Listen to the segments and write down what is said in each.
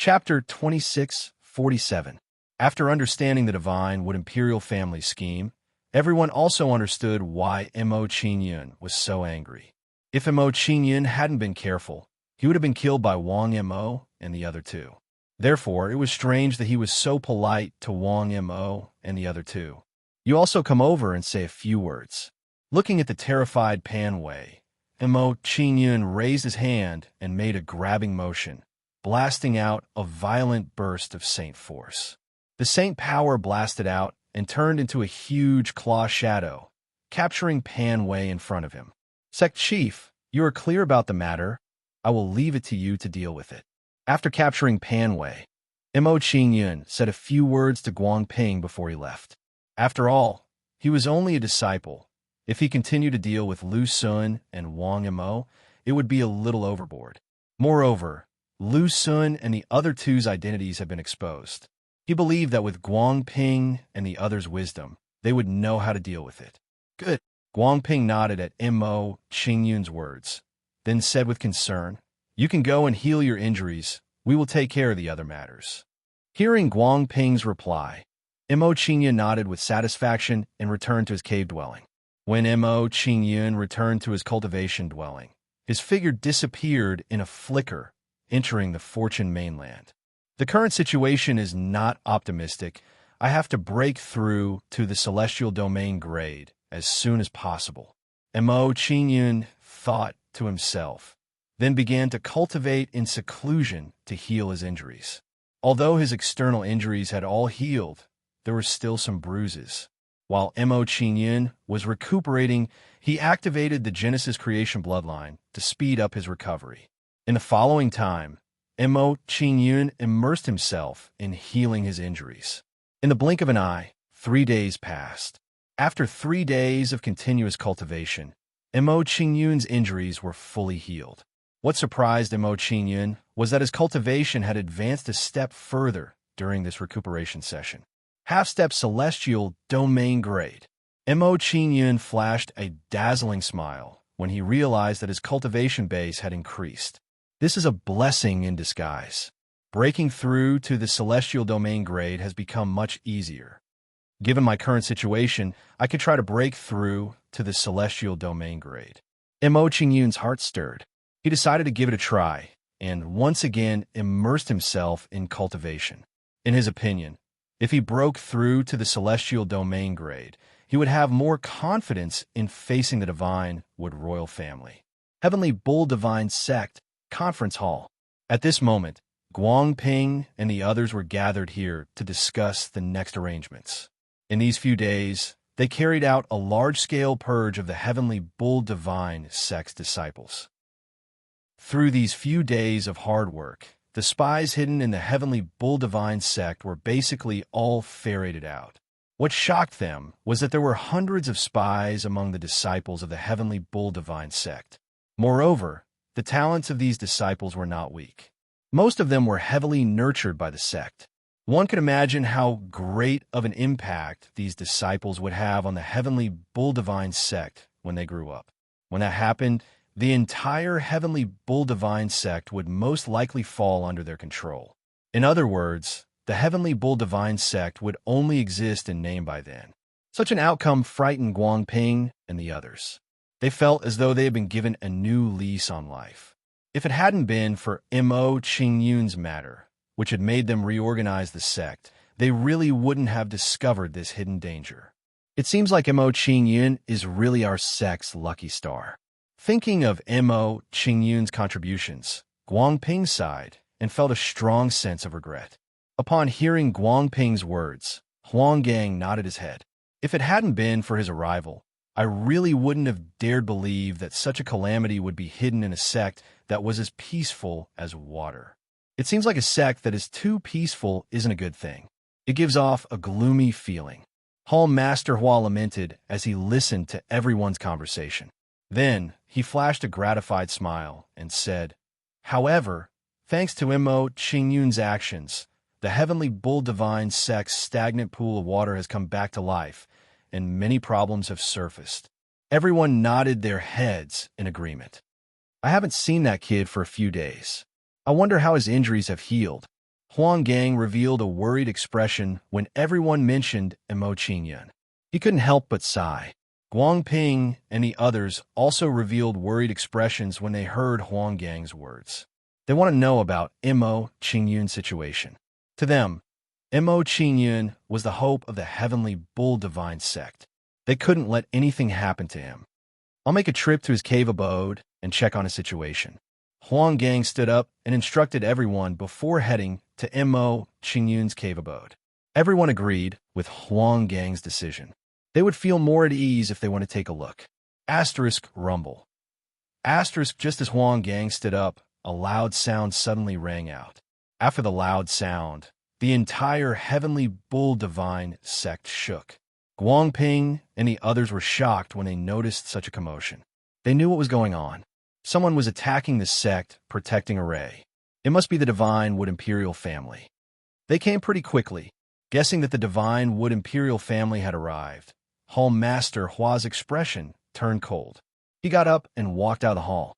Chapter 2647. After understanding the divine Wood Imperial family scheme, everyone also understood why Mo Qingyun was so angry. If Mo Qingyun hadn't been careful, he would have been killed by Wang Mo and the other two. Therefore, it was strange that he was so polite to Wang Mo and the other two. You also come over and say a few words. Looking at the terrified Pan Wei, Mo Qingyun raised his hand and made a grabbing motion, blasting out a violent burst of saint force. The saint power blasted out and turned into a huge claw shadow, capturing Pan Wei in front of him. Sect Chief, you are clear about the matter. I will leave it to you to deal with it. After capturing Pan Wei, Mo Qingyun said a few words to Guang Ping before he left. After all, he was only a disciple. If he continued to deal with Lu Sun and Wang Mo, it would be a little overboard. Moreover, Lu Sun and the other two's identities had been exposed. He believed that with Guang Ping and the others' wisdom, they would know how to deal with it. Good. Guang Ping nodded at Mo Qingyun's words, then said with concern, "You can go and heal your injuries. We will take care of the other matters." Hearing Guang Ping's reply, Mo Qingyun nodded with satisfaction and returned to his cave dwelling. When Mo Qingyun returned to his cultivation dwelling, his figure disappeared in a flicker, entering the Fortune mainland. The current situation is not optimistic. I have to break through to the celestial domain grade as soon as possible. Mo Qingyun thought to himself, then began to cultivate in seclusion to heal his injuries. Although his external injuries had all healed, there were still some bruises. While Mo Qingyun was recuperating, he activated the Genesis creation bloodline to speed up his recovery. In the following time, Mo Qingyun immersed himself in healing his injuries. In the blink of an eye, 3 days passed. After 3 days of continuous cultivation, Mo Qingyun's injuries were fully healed. What surprised Mo Qingyun was that his cultivation had advanced a step further during this recuperation session. Half-step celestial domain grade. Mo Qingyun flashed a dazzling smile when he realized that his cultivation base had increased. This is a blessing in disguise. Breaking through to the celestial domain grade has become much easier. Given my current situation, I could try to break through to the celestial domain grade. Mo Qingyun's heart stirred. He decided to give it a try, and once again immersed himself in cultivation. In his opinion, if he broke through to the celestial domain grade, he would have more confidence in facing the divine Wood royal family. Heavenly Bull Divine Sect Conference Hall. At this moment, Guang Ping and the others were gathered here to discuss the next arrangements. In these few days, they carried out a large-scale purge of the Heavenly Bull Divine Sect's disciples. Through these few days of hard work, the spies hidden in the Heavenly Bull Divine Sect were basically all ferreted out. What shocked them was that there were hundreds of spies among the disciples of the Heavenly Bull Divine Sect. Moreover, the talents of these disciples were not weak. Most of them were heavily nurtured by the sect. One could imagine how great of an impact these disciples would have on the Heavenly Bull Divine Sect when they grew up. When that happened, the entire Heavenly Bull Divine Sect would most likely fall under their control. In other words, the Heavenly Bull Divine Sect would only exist in name by then. Such an outcome frightened Guang Ping and the others. They felt as though they had been given a new lease on life. If it hadn't been for Mo Qingyun's matter, which had made them reorganize the sect, they really wouldn't have discovered this hidden danger. It seems like Mo Qingyun is really our sect's lucky star. Thinking of Mo Qingyun's contributions, Guang Ping sighed and felt a strong sense of regret. Upon hearing Guang Ping's words, Huanggang nodded his head. If it hadn't been for his arrival, I really wouldn't have dared believe that such a calamity would be hidden in a sect that was as peaceful as water. It seems like a sect that is too peaceful isn't a good thing. It gives off a gloomy feeling. Hall Master Hua lamented as he listened to everyone's conversation. Then, he flashed a gratified smile and said, "However, thanks to Mo Qingyun's actions, the Heavenly Bull Divine Sect's stagnant pool of water has come back to life, and many problems have surfaced." Everyone nodded their heads in agreement. I haven't seen that kid for a few days. I wonder how his injuries have healed. Huang Gang revealed a worried expression when everyone mentioned Emo Qingyun. He couldn't help but sigh. Guang Ping and the others also revealed worried expressions when they heard Huang Gang's words. They want to know about Emo Qingyun's situation. To them, Emo Qingyun was the hope of the heavenly bull divine sect. They couldn't let anything happen to him. I'll make a trip to his cave abode and check on his situation. Huang Gang stood up and instructed everyone before heading to Emo Qingyun's cave abode. Everyone agreed with Huang Gang's decision. They would feel more at ease if they went to take a look. Asterisk rumble. Asterisk just as Huang Gang stood up, a loud sound suddenly rang out. After the loud sound, the entire heavenly bull divine sect shook. Guang Ping and the others were shocked when they noticed such a commotion. They knew what was going on. Someone was attacking the sect, protecting Array. It must be the Divine Wood Imperial family. They came pretty quickly, guessing that the Divine Wood Imperial family had arrived. Hall Master Hua's expression turned cold. He got up and walked out of the hall.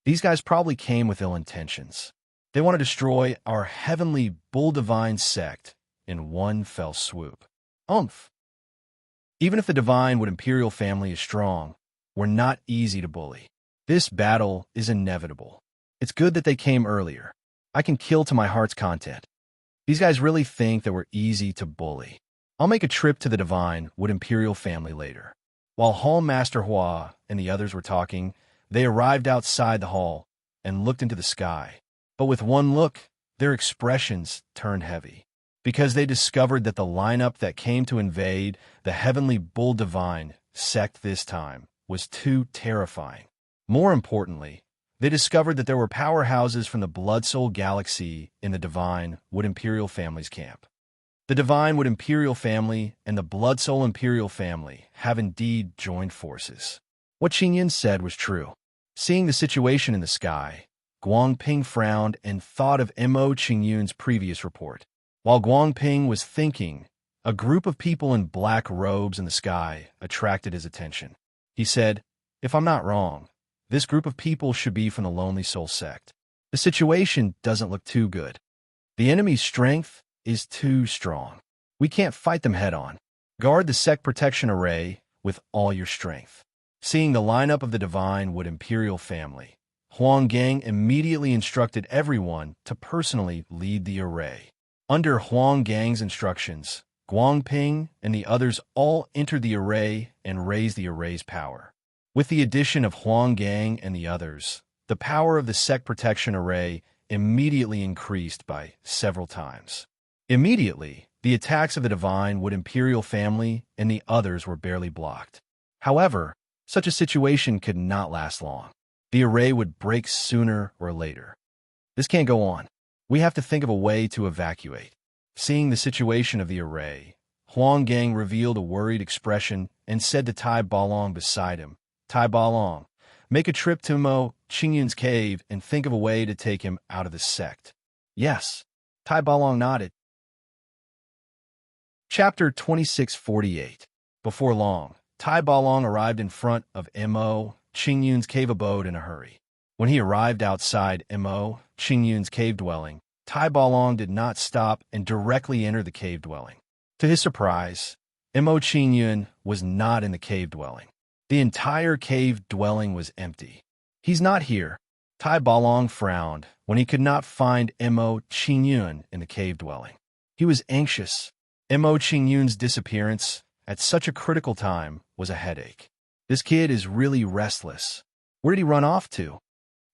These guys probably came with ill intentions. They want to destroy our heavenly bull divine sect in one fell swoop. Even if the Divine Wood Imperial family is strong, we're not easy to bully. This battle is inevitable. It's good that they came earlier. I can kill to my heart's content. These guys really think that we're easy to bully. I'll make a trip to the Divine Wood Imperial family later. While Hall Master Hua and the others were talking, they arrived outside the hall and looked into the sky. But with one look, their expressions turned heavy, because they discovered that the lineup that came to invade the heavenly bull divine sect this time was too terrifying. More importantly, they discovered that there were powerhouses from the Blood Soul Galaxy in the Divine Wood Imperial family's camp. The Divine Wood Imperial family and the Blood Soul Imperial family have indeed joined forces. What Qingyun said was true. Seeing the situation in the sky, Guang Ping frowned and thought of Mo Qingyun's previous report. While Guang Ping was thinking, a group of people in black robes in the sky attracted his attention. He said, "If I'm not wrong, this group of people should be from the Lonely Soul sect. The situation doesn't look too good. The enemy's strength is too strong. We can't fight them head-on. Guard the sect protection array with all your strength." Seeing the lineup of the Divine Wood Imperial family, Huang Gang immediately instructed everyone to personally lead the array. Under Huang Gang's instructions, Guang Ping and the others all entered the array and raised the array's power. With the addition of Huang Gang and the others, the power of the sect protection array immediately increased by several times. Immediately, the attacks of the Divine Wood Imperial family and the others were barely blocked. However, such a situation could not last long. The array would break sooner or later. This can't go on. We have to think of a way to evacuate. Seeing the situation of the array, Huang Gang revealed a worried expression and said to Tai Balong beside him, "Tai Balong, make a trip to Mo Qingyun's cave and think of a way to take him out of the sect." "Yes." Tai Balong nodded. Chapter 2648. Before long, Tai Balong arrived in front of Mo Qingyun's cave abode in a hurry. When he arrived outside Mo Qingyun's cave dwelling, Tai Balong did not stop and directly enter the cave dwelling. To his surprise, Mo Qingyun was not in the cave dwelling. The entire cave dwelling was empty. "He's not here." Tai Balong frowned when he could not find Mo Qingyun in the cave dwelling. He was anxious. Mo Qingyun's disappearance at such a critical time was a headache. This kid is really restless. Where did he run off to?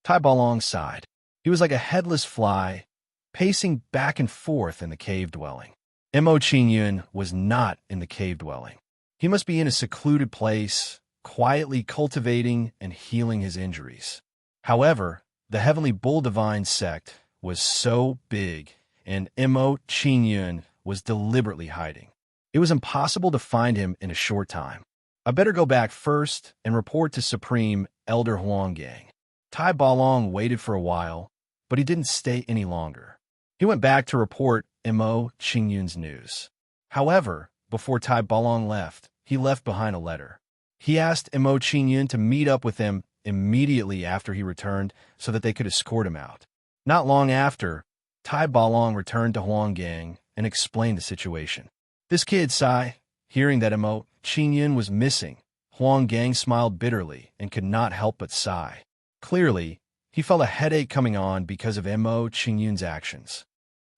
Tai Balong sighed. He was like a headless fly, pacing back and forth in the cave dwelling. Mo Qingyun was not in the cave dwelling. He must be in a secluded place, quietly cultivating and healing his injuries. However, the Heavenly Bull Divine sect was so big, and Mo Qingyun was deliberately hiding. It was impossible to find him in a short time. I better go back first and report to Supreme Elder Huang Gang. Tai Balong waited for a while, but he didn't stay any longer. He went back to report Mo Qingyun's news. However, before Tai Balong left, he left behind a letter. He asked Mo Qingyun to meet up with him immediately after he returned so that they could escort him out. Not long after, Tai Balong returned to Huanggang and explained the situation. This kid, Sai, hearing that Mo Qingyun was missing, Huanggang smiled bitterly and could not help but sigh. Clearly, he felt a headache coming on because of Mo Qingyun's actions.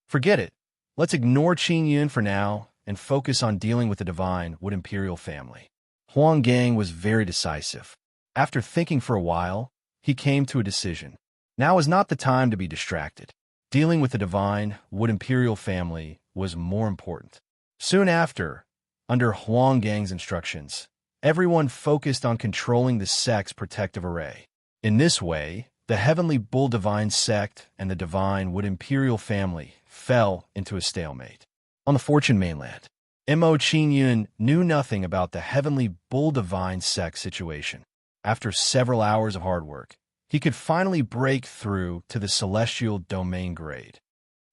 Forget it. Let's ignore Qingyun for now and focus on dealing with the divine Wood Imperial family. Huanggang was very decisive. After thinking for a while, he came to a decision. Now is not the time to be distracted. Dealing with the divine Wood Imperial family was more important. Soon after, under Huanggang's instructions, everyone focused on controlling the sect's protective array. In this way, the Heavenly Bull Divine sect and the divine Wood Imperial family fell into a stalemate. On the Fortune mainland, Mo Qingyun knew nothing about the Heavenly Bull Divine sect situation. After several hours of hard work, he could finally break through to the celestial domain grade.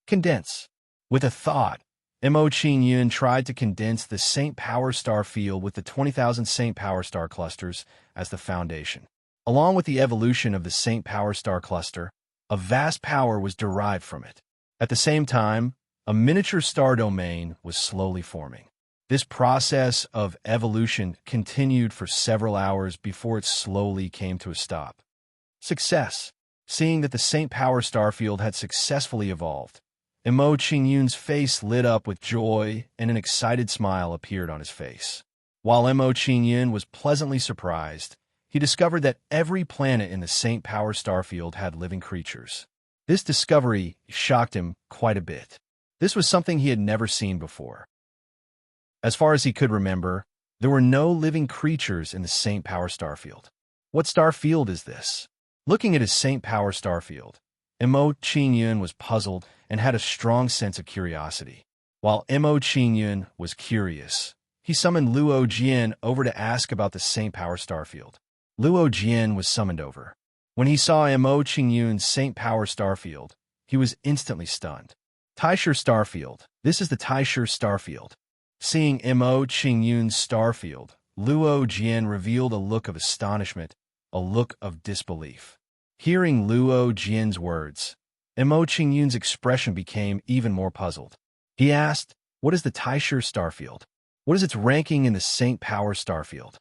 Condense. With a thought, Mo Qingyun tried to condense the Saint Power Star field with the 20,000 Saint Power Star clusters as the foundation. Along with the evolution of the Saint Power Star cluster, a vast power was derived from it. At the same time, a miniature star domain was slowly forming. This process of evolution continued for several hours before it slowly came to a stop. Success. Seeing that the Saint Power Star field had successfully evolved, Mo Qingyun's face lit up with joy and an excited smile appeared on his face. While Mo Qingyun was pleasantly surprised, he discovered that every planet in the Saint Power Star field had living creatures. This discovery shocked him quite a bit. This was something he had never seen before. As far as he could remember, there were no living creatures in the Saint Power Star field. What star field is this? Looking at his Saint Power Star field, Mo Qingyun was puzzled and had a strong sense of curiosity. While Mo Qingyun was curious, he summoned Luo Jian over to ask about the Saint Power Star field. Luo Jian was summoned over. When he saw Mo Qingyun's Saint Power Star field, he was instantly stunned. Taisher Starfield. This is the Taisher Starfield. Seeing Mo Qingyun's starfield, Luo Jian revealed a look of astonishment, a look of disbelief. Hearing Luo Jian's words, Mo Qingyun's expression became even more puzzled. He asked, "What is the Taisher Starfield? What is its ranking in the Saint Power Starfield?"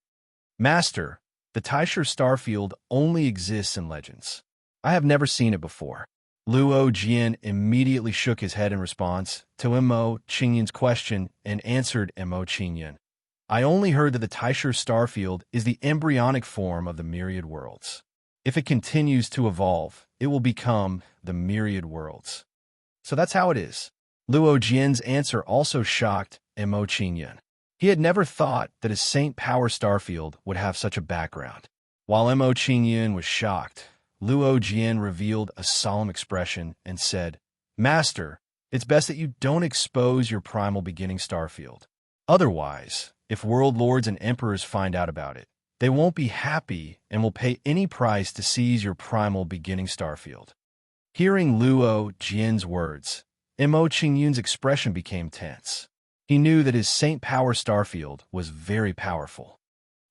"Master, the Taisher Starfield only exists in legends. I have never seen it before." Luo Jian immediately shook his head in response to Mo Qingyun's question and answered Mo Qingyun. "I only heard that the Taisher Starfield is the embryonic form of the myriad worlds. If it continues to evolve, it will become the myriad worlds." So that's how it is. Luo Jian's answer also shocked Mo Qingyun. He had never thought that a Saint Power Starfield would have such a background. While Mo Qingyun was shocked, Luo Jian revealed a solemn expression and said, "Master, it's best that you don't expose your primal beginning starfield. Otherwise, if world lords and emperors find out about it, they won't be happy and will pay any price to seize your primal beginning starfield." Hearing Luo Jian's words, Mo Qingyun's expression became tense. He knew that his Saint Power Starfield was very powerful.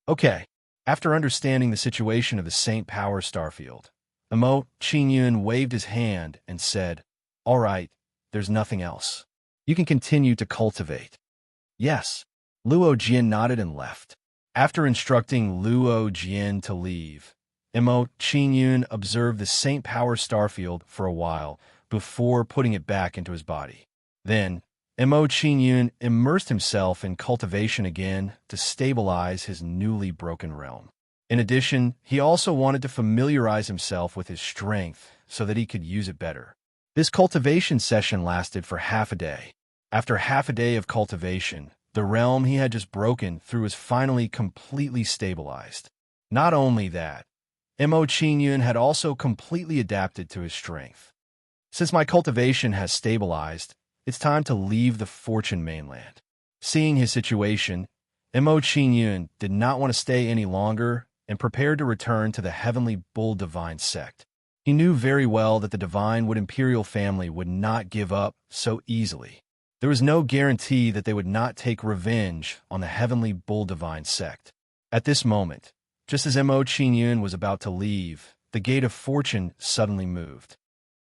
Okay, after understanding the situation of the Saint Power Starfield, Mo Qingyun waved his hand and said, "All right, there's nothing else. You can continue to cultivate." "Yes." Luo Jian nodded and left. After instructing Luo Jian to leave, Mo Qingyun observed the Saint Power Starfield for a while before putting it back into his body. Then, Mo Qingyun immersed himself in cultivation again to stabilize his newly broken realm. In addition, he also wanted to familiarize himself with his strength so that he could use it better. This cultivation session lasted for half a day. After half a day of cultivation, the realm he had just broken through was finally completely stabilized. Not only that, Mo Qingyun had also completely adapted to his strength. Since my cultivation has stabilized, it's time to leave the Fortune mainland. Seeing his situation, Mo Qingyun did not want to stay any longer and prepared to return to the Heavenly Bull Divine sect. He knew very well that the Divine Wood Imperial family would not give up so easily. There was no guarantee that they would not take revenge on the Heavenly Bull Divine sect. At this moment, just as Mo Qingyun was about to leave, the Gate of Fortune suddenly moved.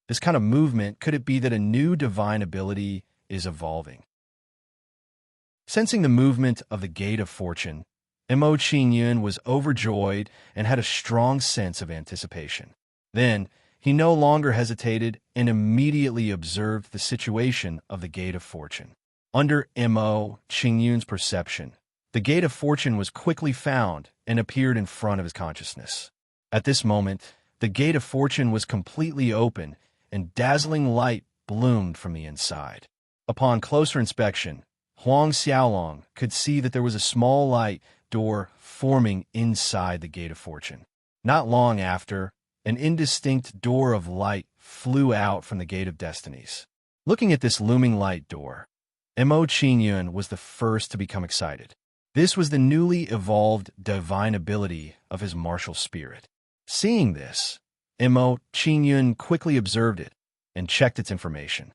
This kind of movement, could it be that a new divine ability is evolving? Sensing the movement of the Gate of Fortune, Mo Qingyun was overjoyed and had a strong sense of anticipation. Then, he no longer hesitated and immediately observed the situation of the Gate of Fortune. Under Mo Qingyun's perception, the Gate of Fortune was quickly found and appeared in front of his consciousness. At this moment, the Gate of Fortune was completely open and dazzling light bloomed from the inside. Upon closer inspection, Huang Xiaolong could see that there was a small light door forming inside the Gate of Fortune. Not long after, an indistinct door of light flew out from the Gate of Destinies. Looking at this looming light door, Mo Qingyun was the first to become excited. This was the newly evolved divine ability of his martial spirit. Seeing this, Mo Qingyun quickly observed it and checked its information.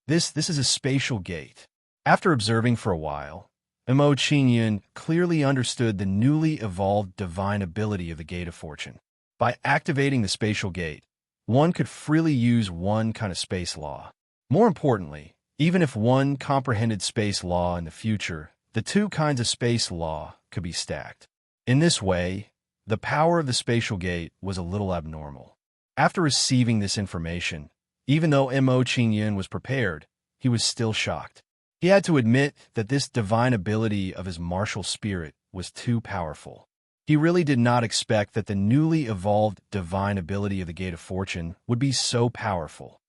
This is a spatial gate. After observing for a while, Mo Qingyun clearly understood the newly evolved divine ability of the Gate of Fortune. By activating the spatial gate, one could freely use one kind of space law. More importantly, even if one comprehended space law in the future, the two kinds of space law could be stacked. In this way, the power of the spatial gate was a little abnormal. After receiving this information, even though Mo Qingyun was prepared, he was still shocked. He had to admit that this divine ability of his martial spirit was too powerful. He really did not expect that the newly evolved divine ability of the Gate of Fortune would be so powerful.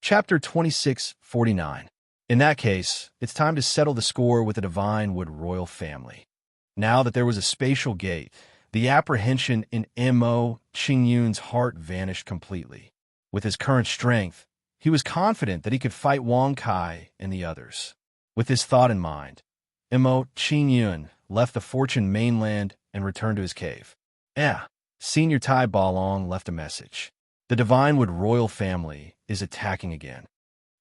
Chapter 2649. In that case, it's time to settle the score with the Divine Wood royal family. Now that there was a spatial gate, the apprehension in Mo Qingyun's heart vanished completely. With his current strength, he was confident that he could fight Wang Kai and the others. With this thought in mind, Mo Qingyun left the Fortune mainland and returned to his cave. Senior Tai Balong left a message. The Divine Wood royal family is attacking again.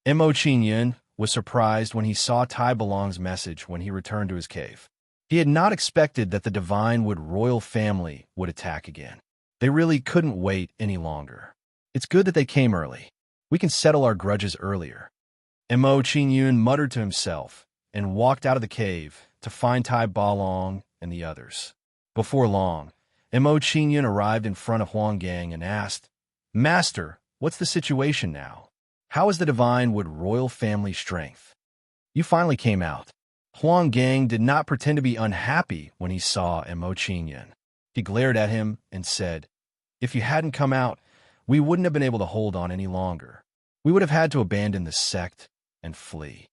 Mo Qingyun was surprised when he saw Tai Balong's message when he returned to his cave. He had not expected that the Divine Wood royal family would attack again. They really couldn't wait any longer. It's good that they came early. We can settle our grudges earlier. Mo Qingyun muttered to himself and walked out of the cave to find Tai Balong and the others. Before long, Mo Qingyun arrived in front of Huang Gang and asked, "Master, what's the situation now? How is the Divine Wood royal family strength? You finally came out." Huang Gang did not pretend to be unhappy when he saw Mo Qingyun. He glared at him and said, "If you hadn't come out, we wouldn't have been able to hold on any longer. We would have had to abandon the sect and flee.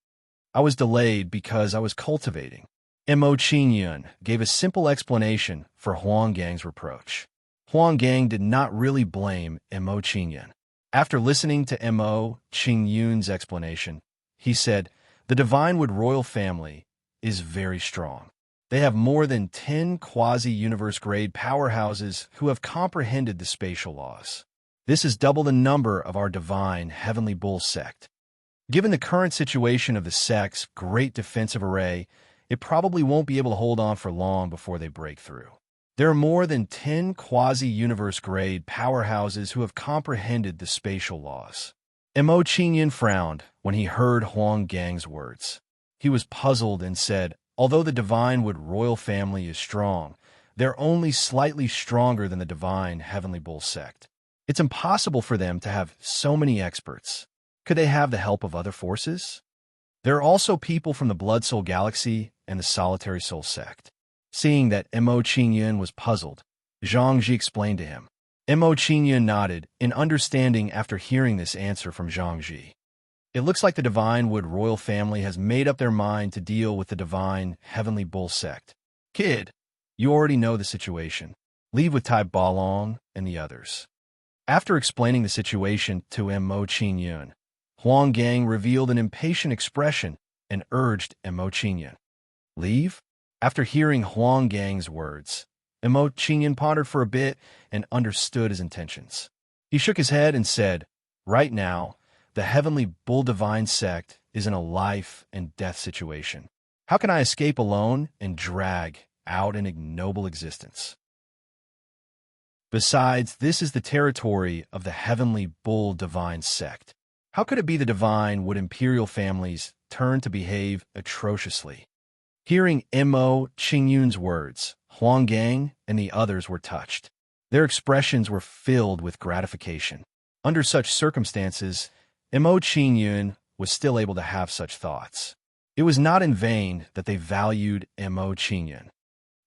I was delayed because I was cultivating." Mo Qingyun gave a simple explanation for Huang Gang's reproach. Huang Gang did not really blame Mo Qingyun. After listening to Mo Qingyun's explanation, he said, "The Divine Wood royal family is very strong. They have more than 10 quasi-universe-grade powerhouses who have comprehended the spatial laws. This is double the number of our divine Heavenly Bull sect. Given the current situation of the sect's great defensive array, it probably won't be able to hold on for long before they break through. There are more than 10 quasi-universe-grade powerhouses who have comprehended the spatial laws." Mo Qingyun frowned when he heard Huang Gang's words. He was puzzled and said, "Although the Divine Wood royal family is strong, they're only slightly stronger than the divine Heavenly Bull sect. It's impossible for them to have so many experts. Could they have the help of other forces? There are also people from the Blood Soul Galaxy and the Solitary Soul sect." Seeing that Mo Qingyun was puzzled, Zhang Ji explained to him. Mo Qingyun nodded in understanding after hearing this answer from Zhang Ji. It looks like the Divine Wood royal family has made up their mind to deal with the divine Heavenly Bull sect. Kid, you already know the situation. Leave with Tai Balong and the others. After explaining the situation to Mo Qingyun, Huang Gang revealed an impatient expression and urged Mo Qingyun. Leave? After hearing Huang Gang's words, Mo Qingyun pondered for a bit and understood his intentions. He shook his head and said, "Right now, the Heavenly Bull Divine sect is in a life and death situation. How can I escape alone and drag out an ignoble existence?" Besides, this is the territory of the heavenly bull divine sect. How could it be the divine would imperial families turn to behave atrociously? Hearing Mo Qingyun's words, Huang Gang and the others were touched. Their expressions were filled with gratification. Under such circumstances, Mo Qingyun was still able to have such thoughts. It was not in vain that they valued Mo Qingyun.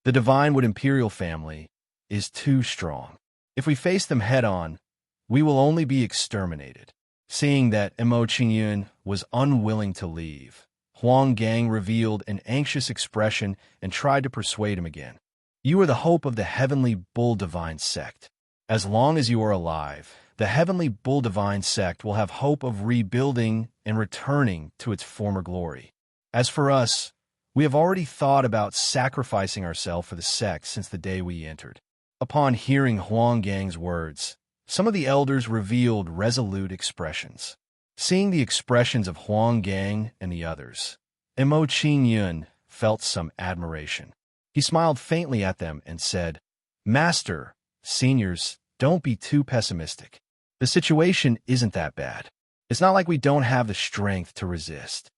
The divine wood imperial family is too strong. If we face them head-on, we will only be exterminated. Seeing that Mo Qingyun was unwilling to leave, Huang Gang revealed an anxious expression and tried to persuade him again. You are the hope of the heavenly bull divine sect. As long as you are alive, the heavenly bull divine sect will have hope of rebuilding and returning to its former glory. As for us, we have already thought about sacrificing ourselves for the sect since the day we entered. Upon hearing Huang Gang's words, some of the elders revealed resolute expressions. Seeing the expressions of Huang Gang and the others, Mo Qingyun felt some admiration. He smiled faintly at them and said, "Master, seniors, don't be too pessimistic. The situation isn't that bad. It's not like we don't have the strength to resist."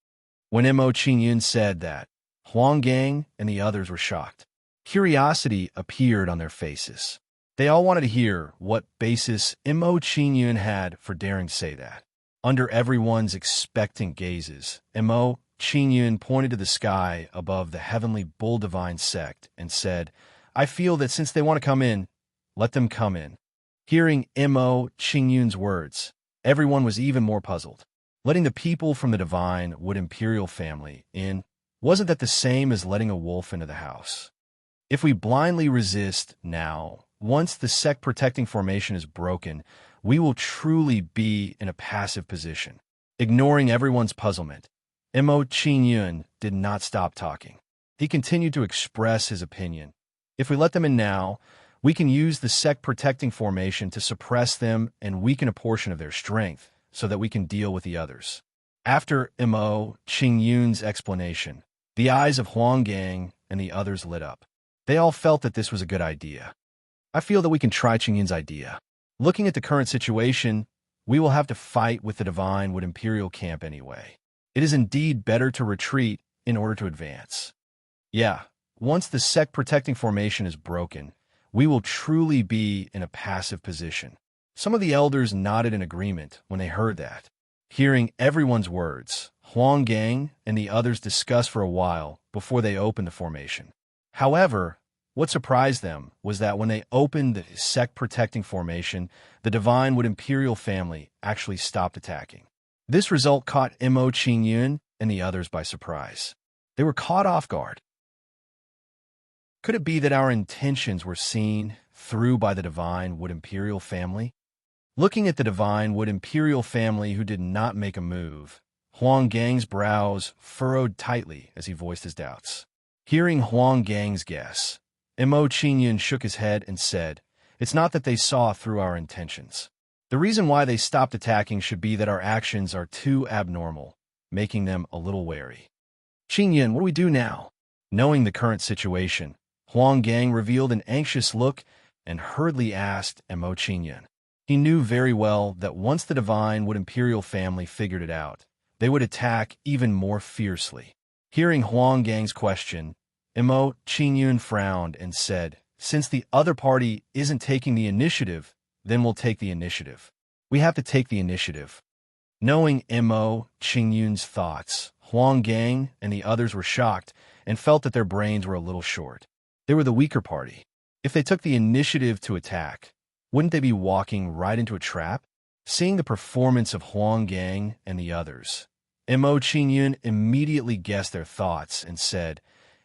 When Mo Qingyun said that, Huang Gang and the others were shocked. Curiosity appeared on their faces. They all wanted to hear what basis Mo Qingyun had for daring to say that. Under everyone's expectant gazes, Mo Qingyun pointed to the sky above the heavenly bull divine sect and said, "I feel that since they want to come in, let them come in." Hearing Mo Qingyun's words, everyone was even more puzzled. Letting the people from the divine wood imperial family in, wasn't that the same as letting a wolf into the house? If we blindly resist now, once the sect protecting formation is broken, we will truly be in a passive position. Ignoring everyone's puzzlement, Mo Qingyun did not stop talking. He continued to express his opinion. If we let them in now, we can use the sect protecting formation to suppress them and weaken a portion of their strength so that we can deal with the others. After Mo Qingyun's explanation, the eyes of Huang Gang and the others lit up. They all felt that this was a good idea. I feel that we can try Qingyun's idea. Looking at the current situation, we will have to fight with the divine wood imperial camp anyway. It is indeed better to retreat in order to advance. Yeah, once the sect protecting formation is broken, we will truly be in a passive position. Some of the elders nodded in agreement when they heard that. Hearing everyone's words, Huang Gang and the others discussed for a while before they opened the formation. However, what surprised them was that when they opened the sect-protecting formation, the divine wood imperial family actually stopped attacking. This result caught Mo Qingyun and the others by surprise. They were caught off guard. Could it be that our intentions were seen through by the divine wood imperial family? Looking at the divine wood imperial family who did not make a move, Huang Gang's brows furrowed tightly as he voiced his doubts. Hearing Huang Gang's guess, Mo Qingyun shook his head and said, "It's not that they saw through our intentions. The reason why they stopped attacking should be that our actions are too abnormal, making them a little wary." "Qingyun, what do we do now?" Knowing the current situation, Huang Gang revealed an anxious look and hurriedly asked Mo Qingyun. He knew very well that once the divine wood imperial family figured it out, they would attack even more fiercely. Hearing Huang Gang's question, Mo Qingyun frowned and said, "Since the other party isn't taking the initiative, then we'll take the initiative. We have to take the initiative." Knowing Mo Qingyun's thoughts, Huang Gang and the others were shocked and felt that their brains were a little short. They were the weaker party. If they took the initiative to attack, wouldn't they be walking right into a trap? Seeing the performance of Huang Gang and the others, Mo Qingyun immediately guessed their thoughts and said,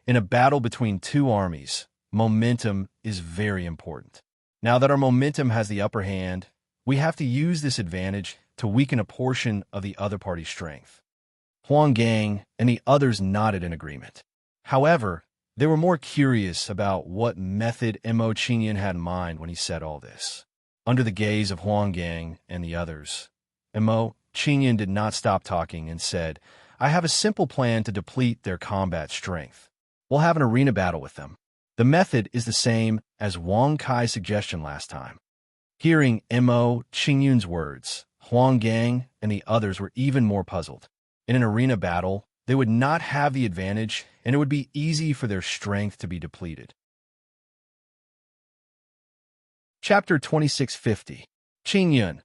"In a battle between two armies, momentum is very important. Now that our momentum has the upper hand, we have to use this advantage to weaken a portion of the other party's strength." Huang Gang and the others nodded in agreement. However, they were more curious about what method Mo Qingyun had in mind when he said all this. Under the gaze of Huang Gang and the others, Mo Qingyun did not stop talking and said, "I have a simple plan to deplete their combat strength. We'll have an arena battle with them. The method is the same as Wang Kai's suggestion last time. Hearing Mo Qingyun's words, Huang Gang and the others were even more puzzled. In an arena battle, they would not have the advantage, and it would be easy for their strength to be depleted. Chapter 2650. Qingyun.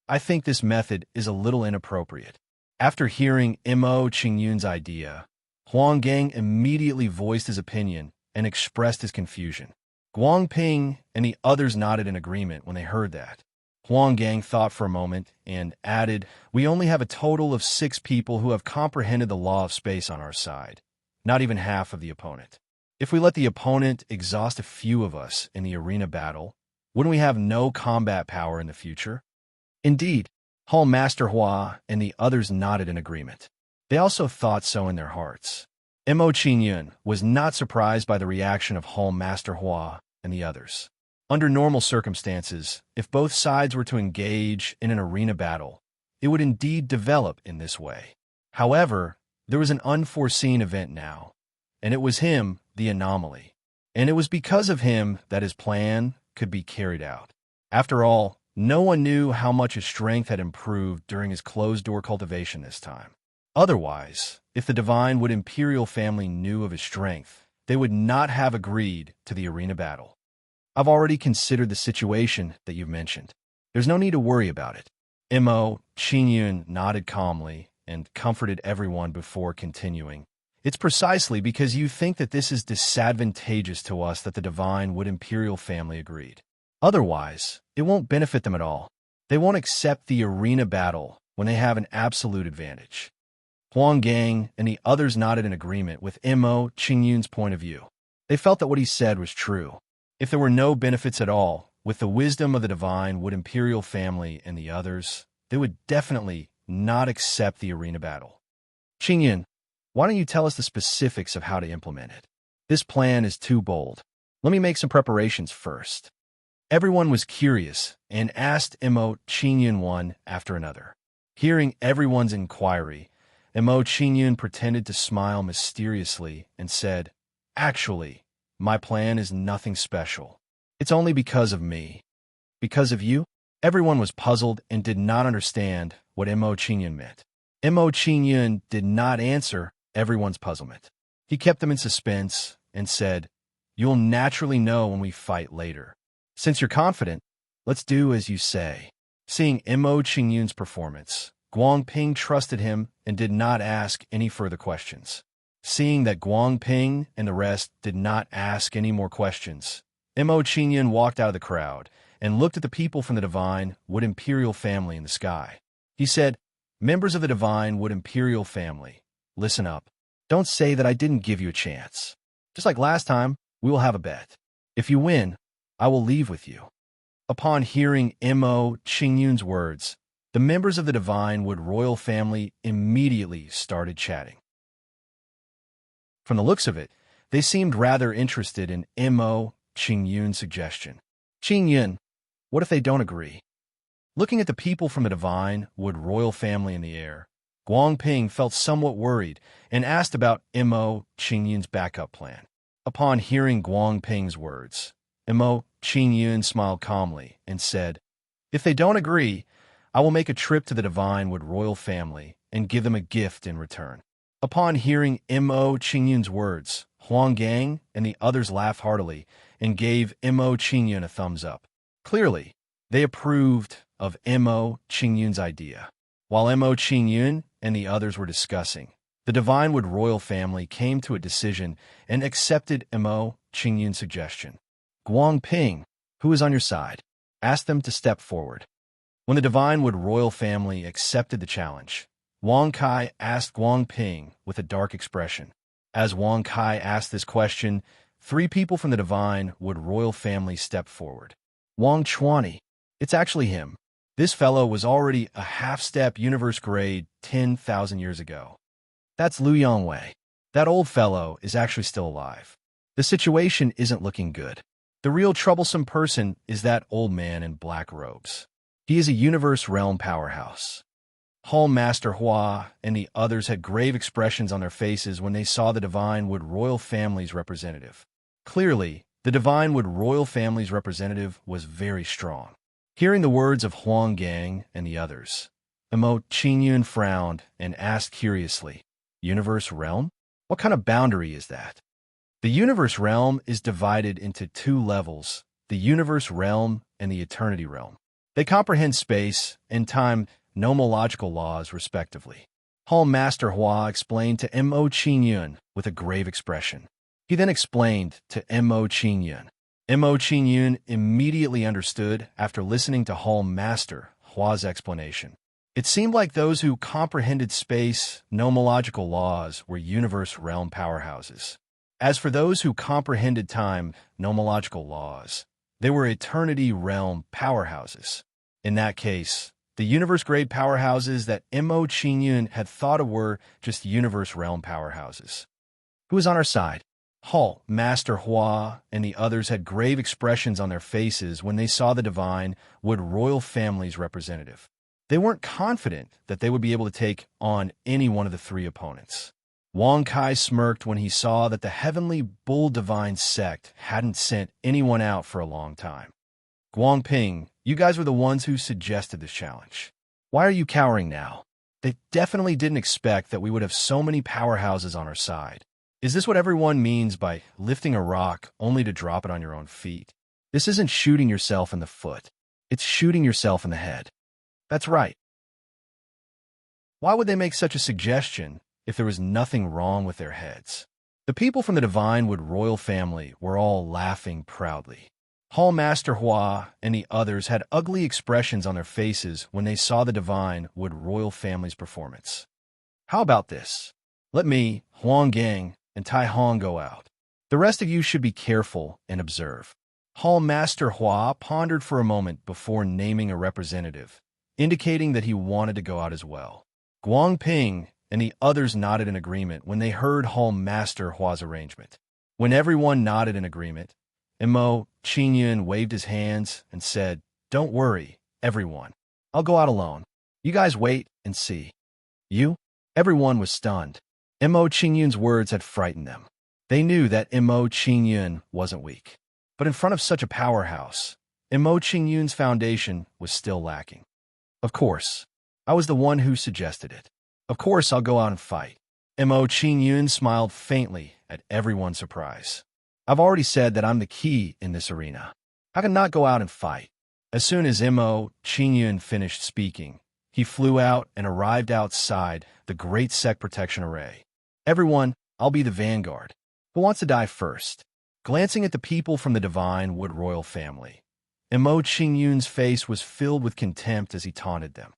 I think this method is a little inappropriate. After hearing Mo Qingyun's idea, Huang Gang immediately voiced his opinion and expressed his confusion. Guangping and the others nodded in agreement when they heard that. Huang Gang thought for a moment and added, "We only have a total of 6 people who have comprehended the law of space on our side, not even half of the opponent. If we let the opponent exhaust a few of us in the arena battle, wouldn't we have no combat power in the future?" Indeed, Hall Master Hua and the others nodded in agreement. They also thought so in their hearts. Mo Qingyun was not surprised by the reaction of Hall Master Hua and the others. Under normal circumstances, if both sides were to engage in an arena battle, it would indeed develop in this way. However, there was an unforeseen event now, and it was him, the anomaly. And it was because of him that his plan could be carried out. After all, no one knew how much his strength had improved during his closed-door cultivation this time. Otherwise, if the divine Wood Imperial family knew of his strength, they would not have agreed to the arena battle. I've already considered the situation that you've mentioned. There's no need to worry about it. Mo Qingyun nodded calmly and comforted everyone before continuing. It's precisely because you think that this is disadvantageous to us that the divine Wood Imperial family agreed. Otherwise, it won't benefit them at all. They won't accept the arena battle when they have an absolute advantage. Huang Gang and the others nodded in agreement with Mo Qingyun's point of view. They felt that what he said was true. If there were no benefits at all, with the wisdom of the divine Wood Imperial family and the others, they would definitely not accept the arena battle. Qingyun, why don't you tell us the specifics of how to implement it? This plan is too bold. Let me make some preparations first. Everyone was curious and asked Mo Qingyun one after another. Hearing everyone's inquiry, Mo Qingyun pretended to smile mysteriously and said, "Actually, my plan is nothing special. It's only because of me." Because of you? Everyone was puzzled and did not understand what Mo Qingyun meant. Mo Qingyun did not answer everyone's puzzlement. He kept them in suspense and said, "You'll naturally know when we fight later. Since you're confident, let's do as you say." Seeing Mo Qingyun's performance, Guangping trusted him and did not ask any further questions. Seeing that Guangping and the rest did not ask any more questions, Mo Qingyun walked out of the crowd and looked at the people from the divine Wood Imperial family in the sky. He said, "Members of the divine Wood Imperial family, listen up. Don't say that I didn't give you a chance. Just like last time, we will have a bet. If you win, I will leave with you." Upon hearing Mo Qingyun's words, the members of the divine Wood royal family immediately started chatting. From the looks of it, they seemed rather interested in Mo Qingyun's suggestion. "Qingyun, what if they don't agree?" Looking at the people from the divine Wood royal family in the air, Guangping felt somewhat worried and asked about Mo Qingyun's backup plan. Upon hearing Guangping's words, Mo Qingyun smiled calmly and said, "If they don't agree, I will make a trip to the divine Wood royal family and give them a gift in return." Upon hearing Mo Qingyun's words, Huang Gang and the others laughed heartily and gave Mo Qingyun a thumbs up. Clearly, they approved of Mo Qingyun's idea. While Mo Qingyun and the others were discussing, the divine Wood royal family came to a decision and accepted Mo Qingyun's suggestion. Guangping, who is on your side, asked them to step forward. When the divine Wood royal family accepted the challenge, Wang Kai asked Guangping with a dark expression. As Wang Kai asked this question, 3 people from the divine Wood royal family stepped forward. Wang Chuani, it's actually him. This fellow was already a half-step universe grade 10,000 years ago. That's Liu Yongwei. That old fellow is actually still alive. The situation isn't looking good. The real troublesome person is that old man in black robes. He is a universe realm powerhouse. Hall Master Hua and the others had grave expressions on their faces when they saw the divine Wood royal family's representative. Clearly, The divine Wood royal family's representative was very strong. Hearing the words of Huang Gang and the others, Emo Qingyun frowned and asked curiously, Universe realm? What kind of boundary is that? The universe realm is divided into two levels, the universe realm and the eternity realm. They comprehend space and time nomological laws, respectively. Hall Master Hua explained to Mo Qingyun with a grave expression. He then explained to Mo Qingyun. Mo Qingyun immediately understood after listening to Hall Master Hua's explanation. It seemed like those who comprehended space nomological laws were universe realm powerhouses. As for those who comprehended time nomological laws, they were eternity realm powerhouses. In that case, the universe-grade powerhouses that Mo Qingyun had thought of were just universe realm powerhouses. Who was on our side? Hall, Master Hua, and the others had grave expressions on their faces when they saw the divine Wood royal family's representative. They weren't confident that they would be able to take on any one of the three opponents. Wang Kai smirked when he saw that the heavenly bull divine sect hadn't sent anyone out for a long time. Guangping, you guys were the ones who suggested this challenge. Why are you cowering now? They definitely didn't expect that we would have so many powerhouses on our side. Is this what everyone means by lifting a rock only to drop it on your own feet? This isn't shooting yourself in the foot. It's shooting yourself in the head. That's right. Why would they make such a suggestion if there was nothing wrong with their heads? The people from the divine Wood royal family were all laughing proudly. Hall Master Hua and the others had ugly expressions on their faces when they saw the divine Wood royal family's performance. How about this? Let me, Huang Gang, and Tai Hong go out. The rest of you should be careful and observe. Hall Master Hua pondered for a moment before naming a representative, indicating that he wanted to go out as well. Guangping and the others nodded in agreement when they heard Hall Master Hua's arrangement. When everyone nodded in agreement, Mo Qingyun waved his hands and said, Don't worry, everyone. I'll go out alone. You guys wait and see. You? Everyone was stunned. Mo Qingyun's words had frightened them. They knew that Mo Qingyun wasn't weak. But in front of such a powerhouse, Mo Qingyun's foundation was still lacking. Of course, I was the one who suggested it. Of course I'll go out and fight. Mo Qingyun smiled faintly at everyone's surprise. I've already said that I'm the key in this arena. I can not go out and fight. As soon as Mo Qingyun finished speaking, he flew out and arrived outside the Great Sect Protection Array. Everyone, I'll be the vanguard. Who wants to die first? Glancing at the people from the divine Wood royal family, Mo Qingyun's face was filled with contempt as he taunted them.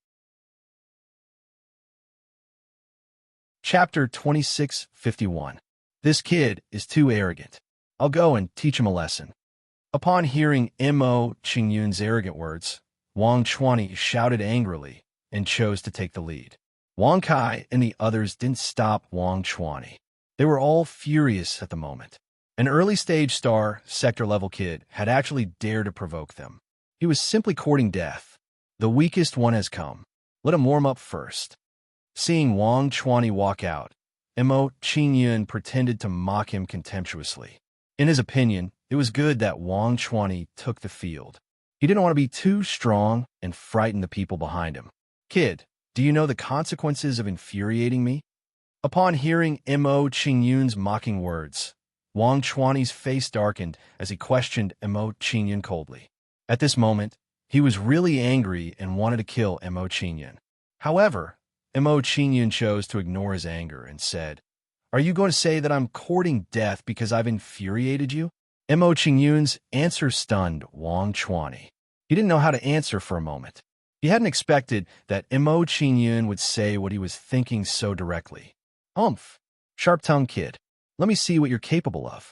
Chapter 2651. This kid is too arrogant. I'll go and teach him a lesson. Upon hearing Mo Qingyun's arrogant words, Wang Chuani shouted angrily and chose to take the lead. Wang Kai and the others didn't stop Wang Chuani. They were all furious at the moment. An early-stage star, sector-level kid had actually dared to provoke them. He was simply courting death. The weakest one has come. Let him warm up first. Seeing Wang Chuani walk out, Mo Qingyun pretended to mock him contemptuously. In his opinion, it was good that Wang Chuani took the field. He didn't want to be too strong and frighten the people behind him. Kid, do you know the consequences of infuriating me? Upon hearing Mo Qingyun's mocking words, Wang Chuani's face darkened as he questioned Mo Qingyun coldly. At this moment, he was really angry and wanted to kill Mo Qingyun. However, Mo Qingyun chose to ignore his anger and said, Are you going to say that I'm courting death because I've infuriated you? Mo Qingyun's answer stunned Wang Chuani. He didn't know how to answer for a moment. He hadn't expected that Mo Qingyun would say what he was thinking so directly. Sharp-tongued kid. Let me see what you're capable of.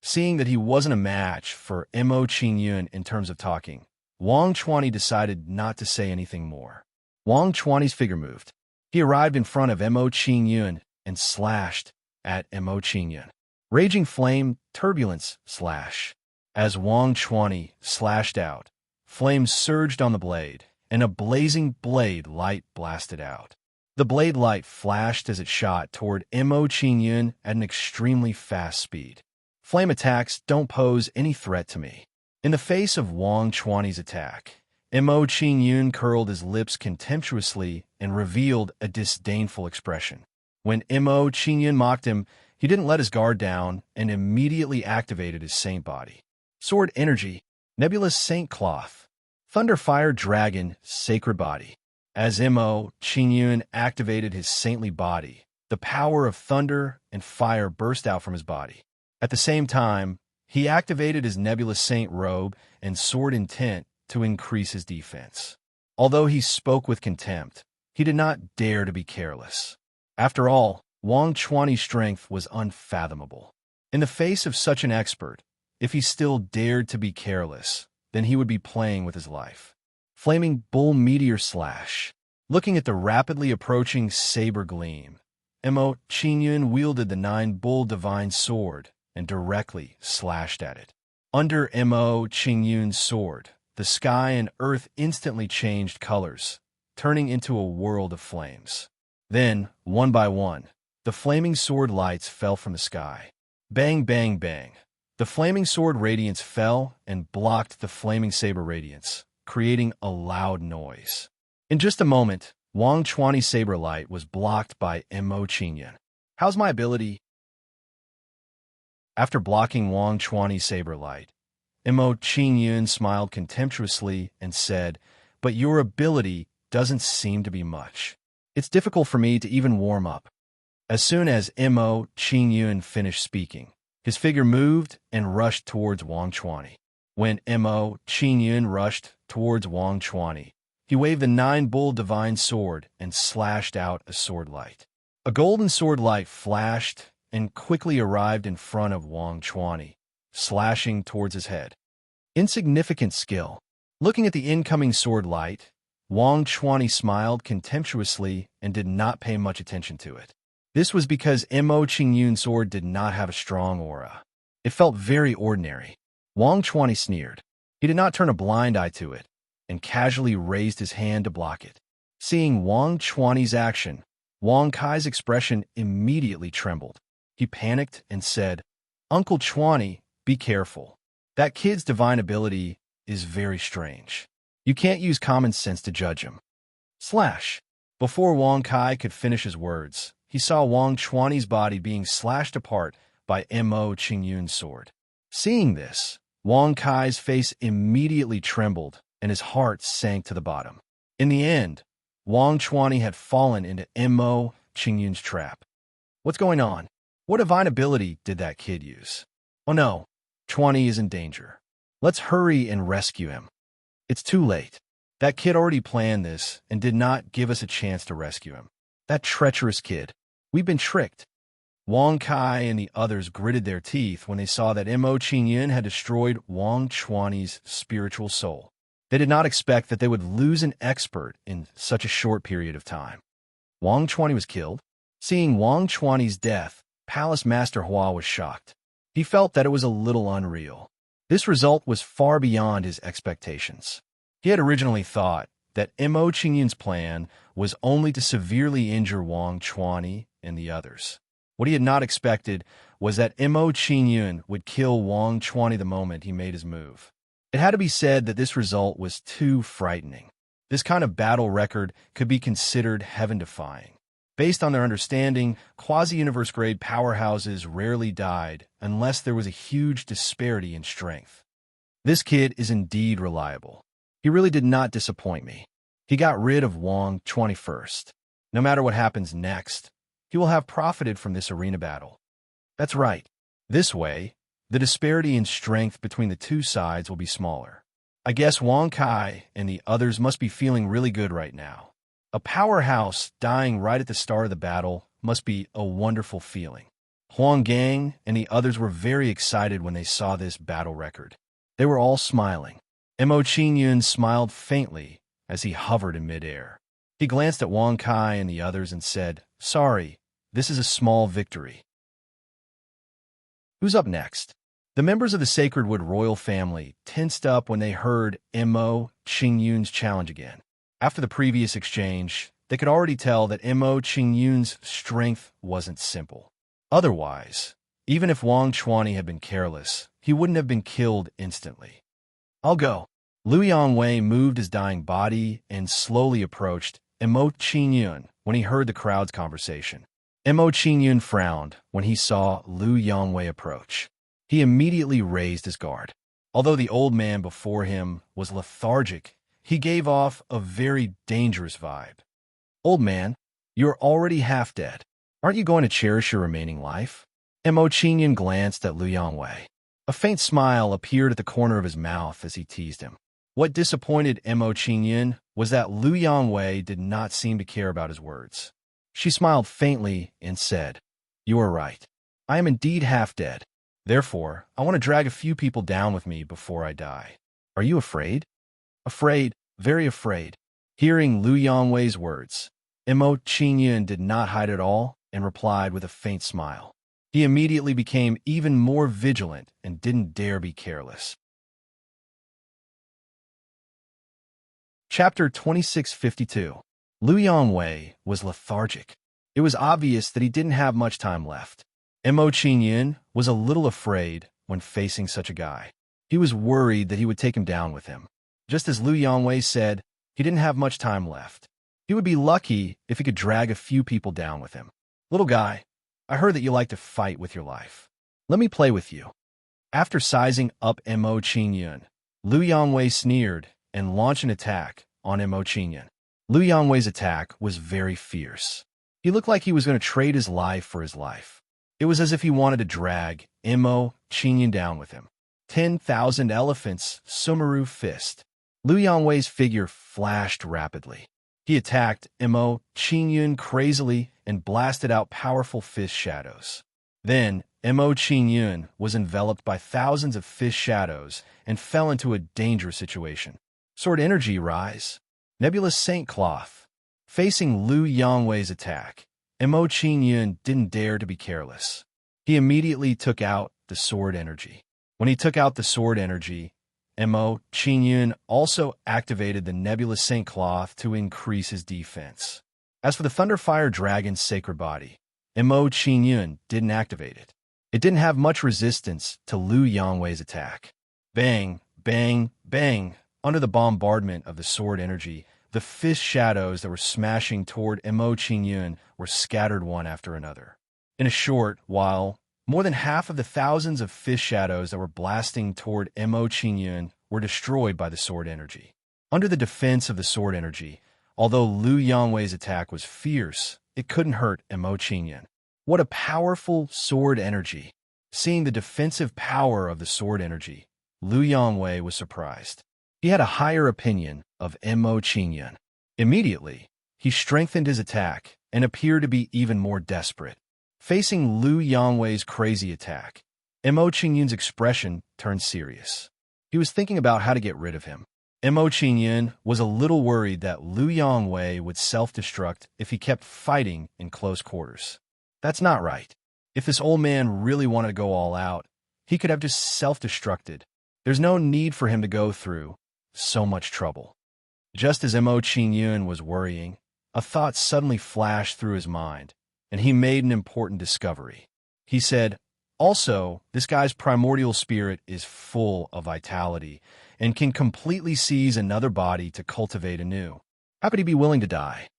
Seeing that he wasn't a match for Mo Qingyun in terms of talking, Wang Chuani decided not to say anything more. Wang Chuani's figure moved. He arrived in front of Mo Qingyun and slashed at Mo Qingyun. Raging flame, turbulence, slash. As Wang Chuani slashed out, flames surged on the blade, and a blazing blade light blasted out. The blade light flashed as it shot toward Mo Qingyun at an extremely fast speed. Flame attacks don't pose any threat to me. In the face of Wang Chuanyi's attack, Mo Qingyun curled his lips contemptuously and revealed a disdainful expression. When Mo Qingyun mocked him, he didn't let his guard down and immediately activated his saint body. Sword energy, nebulous saint cloth, thunder fire dragon, sacred body. As Mo Qingyun activated his saintly body, the power of thunder and fire burst out from his body. At the same time, he activated his nebulous saint robe and sword intent to increase his defense. Although he spoke with contempt, he did not dare to be careless. After all, Wang Chuanyi's strength was unfathomable. In the face of such an expert, if he still dared to be careless, then he would be playing with his life. Flaming bull meteor slash. Looking at the rapidly approaching saber gleam, Mo Qingyun wielded the 9-bull divine sword and directly slashed at it. Under Mo Qingyun's sword, the sky and earth instantly changed colors, turning into a world of flames. Then, one by one, the flaming sword lights fell from the sky. Bang, bang, bang. The flaming sword radiance fell and blocked the flaming saber radiance, creating a loud noise. In just a moment, Wang Chuanyi's saber light was blocked by Mo Qingyun. How's my ability? After blocking Wang Chuanyi's saber light, Mo Qingyun smiled contemptuously and said, "But your ability doesn't seem to be much. It's difficult for me to even warm up." As soon as Mo Qingyun finished speaking, his figure moved and rushed towards Wang Chuanyi. When Mo Qingyun rushed towards Wang Chuanyi, he waved the 9-bull divine sword and slashed out a sword light. A golden sword light flashed and quickly arrived in front of Wang Chuanyi, slashing towards his head. Insignificant skill. Looking at the incoming sword light, Wang Chuanyi smiled contemptuously and did not pay much attention to it. This was because Mo Qingyun's sword did not have a strong aura. It felt very ordinary. Wang Chuanyi sneered. He did not turn a blind eye to it, and casually raised his hand to block it. Seeing Wang Chuanyi's action, Wang Kai's expression immediately trembled. He panicked and said, "Uncle Chuanyi, be careful. That kid's divine ability is very strange. You can't use common sense to judge him." Slash. Before Wang Kai could finish his words, he saw Wang Chuanyi's body being slashed apart by Mo Qingyun's sword. Seeing this, Wang Kai's face immediately trembled and his heart sank to the bottom. In the end, Wang Chuanyi had fallen into Mo Qingyun's trap. What's going on? What divine ability did that kid use? Oh no, Chuanyi is in danger. Let's hurry and rescue him. It's too late. That kid already planned this and did not give us a chance to rescue him. That treacherous kid. We've been tricked. Wang Kai and the others gritted their teeth when they saw that Mo Qingyun had destroyed Wang Chuanyi's spiritual soul. They did not expect that they would lose an expert in such a short period of time. Wang Chuanyi was killed. Seeing Wang Chuanyi's death, Palace Master Hua was shocked. He felt that it was a little unreal. This result was far beyond his expectations. He had originally thought that Mo Qingyun's plan was only to severely injure Wang Chuanyi and the others. What he had not expected was that Mo Qingyun would kill Wang Chuanyi the moment he made his move. It had to be said that this result was too frightening. This kind of battle record could be considered heaven-defying. Based on their understanding, quasi-universe-grade powerhouses rarely died unless there was a huge disparity in strength. This kid is indeed reliable. He really did not disappoint me. He got rid of Wang Chuanyi first. No matter what happens next, he will have profited from this arena battle. That's right. This way, the disparity in strength between the two sides will be smaller. I guess Wang Kai and the others must be feeling really good right now. A powerhouse dying right at the start of the battle must be a wonderful feeling. Huang Gang and the others were very excited when they saw this battle record. They were all smiling. Mo Qingyun smiled faintly as he hovered in midair. He glanced at Wang Kai and the others and said, "Sorry, this is a small victory." Who's up next? The members of the Sacred Wood royal family tensed up when they heard Mo Qingyun's challenge again. After the previous exchange, they could already tell that Mo Qingyun's strength wasn't simple. Otherwise, Even if Wang Chuani had been careless, he wouldn't have been killed instantly. I'll go. Liu Yangwei moved his dying body and slowly approached Mo Qingyun when he heard the crowd's conversation. Mo Qingyun frowned when he saw Liu Yangwei approach. He immediately raised his guard. Although the old man before him was lethargic, he gave off a very dangerous vibe. Old man, you're already half dead. Aren't you going to cherish your remaining life? Mo Qingyun glanced at Liu Yangwei. A faint smile appeared at the corner of his mouth as he teased him. What disappointed Mo Qingyun was that Liu Yangwei did not seem to care about his words. She smiled faintly and said, "You are right. I am indeed half dead. Therefore, I want to drag a few people down with me before I die. Are you afraid?" Afraid, very afraid. Hearing Liu Yangwei's words, Mo Qingyun did not hide at all and replied with a faint smile. He immediately became even more vigilant and didn't dare be careless. Chapter 2652. Liu Yangwei was lethargic. It was obvious that he didn't have much time left. Mo Qingyun was a little afraid when facing such a guy. He was worried that he would take him down with him. Just as Liu Yangwei said, he didn't have much time left. He would be lucky if he could drag a few people down with him. "Little guy, I heard that you like to fight with your life. Let me play with you." After sizing up Mo Qingyun, Liu Yangwei sneered and launched an attack on Mo Qingyun. Liu Yangwei's attack was very fierce. He looked like he was going to trade his life for his life. It was as if he wanted to drag Mo Qingyun down with him. 10,000 elephants, Sumeru fist. Liu Yangwei's figure flashed rapidly. He attacked Mo Qingyun crazily and blasted out powerful fist shadows. Then, Mo Qingyun was enveloped by thousands of fist shadows and fell into a dangerous situation. Sword energy rise. Nebulous Saint Cloth. Facing Liu Yangwei's attack, Mo Qingyun didn't dare to be careless. He immediately took out the sword energy. When he took out the sword energy, Mo Qingyun also activated the Nebulous Saint Cloth to increase his defense. As for the Thunderfire Dragon's sacred body, Mo Qingyun didn't activate it. It didn't have much resistance to Liu Yangwei's attack. Bang, bang, bang. Under the bombardment of the sword energy, the fist shadows that were smashing toward Mo Qingyun were scattered one after another. In a short while, more than half of the thousands of fist shadows that were blasting toward Mo Qingyun were destroyed by the sword energy. Under the defense of the sword energy, although Liu Yangwei's attack was fierce, it couldn't hurt Mo Qingyun. What a powerful sword energy! Seeing the defensive power of the sword energy, Liu Yangwei was surprised. He had a higher opinion of Mo Qingyun. Immediately, he strengthened his attack and appeared to be even more desperate. Facing Liu Yangwei's crazy attack, Mo Qingyun's expression turned serious. He was thinking about how to get rid of him. Mo Qingyun was a little worried that Liu Yangwei would self-destruct if he kept fighting in close quarters. That's not right. If this old man really wanted to go all out, he could have just self-destructed. There's no need for him to go through so much trouble. Just as Mo Qingyun was worrying, a thought suddenly flashed through his mind, and he made an important discovery. He said, "Also, this guy's primordial spirit is full of vitality and can completely seize another body to cultivate anew. How could he be willing to die?"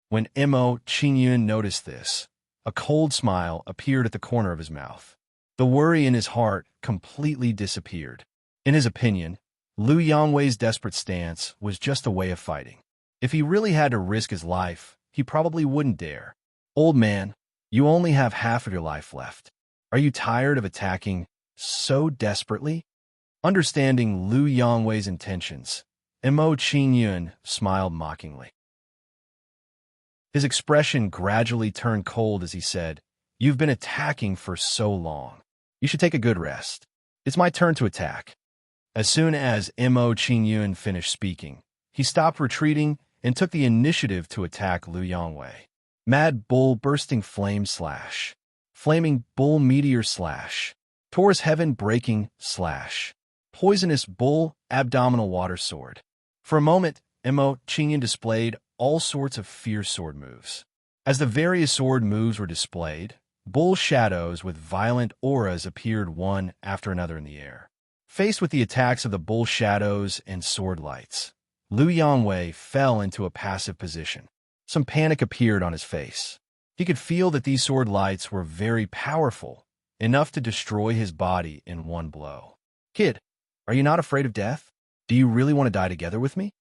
When Mo Qingyun noticed this, a cold smile appeared at the corner of his mouth. The worry in his heart completely disappeared. In his opinion, Liu Yangwei's desperate stance was just a way of fighting. If he really had to risk his life, he probably wouldn't dare. "Old man, you only have half of your life left. Are you tired of attacking so desperately?" Understanding Liu Yangwei's intentions, Mo Qingyun smiled mockingly. His expression gradually turned cold as he said, "You've been attacking for so long. You should take a good rest. It's my turn to attack." As soon as Mo Qingyun finished speaking, he stopped retreating and took the initiative to attack Liu Yangwei. Mad Bull Bursting Flame Slash. Flaming Bull Meteor Slash. Taurus Heaven Breaking Slash. Poisonous Bull Abdominal Water Sword. For a moment, Mo Qingyun displayed all sorts of fierce sword moves. As the various sword moves were displayed, Bull shadows with violent auras appeared one after another in the air. Faced with the attacks of the bull shadows and sword lights, Liu Yangwei fell into a passive position. Some panic appeared on his face. He could feel that these sword lights were very powerful, enough to destroy his body in one blow. "Kid, are you not afraid of death? Do you really want to die together with me?"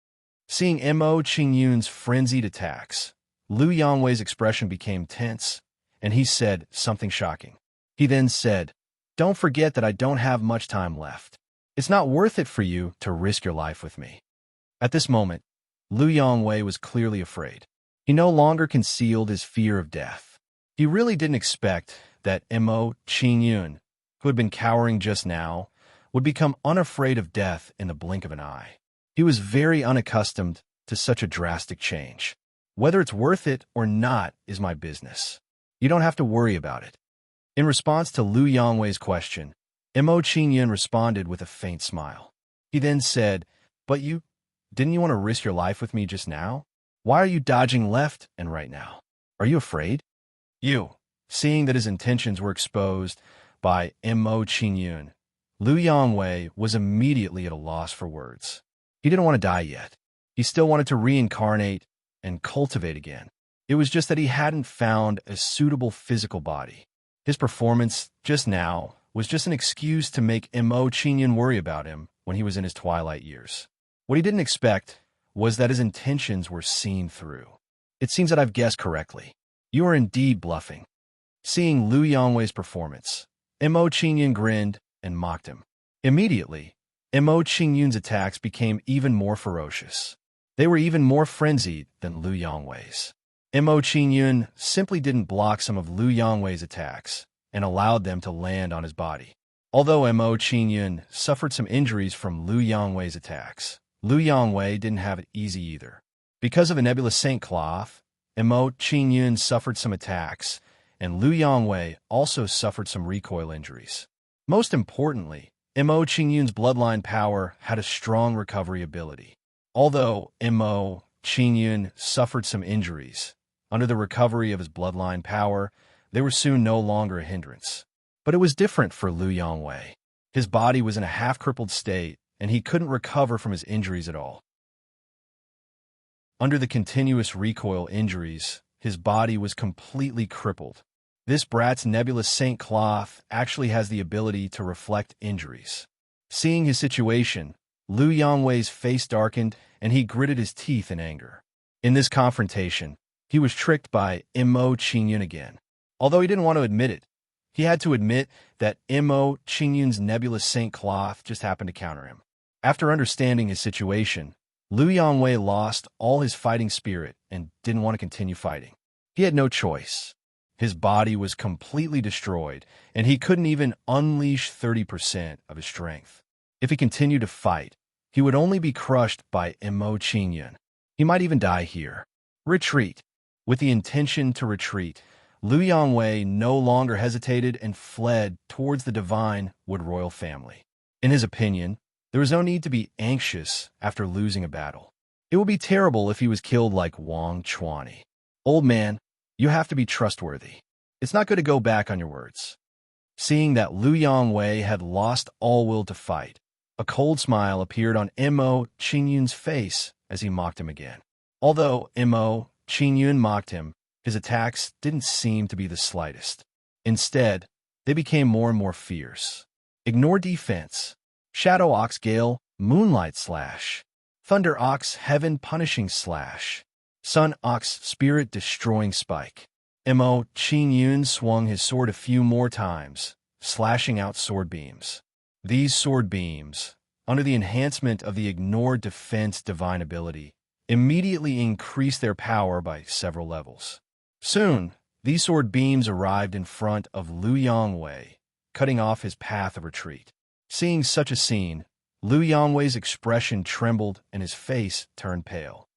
Seeing Mo Qingyun's frenzied attacks, Liu Yangwei's expression became tense, and he said something shocking. He then said, "Don't forget that I don't have much time left. It's not worth it for you to risk your life with me." At this moment, Liu Yangwei was clearly afraid. He no longer concealed his fear of death. He really didn't expect that Mo Qingyun, who had been cowering just now, would become unafraid of death in the blink of an eye. He was very unaccustomed to such a drastic change. "Whether it's worth it or not is my business. You don't have to worry about it." In response to Liu Yangwei's question, Mo Qingyun responded with a faint smile. He then said, "But didn't you want to risk your life with me just now? Why are you dodging left and right now? Are you afraid?" Seeing that his intentions were exposed by Mo Qingyun, Liu Yangwei was immediately at a loss for words. He didn't want to die yet. He still wanted to reincarnate and cultivate again. It was just that he hadn't found a suitable physical body. His performance just now was just an excuse to make Mo Qingyun worry about him when he was in his twilight years. What he didn't expect was that his intentions were seen through. "It seems that I've guessed correctly. You are indeed bluffing." Seeing Liu Yangwei's performance, Mo Qingyun grinned and mocked him. Immediately, Mo Qingyun's attacks became even more ferocious. They were even more frenzied than Liu Yangwei's. Mo Qingyun simply didn't block some of Liu Yangwei's attacks and allowed them to land on his body. Although Mo Qingyun suffered some injuries from Liu Yangwei's attacks, Liu Yangwei didn't have it easy either. Because of a nebulous saint cloth, Mo Qingyun suffered some attacks, and Liu Yangwei also suffered some recoil injuries. Most importantly, Mo Qingyun's bloodline power had a strong recovery ability. Although Mo Qingyun suffered some injuries, under the recovery of his bloodline power, they were soon no longer a hindrance. But it was different for Liu Yangwei. His body was in a half-crippled state, and he couldn't recover from his injuries at all. Under the continuous recoil injuries, his body was completely crippled. This brat's nebulous saint cloth actually has the ability to reflect injuries. Seeing his situation, Liu Yangwei's face darkened, and he gritted his teeth in anger. In this confrontation, he was tricked by Mo Qingyun again. Although he didn't want to admit it, he had to admit that Mo Qingyun's nebulous saint cloth just happened to counter him. After understanding his situation, Liu Yangwei lost all his fighting spirit and didn't want to continue fighting. He had no choice. His body was completely destroyed, and he couldn't even unleash 30% of his strength. If he continued to fight, he would only be crushed by Mo Qingyun. He might even die here. Retreat. With the intention to retreat, Liu Yangwei no longer hesitated and fled towards the divine Wood royal family. In his opinion, there was no need to be anxious after losing a battle. It would be terrible if he was killed like Wang Chuani. "Old man, you have to be trustworthy. It's not good to go back on your words." Seeing that Liu Yangwei had lost all will to fight, a cold smile appeared on Mo Qingyun's face as he mocked him again. Although Mo Qingyun mocked him, his attacks didn't seem to be the slightest. Instead, they became more and more fierce. Ignore defense. Shadow Ox Gale, Moonlight Slash. Thunder Ox Heaven Punishing Slash. Sun Ox Spirit Destroying Spike. Mo Qingyun swung his sword a few more times, slashing out sword beams. These sword beams, under the enhancement of the Ignore Defense divine ability, immediately increased their power by several levels. Soon, these sword beams arrived in front of Liu Yangwei, cutting off his path of retreat. Seeing such a scene, Liu Yangwei's expression trembled and his face turned pale.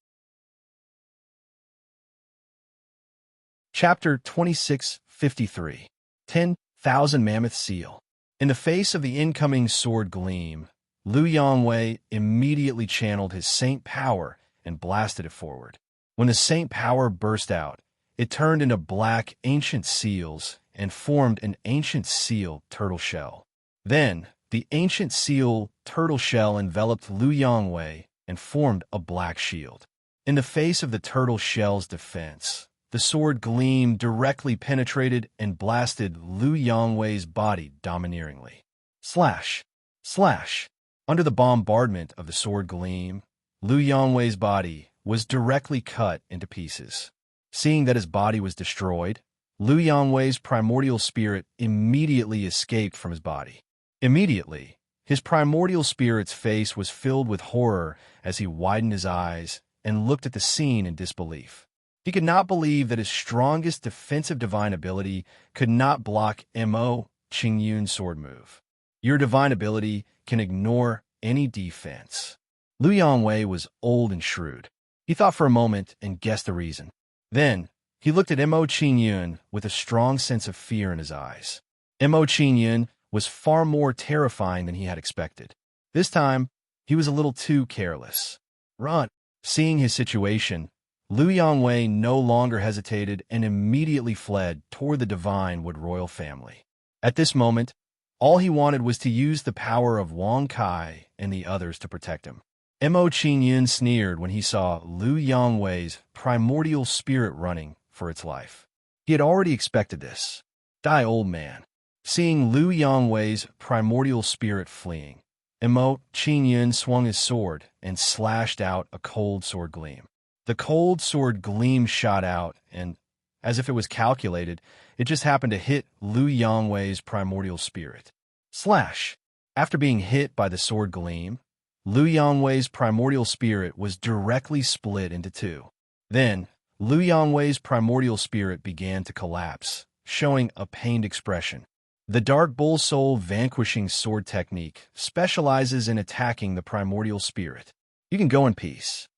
Chapter 2653. 10,000 Mammoth Seal. In the face of the incoming sword gleam, Liu Yangwei immediately channeled his saint power and blasted it forward. When the saint power burst out, it turned into black ancient seals and formed an ancient seal turtle shell. Then, the ancient seal turtle shell enveloped Liu Yangwei and formed a black shield. In the face of the turtle shell's defense, the sword gleam directly penetrated and blasted Liu Yangwei's body domineeringly. Slash! Slash! Under the bombardment of the sword gleam, Liu Yangwei's body was directly cut into pieces. Seeing that his body was destroyed, Liu Yangwei's primordial spirit immediately escaped from his body. Immediately, his primordial spirit's face was filled with horror as he widened his eyes and looked at the scene in disbelief. He could not believe that his strongest defensive divine ability could not block Mo Qingyun's sword move. Your divine ability can ignore any defense. Liu Yangwei was old and shrewd. He thought for a moment and guessed the reason. Then, he looked at Mo Qingyun with a strong sense of fear in his eyes. Mo Qingyun was far more terrifying than he had expected. This time, he was a little too careless. Run! Seeing his situation, Liu Yangwei no longer hesitated and immediately fled toward the divine Wood royal family. At this moment, all he wanted was to use the power of Wang Kai and the others to protect him. Mo Qingyun sneered when he saw Liu Yangwei's primordial spirit running for its life. He had already expected this. Die, old man. Seeing Liu Yangwei's primordial spirit fleeing, Mo Qingyun swung his sword and slashed out a cold sword gleam. The cold sword gleam shot out, and, as if it was calculated, it just happened to hit Liu Yangwei's primordial spirit. Slash! After being hit by the sword gleam, Liu Yangwei's primordial spirit was directly split into two. Then, Liu Yangwei's primordial spirit began to collapse, showing a pained expression. The Dark Bull Soul Vanquishing Sword technique specializes in attacking the primordial spirit. You can go in peace.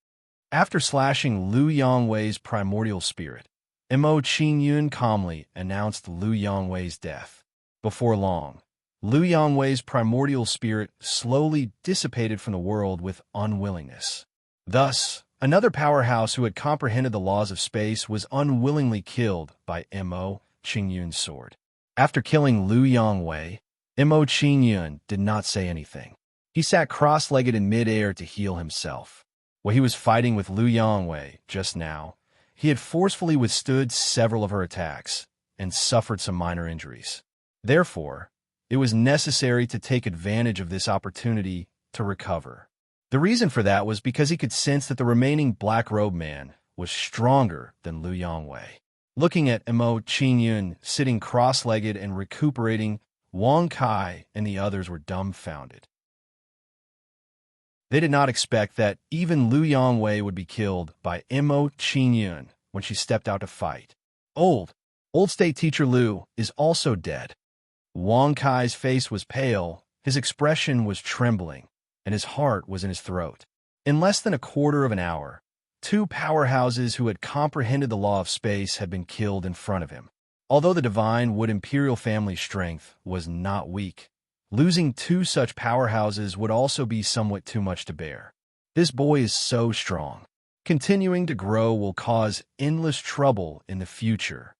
After slashing Liu Yangwei's primordial spirit, Mo Qingyun calmly announced Liu Yangwei's death. Before long, Liu Yangwei's primordial spirit slowly dissipated from the world with unwillingness. Thus, another powerhouse who had comprehended the laws of space was unwillingly killed by Mo Qingyun's sword. After killing Liu Yangwei, Mo Qingyun did not say anything. He sat cross-legged in midair to heal himself. While he was fighting with Liu Yangwei just now, he had forcefully withstood several of her attacks and suffered some minor injuries. Therefore, it was necessary to take advantage of this opportunity to recover. The reason for that was because he could sense that the remaining black-robed man was stronger than Liu Yangwei. Looking at Mo Qingyun sitting cross-legged and recuperating, Wang Kai and the others were dumbfounded. They did not expect that even Liu Yangwei would be killed by Mo Qingyun when she stepped out to fight. Old State Teacher Liu is also dead. Wang Kai's face was pale, his expression was trembling, and his heart was in his throat. In less than a quarter of an hour, two powerhouses who had comprehended the law of space had been killed in front of him. Although the divine Wood imperial family's strength was not weak, losing two such powerhouses would also be somewhat too much to bear. This boy is so strong. Continuing to grow will cause endless trouble in the future.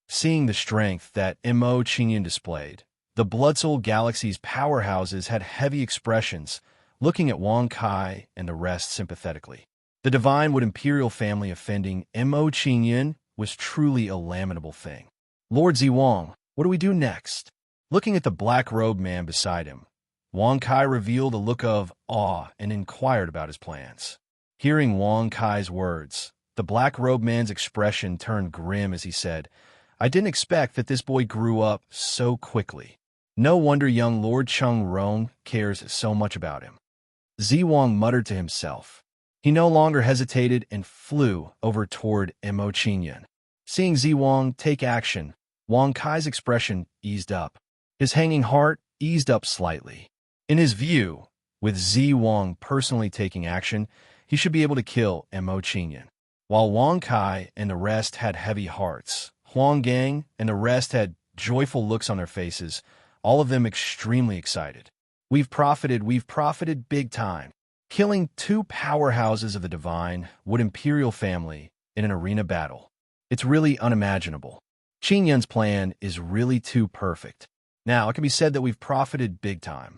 Seeing the strength that Mo Qingyun displayed, the Blood Soul Galaxy's powerhouses had heavy expressions, looking at Wang Kai and the rest sympathetically. The divine Wood imperial family offending Mo Qingyun was truly a lamentable thing. Lord Ziwang, what do we do next? Looking at the black-robed man beside him, Wang Kai revealed a look of awe and inquired about his plans. Hearing Wang Kai's words, the black-robed man's expression turned grim as he said, I didn't expect that this boy grew up so quickly. No wonder young Lord Cheng Rong cares so much about him. Ziwang muttered to himself. He no longer hesitated and flew over toward Mo Qingyun. Seeing Ziwang take action, Wang Kai's expression eased up. His hanging heart eased up slightly. In his view, with Ziwang personally taking action, he should be able to kill Mo Qingyun. While Wang Kai and the rest had heavy hearts, Huang Gang and the rest had joyful looks on their faces, all of them extremely excited. We've profited big time. Killing two powerhouses of the divine Wood imperial family in an arena battle. It's really unimaginable. Qin Yun's plan is really too perfect. Now, it can be said that we've profited big time.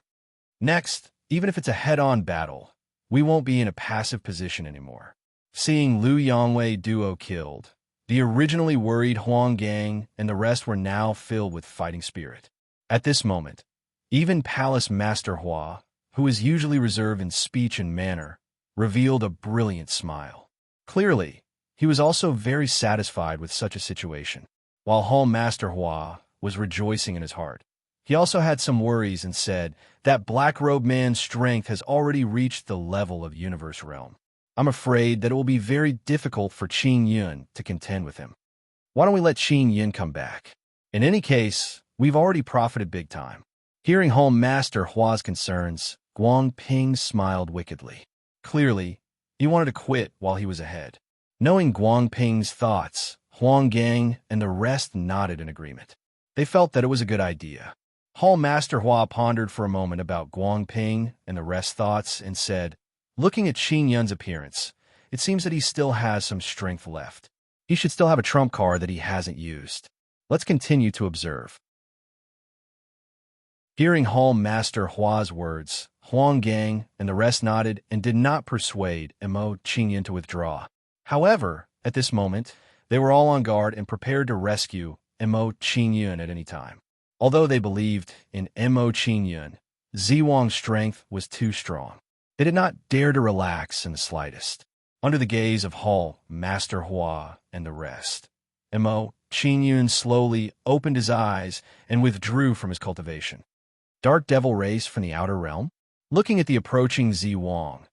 Next, even if it's a head-on battle, we won't be in a passive position anymore. Seeing Liu Yongwei duo killed, the originally worried Huang Gang and the rest were now filled with fighting spirit. At this moment, even Palace Master Hua, who is usually reserved in speech and manner, revealed a brilliant smile. Clearly, he was also very satisfied with such a situation. While Hall Master Hua was rejoicing in his heart, he also had some worries and said that Black-Robe Man's strength has already reached the level of Universe Realm. I'm afraid that it will be very difficult for Qin Yun to contend with him. Why don't we let Qin Yun come back? In any case, we've already profited big time. Hearing Hall Master Hua's concerns, Guang Ping smiled wickedly. Clearly, he wanted to quit while he was ahead. Knowing Guang Ping's thoughts, Huang Gang and the rest nodded in agreement. They felt that it was a good idea. Hall Master Hua pondered for a moment about Guang Ping and the rest's thoughts and said, looking at Qin Yun's appearance, it seems that he still has some strength left. He should still have a trump card that he hasn't used. Let's continue to observe. Hearing Hall Master Hua's words, Huang Gang and the rest nodded and did not persuade Mo Qin Yun to withdraw. However, at this moment, they were all on guard and prepared to rescue Mo Qin Yun at any time. Although they believed in Mo Qin Yun, Ziwang's strength was too strong. They did not dare to relax in the slightest. Under the gaze of Hall, Master Hua, and the rest, Mo Qin Yun slowly opened his eyes and withdrew from his cultivation. Dark Devil race from the outer realm? Looking at the approaching Ziwang,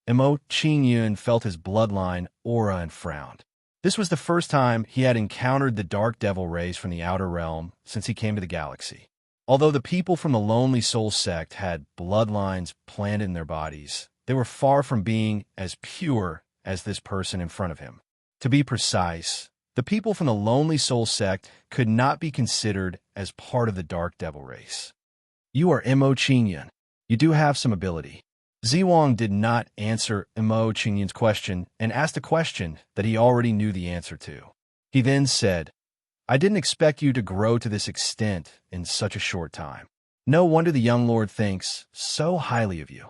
Mo Qin Yun felt his bloodline aura and frowned. This was the first time he had encountered the Dark Devil rays from the outer realm since he came to the galaxy. Although the people from the Lonely Soul sect had bloodlines planted in their bodies, they were far from being as pure as this person in front of him. To be precise, the people from the Lonely Soul sect could not be considered as part of the Dark Devil race. You are Mo Qin Yun. You do have some ability. Ziwang did not answer Mo Qin Yun's question and asked a question that he already knew the answer to. He then said, I didn't expect you to grow to this extent in such a short time. No wonder the young lord thinks so highly of you.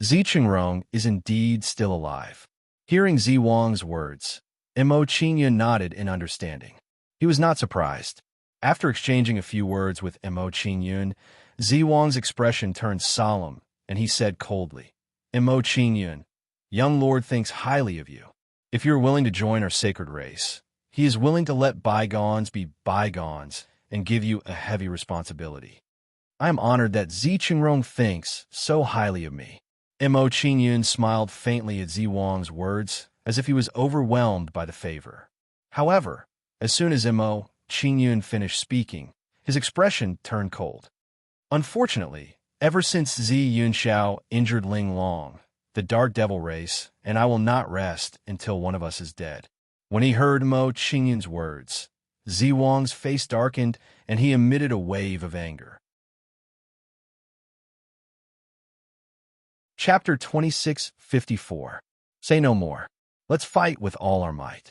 Zi Qingrong is indeed still alive. Hearing Ziwang's words, Mo Qin Yun nodded in understanding. He was not surprised. After exchanging a few words with Mo Qin Yun, Ziwang's expression turned solemn, and he said coldly, Mo Qin Yun, young lord thinks highly of you. If you're willing to join our sacred race, he is willing to let bygones be bygones and give you a heavy responsibility. I am honored that Zi Qingrong thinks so highly of me. Mo Qin Yun smiled faintly at Ziwang's words, as if he was overwhelmed by the favor. However, as soon as Mo Qin Yun finished speaking, his expression turned cold. Unfortunately, ever since Zi Yunxiao injured Ling Long, the Dark Devil race, and I will not rest until one of us is dead. When he heard Mo Qin Yun's words, Ziwang's face darkened and he emitted a wave of anger. Chapter 2654. Say no more. Let's fight with all our might.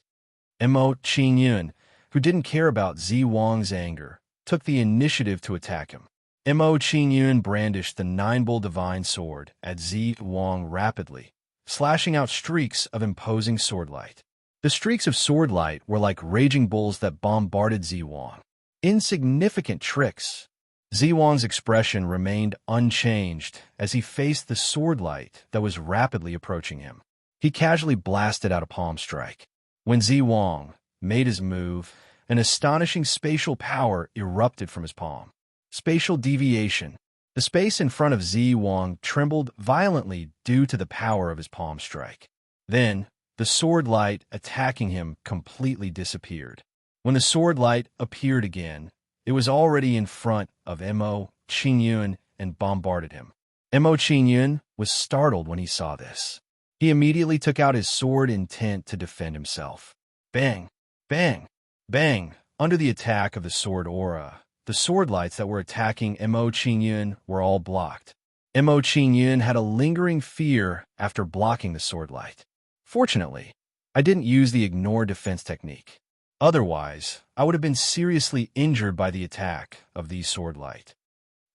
Mo Qin Yun, who didn't care about Ziwang's anger, took the initiative to attack him. Mo Qin Yun brandished the Nine-Bull Divine Sword at Ziwang rapidly, slashing out streaks of imposing sword light. The streaks of sword light were like raging bulls that bombarded Ziwang. Insignificant tricks. Ziwang's expression remained unchanged as he faced the sword light that was rapidly approaching him. He casually blasted out a palm strike. When Ziwang made his move, an astonishing spatial power erupted from his palm. Spatial deviation. The space in front of Ziwang trembled violently due to the power of his palm strike. Then, the sword light attacking him completely disappeared. When the sword light appeared again, it was already in front of Mo Qin Yun and bombarded him. Mo Qin Yun was startled when he saw this. He immediately took out his sword intent to defend himself. Bang! Bang! Bang! Under the attack of the sword aura, the sword lights that were attacking Mo Qin Yun were all blocked. Mo Qin Yun had a lingering fear after blocking the sword light. Fortunately, I didn't use the ignore defense technique. Otherwise, I would have been seriously injured by the attack of these sword light.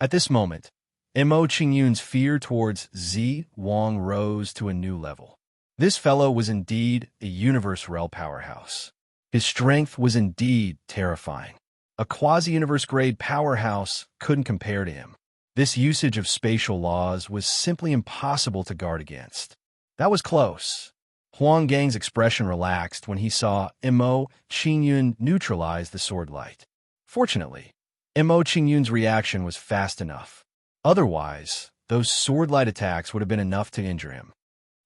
At this moment, Mo Qingyun's fear towards Zi Wang rose to a new level. This fellow was indeed a universe-rel powerhouse. His strength was indeed terrifying. A quasi-universe-grade powerhouse couldn't compare to him. This usage of spatial laws was simply impossible to guard against. That was close. Huang Gang's expression relaxed when he saw Mo Qingyun neutralize the sword light. Fortunately, Mo Qingyun's reaction was fast enough. Otherwise, those sword light attacks would have been enough to injure him.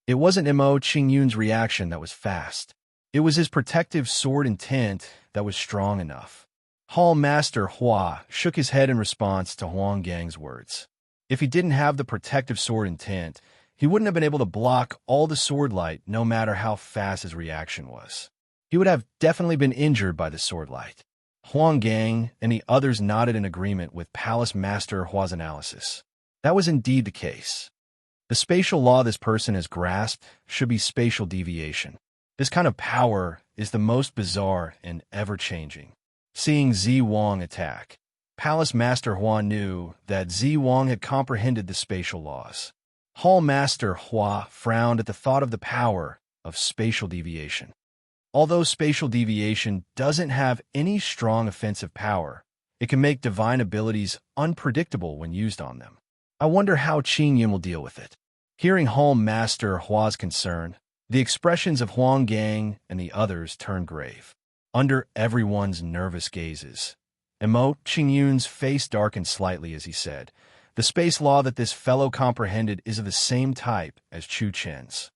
It wasn't Mo Qingyun's reaction that was fast. It was his protective sword intent that was strong enough. Hall Master Hua shook his head in response to Huang Gang's words. If he didn't have the protective sword intent, he wouldn't have been able to block all the sword light no matter how fast his reaction was. He would have definitely been injured by the sword light. Huang Gang and the others nodded in agreement with Palace Master Hua's analysis. That was indeed the case. The spatial law this person has grasped should be spatial deviation. This kind of power is the most bizarre and ever-changing. Seeing Zi Wang attack, Palace Master Hua knew that Zi Wang had comprehended the spatial laws. Hall Master Hua frowned at the thought of the power of spatial deviation. Although spatial deviation doesn't have any strong offensive power, it can make divine abilities unpredictable when used on them. I wonder how Qingyun will deal with it. Hearing Hall Master Hua's concern, the expressions of Huang Gang and the others turned grave. Under everyone's nervous gazes, Mo Qingyun's face darkened slightly as he said, "The space law that this fellow comprehended is of the same type as Chu Chen's.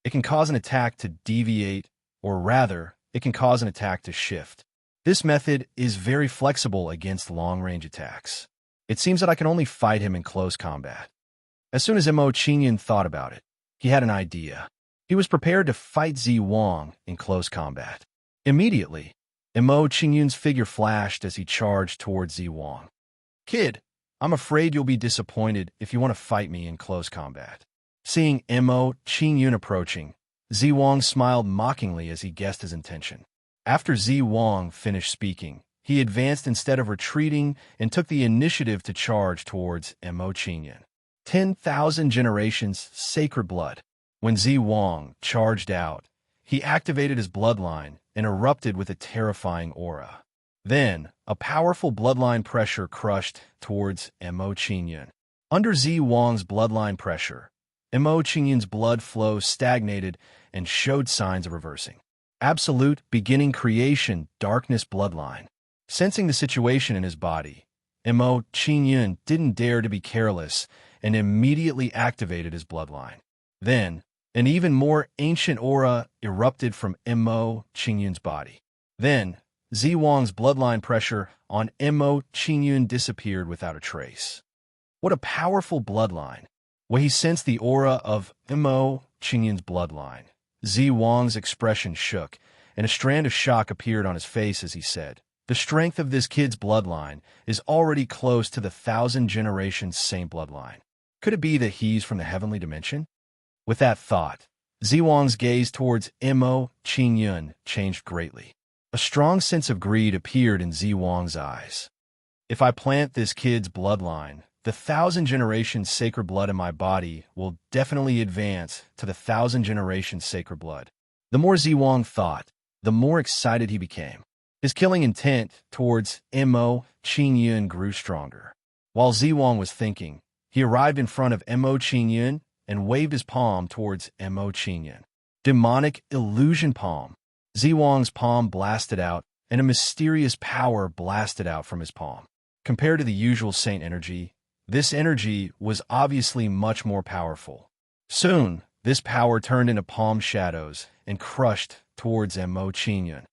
It can cause an attack to deviate, or rather, it can cause an attack to shift. This method is very flexible against long-range attacks. It seems that I can only fight him in close combat." As soon as Mo Qingyun thought about it, he had an idea. He was prepared to fight Zi Wang in close combat. Immediately, Mo Qingyun's figure flashed as he charged towards Zi Wang. "Kid, I'm afraid you'll be disappointed if you want to fight me in close combat." Seeing Mo Qingyun approaching, Zi Wang smiled mockingly as he guessed his intention. After Zi Wang finished speaking, he advanced instead of retreating and took the initiative to charge towards Mo Qingyun. 10,000 generations sacred blood. When Zi Wang charged out, he activated his bloodline and erupted with a terrifying aura. Then, a powerful bloodline pressure crushed towards Mo Qingyun. Under Zi Wang's bloodline pressure, Mo Qingyun's blood flow stagnated and showed signs of reversing. Absolute beginning creation darkness bloodline. Sensing the situation in his body, Mo Qingyun didn't dare to be careless and immediately activated his bloodline. Then, an even more ancient aura erupted from Mo Qingyun's body. Then, Zi Wang's bloodline pressure on Mo Qingyun disappeared without a trace. What a powerful bloodline! When he sensed the aura of Mo Qingyun's bloodline, Zi Wang's expression shook, and a strand of shock appeared on his face as he said, "The strength of this kid's bloodline is already close to the 1,000-generation saint bloodline. Could it be that he's from the heavenly dimension?" With that thought, Zi Wang's gaze towards Mo Qingyun changed greatly. A strong sense of greed appeared in Zi Wang's eyes. "If I plant this kid's bloodline, the 1,000-generation sacred blood in my body will definitely advance to the 1,000-generation sacred blood." The more Zi Wang thought, the more excited he became. His killing intent towards Mo Qingyun grew stronger. While Zi Wang was thinking, he arrived in front of Mo Qingyun and waved his palm towards Mo Qingyun. Demonic illusion palm. Zi Wang's palm blasted out, and a mysterious power blasted out from his palm. Compared to the usual saint energy, this energy was obviously much more powerful. Soon, this power turned into palm shadows and crushed towards Mo Qingyun.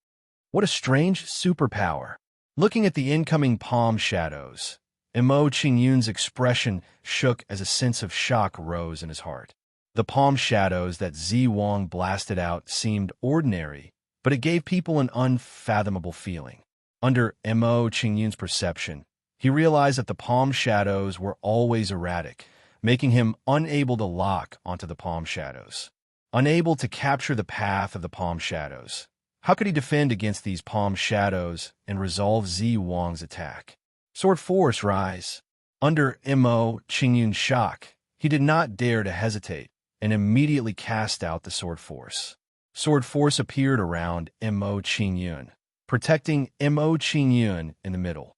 What a strange superpower! Looking at the incoming palm shadows, Mo Qingyun's expression shook as a sense of shock rose in his heart. The palm shadows that Zi Wang blasted out seemed ordinary, but it gave people an unfathomable feeling. Under Mo Qingyun's perception, he realized that the palm shadows were always erratic, making him unable to lock onto the palm shadows. Unable to capture the path of the palm shadows, How could he defend against these palm shadows and resolve Zi Wang's attack? Sword force rise. Under Mo Qingyun's shock, he did not dare to hesitate and immediately cast out the sword force. Sword force appeared around Mo Qingyun, protecting Mo Qingyun in the middle.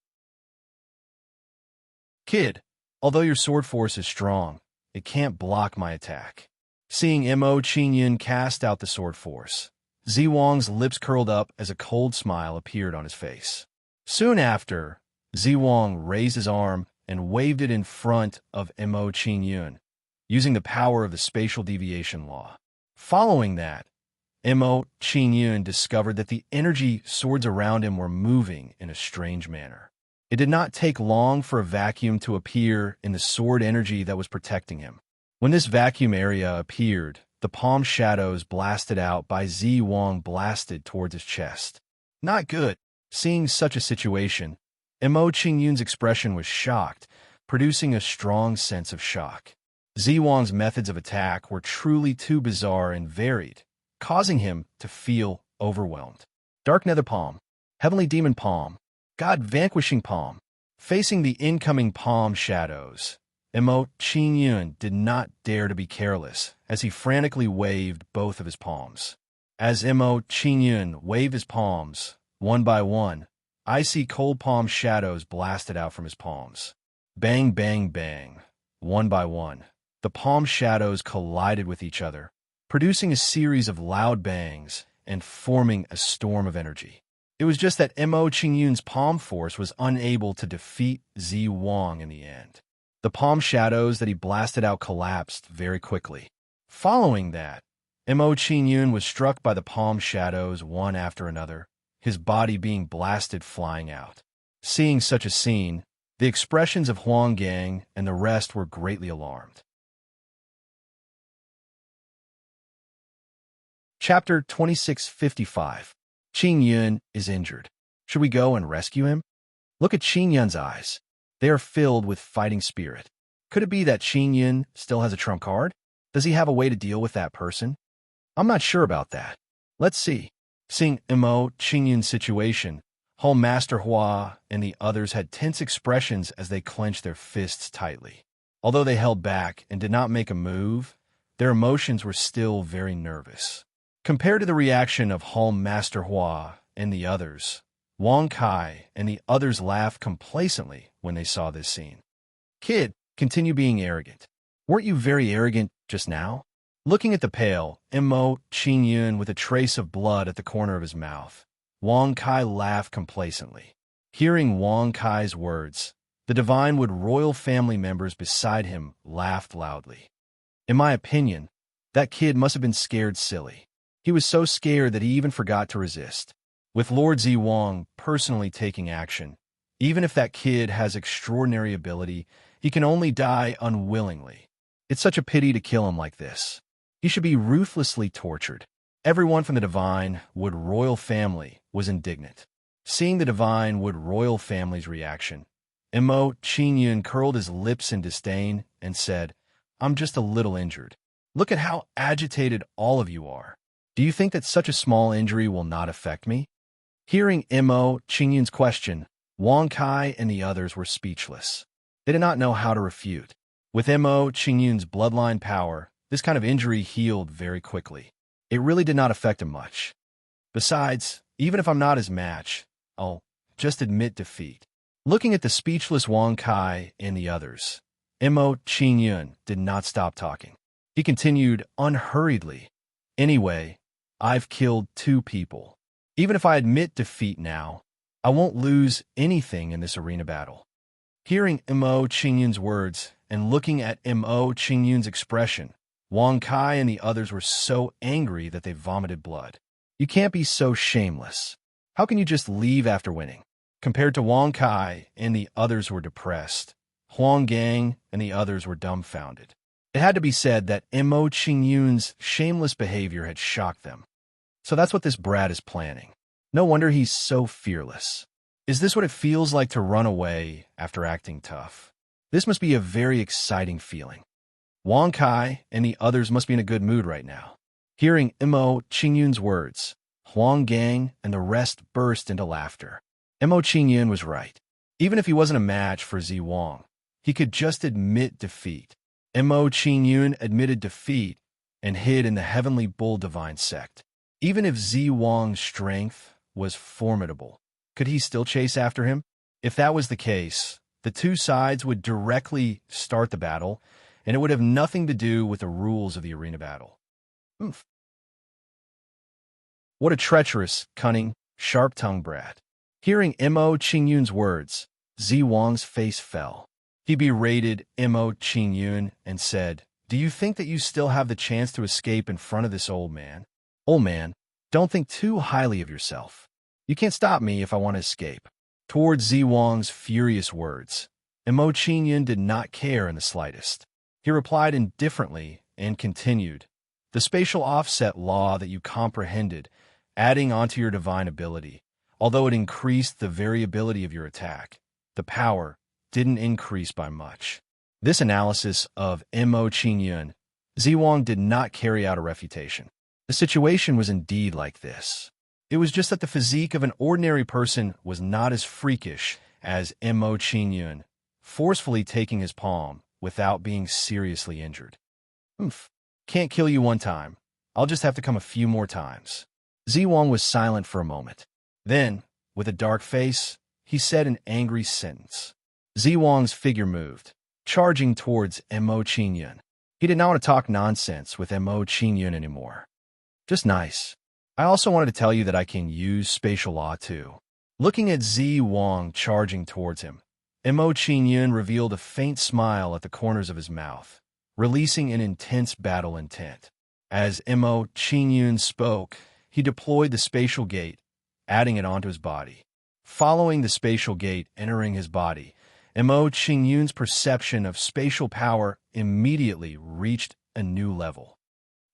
Kid, although your sword force is strong, it can't block my attack. Seeing Mo Qingyun cast out the sword force, Zi Wang's lips curled up as a cold smile appeared on his face. Soon after, Zi Wang raised his arm and waved it in front of Mo Qingyun, using the power of the spatial deviation law. Following that, Mo Qingyun discovered that the energy swords around him were moving in a strange manner. It did not take long for a vacuum to appear in the sword energy that was protecting him. When this vacuum area appeared, the palm shadows blasted out by Zi Wang blasted towards his chest. Not good. Seeing such a situation, Mo Qingyun's expression was shocked, producing a strong sense of shock. Zi Wang's methods of attack were truly too bizarre and varied, causing him to feel overwhelmed. Dark Nether Palm, Heavenly Demon Palm, God Vanquishing Palm. Facing the incoming palm shadows, Mo Qingyun did not dare to be careless as he frantically waved both of his palms. As Mo Qingyun waved his palms, one by one, icy cold palm shadows blasted out from his palms. Bang, bang, bang. One by one, the palm shadows collided with each other, producing a series of loud bangs and forming a storm of energy. It was just that Mo Qingyun's palm force was unable to defeat Zi Wang in the end. The palm shadows that he blasted out collapsed very quickly. Following that, Mo Qingyun was struck by the palm shadows one after another, his body being blasted flying out. Seeing such a scene, the expressions of Huang Gang and the rest were greatly alarmed. Chapter 2655. Qingyun is injured. Should we go and rescue him? Look at Qingyun's eyes. They are filled with fighting spirit. Could it be that Qingyun still has a trump card? Does he have a way to deal with that person? I'm not sure about that. Let's see. Seeing Mo Qingyun's situation, Hull Master Hua and the others had tense expressions as they clenched their fists tightly. Although they held back and did not make a move, their emotions were still very nervous. Compared to the reaction of Hull Master Hua and the others, Wang Kai and the others laughed complacently when they saw this scene. Kid, continue being arrogant. Weren't you very arrogant just now? Looking at the pale, Mo Qingyun with a trace of blood at the corner of his mouth, Wang Kai laughed complacently. Hearing Wang Kai's words, the Divine Wood royal family members beside him laughed loudly. In my opinion, that kid must have been scared silly. He was so scared that he even forgot to resist. With Lord Zi Wang personally taking action, even if that kid has extraordinary ability, he can only die unwillingly. It's such a pity to kill him like this. He should be ruthlessly tortured. Everyone from the Divine Wood royal family was indignant. Seeing the Divine Wood royal family's reaction, Mo Qingyun curled his lips in disdain and said, "I'm just a little injured. Look at how agitated all of you are. Do you think that such a small injury will not affect me?" Hearing Mo Qingyun's question, Wang Kai and the others were speechless. They did not know how to refute. With Mo Qingyun's bloodline power, this kind of injury healed very quickly. It really did not affect him much. Besides, even if I'm not his match, I'll just admit defeat. Looking at the speechless Wang Kai and the others, Mo Qingyun did not stop talking. He continued unhurriedly. Anyway, I've killed 2 people. Even if I admit defeat now, I won't lose anything in this arena battle. Hearing Mo Qingyun's words and looking at Mo Qingyun's expression, Wang Kai and the others were so angry that they vomited blood. You can't be so shameless. How can you just leave after winning? Compared to Wang Kai and the others were depressed, Huang Gang and the others were dumbfounded. It had to be said that Mo Qingyun's shameless behavior had shocked them. So that's what this brat is planning. No wonder he's so fearless. Is this what it feels like to run away after acting tough? This must be a very exciting feeling. Wang Kai and the others must be in a good mood right now. Hearing Mo Qingyun's words, Huang Gang and the rest burst into laughter. Mo Qingyun was right. Even if he wasn't a match for Zi Wang, he could just admit defeat. Mo Qingyun admitted defeat and hid in the Heavenly Bull Divine Sect. Even if Zi Wang's strength was formidable, could he still chase after him? If that was the case, the two sides would directly start the battle, and it would have nothing to do with the rules of the arena battle. Oomph. What a treacherous, cunning, sharp-tongued brat. Hearing Mo Qingyun's words, Zi Wang's face fell. He berated Mo Qingyun and said, "Do you think that you still have the chance to escape in front of this old man? Old man, don't think too highly of yourself. You can't stop me if I want to escape." Towards Zi Wang's furious words, Mo Qingyun did not care in the slightest. He replied indifferently and continued, "The spatial offset law that you comprehended, adding onto your divine ability, although it increased the variability of your attack, the power didn't increase by much." This analysis of Mo Qingyun, Zi Wang did not carry out a refutation. The situation was indeed like this. It was just that the physique of an ordinary person was not as freakish as Mo Qingyun, forcefully taking his palm without being seriously injured. "Oomph. Can't kill you one time. I'll just have to come a few more times." Zi Wang was silent for a moment. Then, with a dark face, he said an angry sentence. Zi Wang's figure moved, charging towards Mo Qingyun. He did not want to talk nonsense with Mo Qingyun anymore. "Just nice. I also wanted to tell you that I can use spatial law too." Looking at Zi Wang charging towards him, Mo Qingyun revealed a faint smile at the corners of his mouth, releasing an intense battle intent. As Mo Qingyun spoke, he deployed the spatial gate, adding it onto his body. Following the spatial gate entering his body, Mo Qingyun's perception of spatial power immediately reached a new level.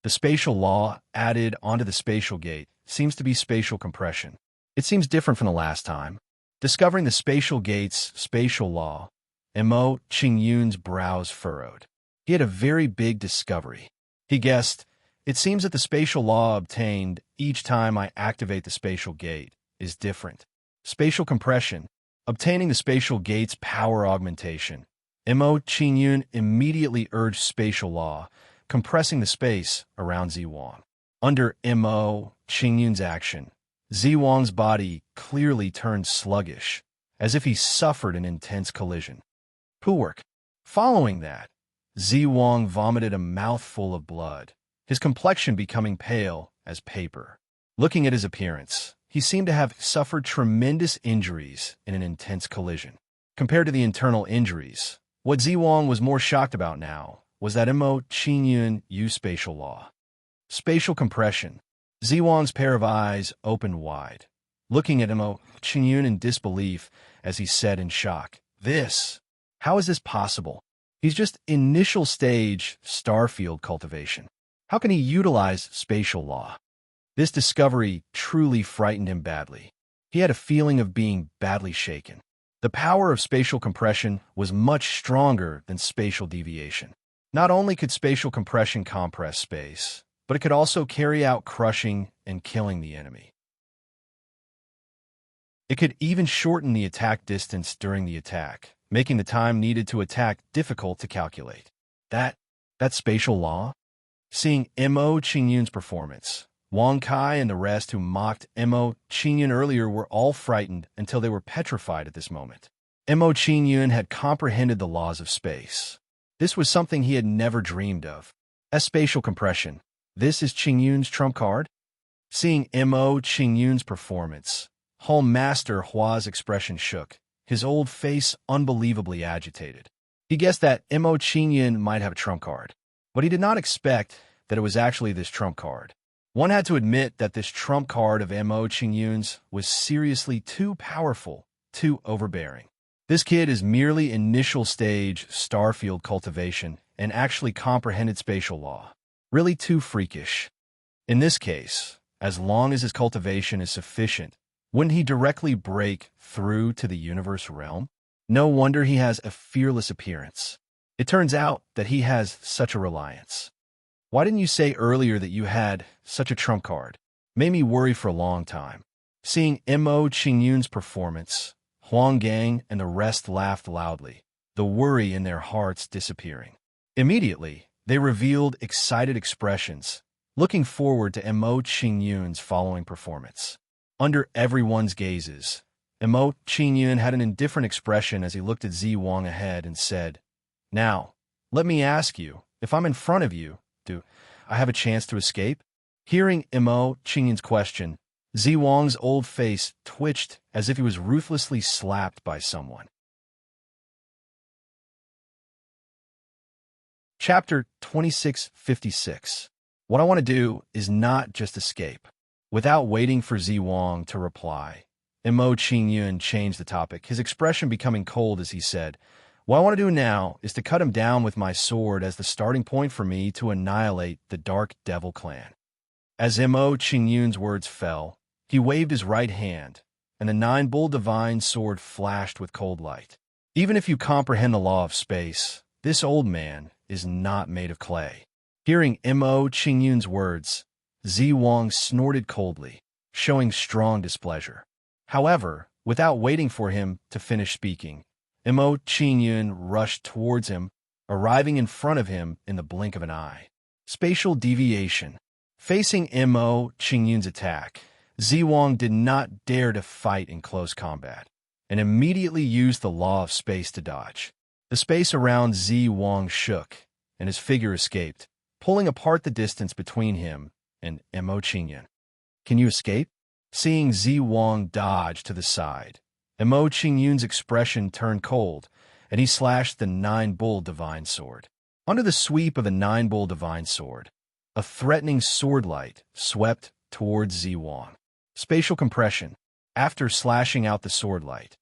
The spatial law added onto the spatial gate seems to be spatial compression. It seems different from the last time. Discovering the spatial gate's spatial law, Mo Qingyun's brows furrowed. He had a very big discovery. He guessed, "It seems that the spatial law obtained each time I activate the spatial gate is different." Spatial compression, obtaining the spatial gate's power augmentation. Mo Qingyun immediately urged spatial law, compressing the space around Zi Wang. Under Mo Qingyun's action, Zi Wang's body clearly turned sluggish, as if he suffered an intense collision. Work. Following that, Zi Wang vomited a mouthful of blood, his complexion becoming pale as paper. Looking at his appearance, he seemed to have suffered tremendous injuries in an intense collision. Compared to the internal injuries, what Zi Wang was more shocked about now was that Mo Qingyun used spatial law. Spatial compression. Zi Wang's pair of eyes opened wide, looking at Mo Qingyun in disbelief as he said in shock, How is this possible? He's just initial stage starfield cultivation. How can he utilize spatial law?" This discovery truly frightened him badly. He had a feeling of being badly shaken. The power of spatial compression was much stronger than spatial deviation. Not only could spatial compression compress space, but it could also carry out crushing and killing the enemy. It could even shorten the attack distance during the attack, making the time needed to attack difficult to calculate. That's spatial law? Seeing Mo Qingyun's performance, Wang Kai and the rest who mocked Mo Qingyun earlier were all frightened until they were petrified at this moment. Mo Qingyun had comprehended the laws of space. This was something he had never dreamed of. As spatial compression, this is Qingyun's trump card? Seeing Mo Qingyun's performance, Hall Master Hua's expression shook, his old face unbelievably agitated. He guessed that Mo Qingyun might have a trump card, but he did not expect that it was actually this trump card. One had to admit that this trump card of Mo Qingyun's was seriously too powerful, too overbearing. This kid is merely initial stage starfield cultivation and actually comprehended spatial law. Really too freakish. In this case, as long as his cultivation is sufficient, wouldn't he directly break through to the universe realm? No wonder he has a fearless appearance. It turns out that he has such a reliance. Why didn't you say earlier that you had such a trump card? made me worry for a long time. Seeing Mo Qingyun's performance, Huang Gang and the rest laughed loudly, the worry in their hearts disappearing. Immediately, they revealed excited expressions, looking forward to Mo Qingyun's following performance. Under everyone's gazes, Mo Qingyun had an indifferent expression as he looked at Zi Wang ahead and said, "Now, let me ask you, if I'm in front of you, do I have a chance to escape?" Hearing Mo Qingyun's question, Zi Wang's old face twitched as if he was ruthlessly slapped by someone. Chapter 2656. What I want to do is not just escape. Without waiting for Zi Wang to reply, Mo Qingyun changed the topic, his expression becoming cold as he said, "What I want to do now is to cut him down with my sword as the starting point for me to annihilate the Dark Devil clan." As Mo Qingyun's words fell, he waved his right hand, and the nine-bull divine sword flashed with cold light. Even if you comprehend the law of space, this old man is not made of clay. Hearing Mo Qingyun's words, Zi Wang snorted coldly, showing strong displeasure. However, without waiting for him to finish speaking, Mo Qingyun rushed towards him, arriving in front of him in the blink of an eye. Spatial deviation. Facing Mo Qingyun's attack, Zi Wang did not dare to fight in close combat, and immediately used the law of space to dodge. The space around Zi Wang shook, and his figure escaped, pulling apart the distance between him and Mo Qingyun. "Can you escape?" Seeing Zi Wang dodge to the side, Mo Qingyun's expression turned cold, and he slashed the nine-bull divine sword. Under the sweep of the nine-bull divine sword, a threatening sword light swept towards Zi Wang. Spatial compression. After slashing out the sword light,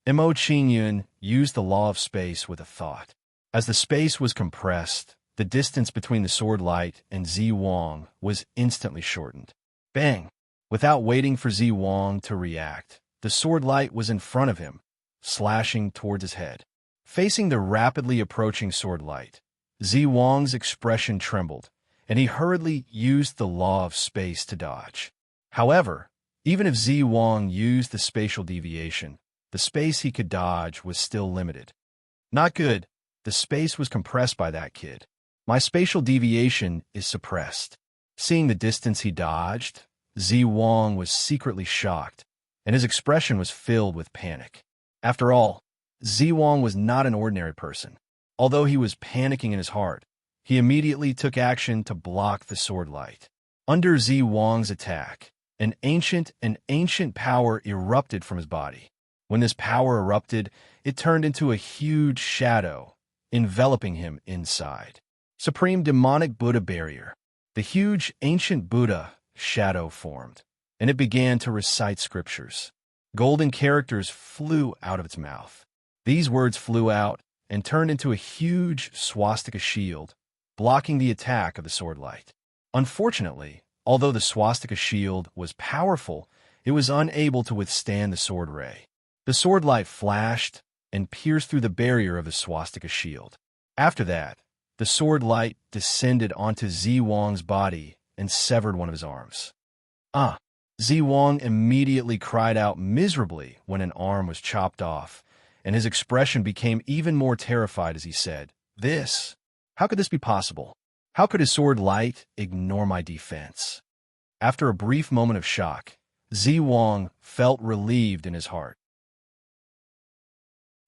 Mo Qingyun used the law of space with a thought. As the space was compressed, the distance between the sword light and Zi Wang was instantly shortened. Bang! Without waiting for Zi Wang to react, the sword light was in front of him, slashing towards his head. Facing the rapidly approaching sword light, Zi Wang's expression trembled, and he hurriedly used the law of space to dodge. However, even if Zi Wang used the spatial deviation, the space he could dodge was still limited. Not good. The space was compressed by that kid. My spatial deviation is suppressed. Seeing the distance he dodged, Zi Wang was secretly shocked, and his expression was filled with panic. After all, Zi Wang was not an ordinary person. Although he was panicking in his heart, he immediately took action to block the sword light. Under Zi Wang's attack, an ancient power erupted from his body. When this power erupted, it turned into a huge shadow, enveloping him inside. Supreme Demonic Buddha Barrier. The huge ancient Buddha shadow formed, and it began to recite scriptures. Golden characters flew out of its mouth. These words flew out and turned into a huge swastika shield, blocking the attack of the sword light. Unfortunately, although the swastika shield was powerful, it was unable to withstand the sword ray. The sword light flashed and pierced through the barrier of the swastika shield. After that, the sword light descended onto Zi Wang's body and severed one of his arms. Zi Wang immediately cried out miserably when an arm was chopped off, and his expression became even more terrified as he said, "This? How could this be possible? How could his sword light ignore my defense?" After a brief moment of shock, Zi Wang felt relieved in his heart.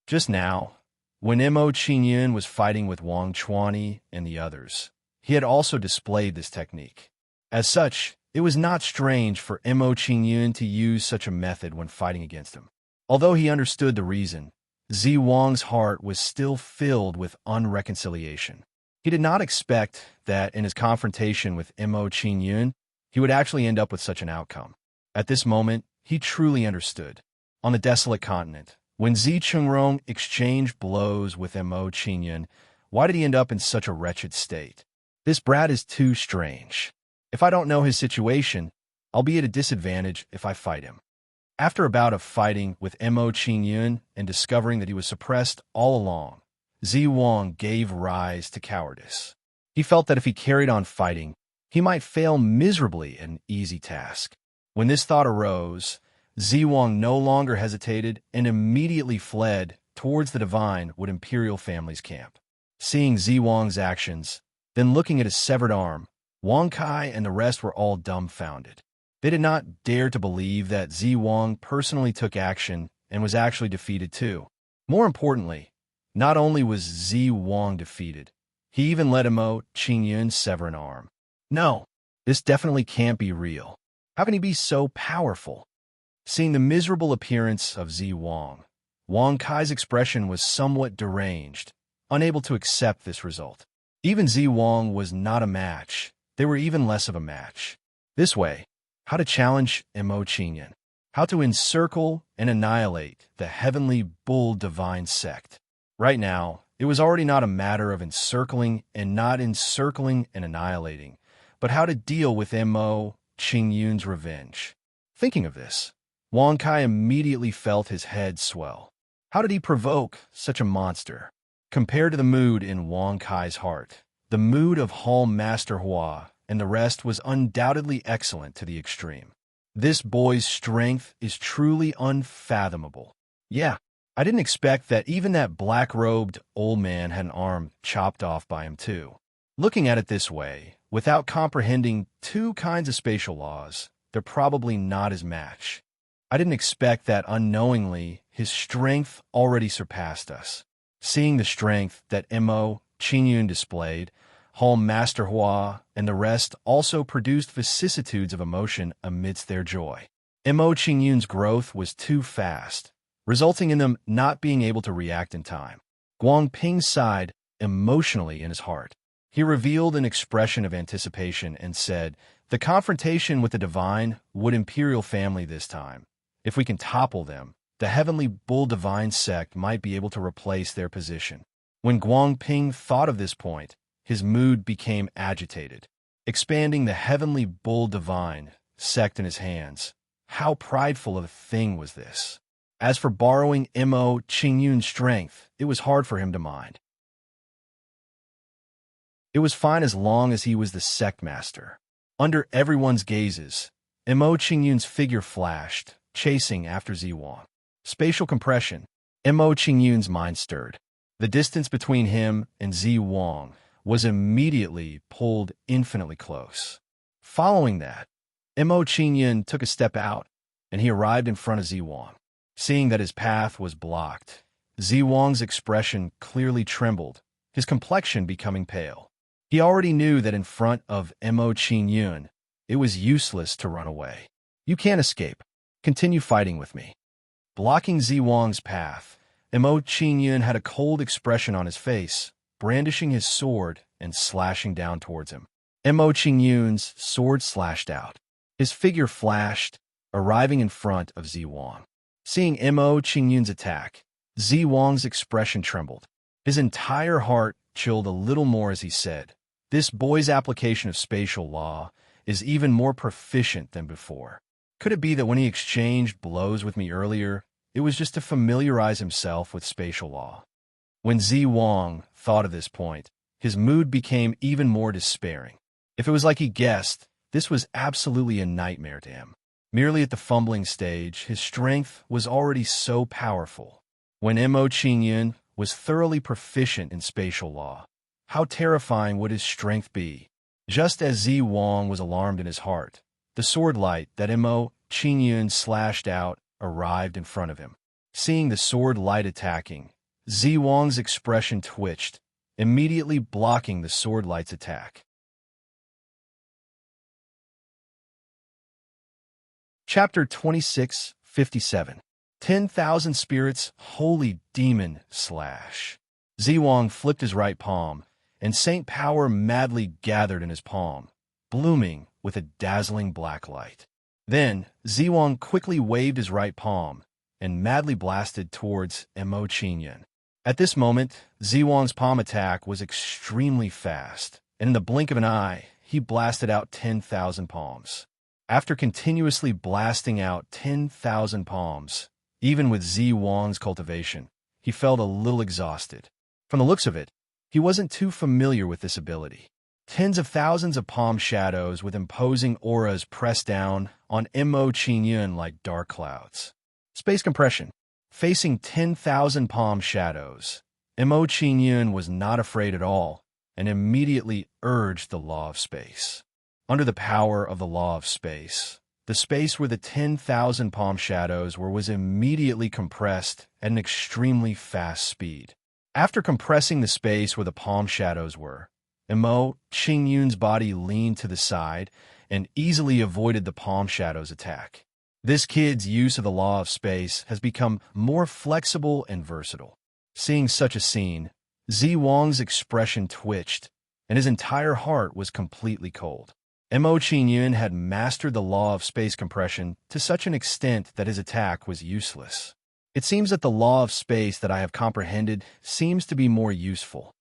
Just now, when Mo Qingyun was fighting with Wang Chuani and the others, he had also displayed this technique. As such, it was not strange for Mo Qingyun to use such a method when fighting against him. Although he understood the reason, Zi Wang's heart was still filled with unreconciliation. He did not expect that in his confrontation with Mo Qingyun, he would actually end up with such an outcome. At this moment, he truly understood. On the desolate continent, when Zi Chungrong exchanged blows with Mo Qingyun, why did he end up in such a wretched state? This brat is too strange. If I don't know his situation, I'll be at a disadvantage if I fight him. After a bout of fighting with Mo Qingyun and discovering that he was suppressed all along, Zi Wang gave rise to cowardice. He felt that if he carried on fighting, he might fail miserably at an easy task. When this thought arose, Zewang no longer hesitated and immediately fled towards the divine Wood Imperial family's camp. Seeing Zewang's actions, then looking at his severed arm, Wang Kai and the rest were all dumbfounded. They did not dare to believe that Zewang personally took action and was actually defeated too. More importantly, not only was Zewang defeated, he even let Mo Qingyun sever an arm. No, this definitely can't be real. How can he be so powerful? Seeing the miserable appearance of Zewang, Wang Kai's expression was somewhat deranged, unable to accept this result. Even Zewang was not a match. They were even less of a match. This way, how to challenge Mo Qingyun, how to encircle and annihilate the heavenly bull divine sect. Right now, it was already not a matter of encircling and not encircling and annihilating, but how to deal with Mo Qingyun's revenge. Thinking of this, Wang Kai immediately felt his head swell. How did he provoke such a monster? Compared to the mood in Wang Kai's heart, the mood of Hall Master Hua and the rest was undoubtedly excellent to the extreme. This boy's strength is truly unfathomable. Yeah, I didn't expect that even that black-robed old man had an arm chopped off by him too. Looking at it this way, without comprehending two kinds of spatial laws, they're probably not his match. I didn't expect that unknowingly his strength already surpassed us. Seeing the strength that Mo Qingyun displayed, Hall Master Hua and the rest also produced vicissitudes of emotion amidst their joy. Mo Qingyun's growth was too fast, resulting in them not being able to react in time. Guangping sighed emotionally in his heart. He revealed an expression of anticipation and said, "The confrontation with the divine Wood Imperial family this time. If we can topple them, the heavenly bull divine sect might be able to replace their position." When Guangping thought of this point, his mood became agitated. Expanding the heavenly bull divine sect in his hands, how prideful of a thing was this? As for borrowing Mo Qingyun's strength, it was hard for him to mind. It was fine as long as he was the sect master. Under everyone's gazes, Mo Qingyun's figure flashed, chasing after Zewang. Spatial compression. Mo Qingyun's mind stirred. The distance between him and Zewang was immediately pulled infinitely close. Following that, Mo Qingyun took a step out, and he arrived in front of Zewang. Seeing that his path was blocked, Zewang's expression clearly trembled, his complexion becoming pale. He already knew that in front of Mo Qingyun, it was useless to run away. "You can't escape. Continue fighting with me." Blocking Zewang's path, Mo Qingyun had a cold expression on his face, brandishing his sword and slashing down towards him. Mo Qingyun's sword slashed out. His figure flashed, arriving in front of Zewang. Seeing Mo Qingyun's attack, Zewang's expression trembled. His entire heart chilled a little more as he said, "This boy's application of spatial law is even more proficient than before. Could it be that when he exchanged blows with me earlier, it was just to familiarize himself with spatial law?" When Zewang thought of this point, his mood became even more despairing. If it was like he guessed, this was absolutely a nightmare to him. Merely at the fumbling stage, his strength was already so powerful. When Mo Qingyun was thoroughly proficient in spatial law, how terrifying would his strength be? Just as Zewang was alarmed in his heart, the sword light that Mo Qingyun slashed out arrived in front of him. Seeing the sword light attacking, Zewang's expression twitched, immediately blocking the sword light's attack. Chapter 26:57. 10,000 Spirits, Holy Demon Slash. Zewang flipped his right palm, and Saint Power madly gathered in his palm, blooming with a dazzling black light. Then, Zewang quickly waved his right palm, and madly blasted towards Mo Qingyun. At this moment, Zewang's palm attack was extremely fast, and in the blink of an eye, he blasted out 10,000 palms. After continuously blasting out 10,000 palms, even with Zewang's cultivation, he felt a little exhausted. From the looks of it, he wasn't too familiar with this ability. Tens of thousands of palm shadows with imposing auras pressed down on Mo Qingyun like dark clouds. Space compression. Facing 10,000 palm shadows, Mo Qingyun was not afraid at all and immediately urged the law of space. Under the power of the law of space, the space where the 10,000 palm shadows were was immediately compressed at an extremely fast speed. After compressing the space where the palm shadows were, Mo Qingyun's body leaned to the side and easily avoided the palm shadows' attack. This kid's use of the law of space has become more flexible and versatile. Seeing such a scene, Zi Wang's expression twitched, and his entire heart was completely cold. Mo Qingyun had mastered the law of space compression to such an extent that his attack was useless. It seems that the law of space that I have comprehended seems to be more useful.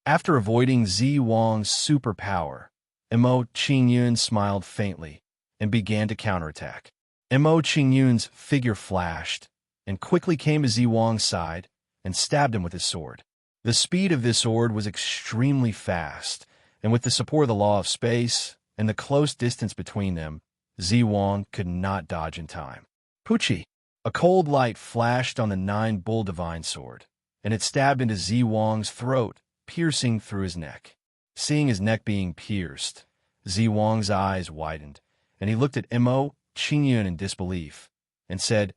After avoiding Zi Wang's superpower, Mo Qingyun smiled faintly and began to counterattack. Mo Qingyun's figure flashed and quickly came to Zi Wang's side and stabbed him with his sword. The speed of this sword was extremely fast, and with the support of the law of space and the close distance between them, Zi Wang could not dodge in time. Puchi! A cold light flashed on the 9-bull divine sword, and it stabbed into Zi Wang's throat, piercing through his neck. Seeing his neck being pierced, Zi Wang's eyes widened, and he looked at Mo Qingyun in disbelief and said,